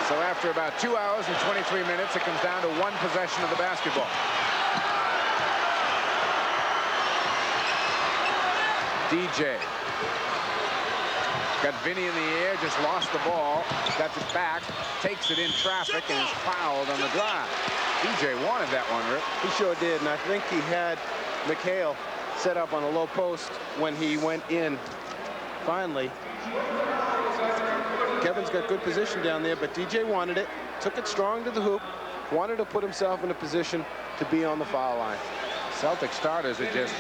Speaker 1: So after about 2 hours and 23 minutes, it comes down to 1 possession of the basketball. DJ. Got Vinny in the air, just lost the ball, got it back, takes it in traffic, and is fouled on the drive. DJ wanted that one, Rip.
Speaker 3: He sure did, and I think he had McHale set up on a low post when he went in. Finally, Kevin's got good position down there, but DJ wanted it, took it strong to the hoop, wanted to put himself in a position to be on the foul line.
Speaker 1: Celtic starters are just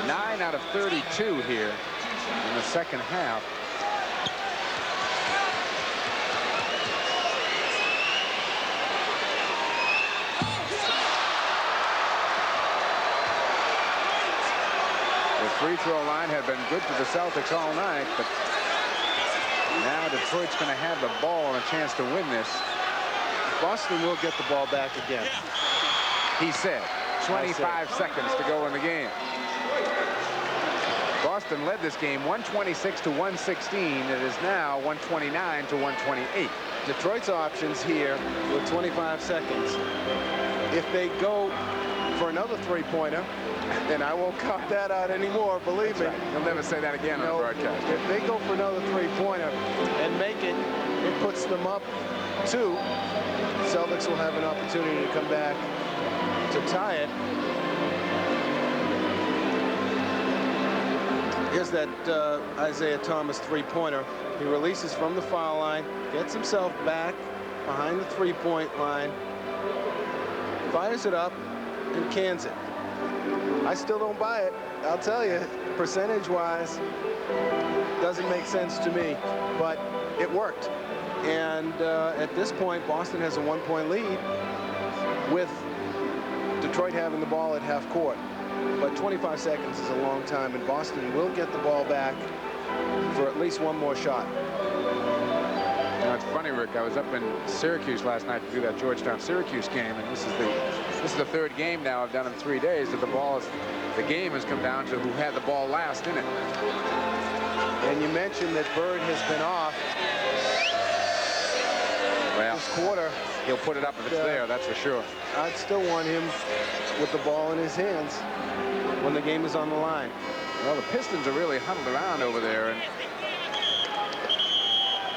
Speaker 1: 9 out of 32 here in the second half. The free throw line had been good for the Celtics all night, but now Detroit's going to have the ball and a chance to win this.
Speaker 3: Boston will get the ball back again.
Speaker 1: He said. 25 seconds to go in the game. Boston led this game 126 to 116. It is now 129 to 128.
Speaker 3: Detroit's options here with 25 seconds. If they go for another three-pointer, and I won't count that out anymore, believe me.
Speaker 1: Right. You'll never say that again on the broadcast.
Speaker 3: If they go for another three-pointer and make it, it puts them up 2. Celtics will have an opportunity to come back to tie it. Here's that Isaiah Thomas three-pointer. He releases from the foul line, gets himself back behind the three-point line, fires it up, and cans it. I still don't buy it. I'll tell you, percentage-wise, doesn't make sense to me, but it worked. And at this point, Boston has a 1-point lead with Detroit having the ball at half court. But 25 seconds is a long time, and Boston will get the ball back for at least 1 more shot.
Speaker 1: You know, it's funny, Rick. I was up in Syracuse last night to do that Georgetown-Syracuse game, and this is the 3rd game now I've done in 3 days that the game has come down to who had the ball last in it.
Speaker 3: And you mentioned that Bird has been off this quarter.
Speaker 1: He'll put it up if it's there, that's for sure.
Speaker 3: I'd still want him with the ball in his hands when the game is on the line.
Speaker 1: Well, the Pistons are really huddled around over there, and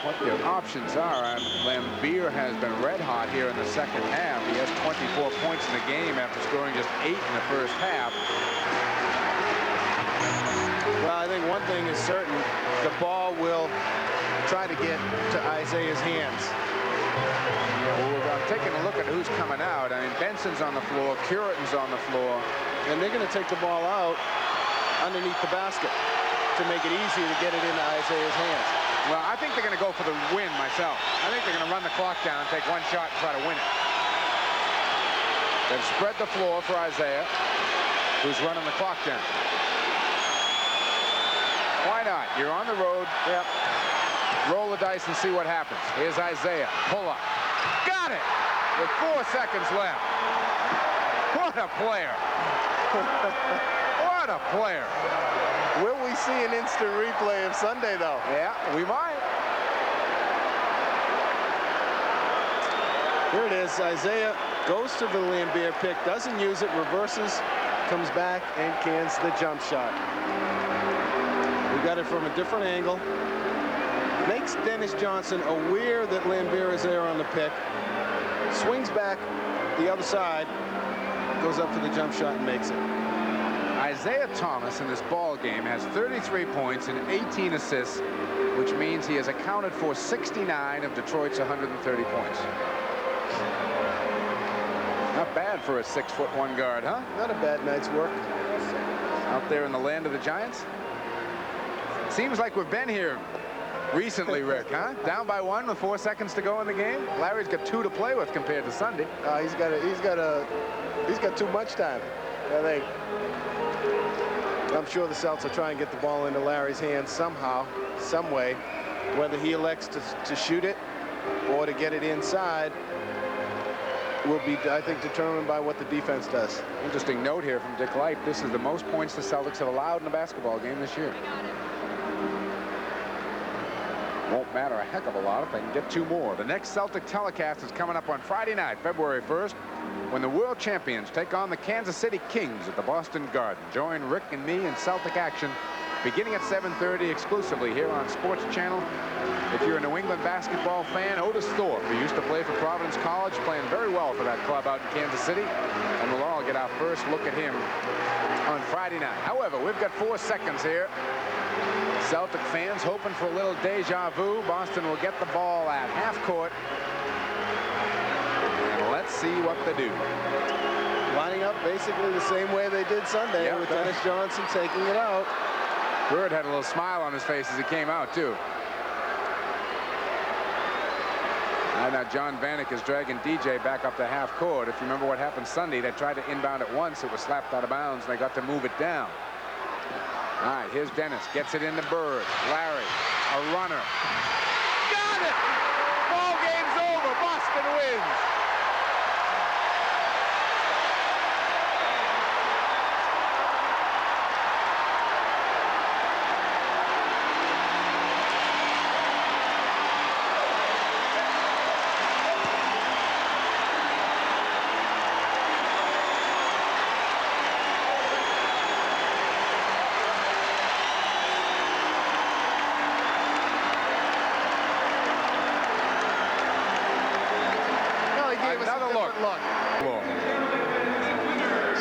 Speaker 1: what their options are. Lambier has been red hot here in the second half. He has 24 points in the game after scoring just 8 in the first half.
Speaker 3: Well, I think one thing is certain. The ball will try to get to Isaiah's hands.
Speaker 1: Well, I'm taking a look at who's coming out. I mean, Benson's on the floor, Curitin's on the floor.
Speaker 3: And they're going to take the ball out underneath the basket to make it easy to get it into Isaiah's hands.
Speaker 1: Well, I think they're going to go for the win myself. I think they're going to run the clock down, take one shot, and try to win it. They've spread the floor for Isaiah, who's running the clock down. Why not? You're on the road. Yep. Roll the dice and see what happens. Here's Isaiah. Pull up. Got it! With 4 seconds left. What a player. What a player.
Speaker 3: Will we see an instant replay of Sunday, though?
Speaker 1: Yeah, we might.
Speaker 3: Here it is. Isaiah goes to the Lambier pick, doesn't use it, reverses, comes back, and cans the jump shot. We got it from a different angle. Makes Dennis Johnson aware that Lambier is there on the pick. Swings back the other side, goes up for the jump shot and makes it.
Speaker 1: Isaiah Thomas in this ball game has 33 points and 18 assists, which means he has accounted for 69 of Detroit's 130 points. Not bad for a 6'1" guard, huh?
Speaker 3: Not a bad night's work.
Speaker 1: Out there in the land of the Giants. Seems like we've been here recently, Rick, huh? Down by 1 with 4 seconds to go in the game. Larry's got 2 to play with compared to Sunday.
Speaker 3: He's got too much time, I think. I'm sure the Celtics will try and get the ball into Larry's hands somehow, some way. Whether he elects to shoot it or to get it inside will be, I think, determined by what the defense does.
Speaker 1: Interesting note here from Dick Light. This is the most points the Celtics have allowed in a basketball game this year. Won't matter a heck of a lot if they can get 2 more. The next Celtic telecast is coming up on Friday night, February 1st, when the world champions take on the Kansas City Kings at the Boston Garden. Join Rick and me in Celtic action beginning at 7:30 exclusively here on Sports Channel. If you're a New England basketball fan, Otis Thorpe, who used to play for Providence College, playing very well for that club out in Kansas City, and we'll all get our first look at him on Friday night. However, we've got 4 seconds here. Celtic fans hoping for a little deja vu. Boston will get the ball at half court. And let's see what they do.
Speaker 3: Lining up basically the same way they did Sunday, with Dennis Johnson taking it out.
Speaker 1: Bird had a little smile on his face as he came out, too. And now John Vanek is dragging DJ back up to half court. If you remember what happened Sunday, they tried to inbound it once. It was slapped out of bounds, and they got to move it down. All right, here's Dennis. Gets it into Bird. Larry, a runner. Got it! Ball game's over. Boston wins.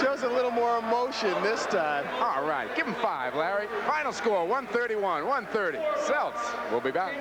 Speaker 3: Shows a little more emotion this time.
Speaker 1: All right, give him 5, Larry. Final score, 131-130. Celts will be back.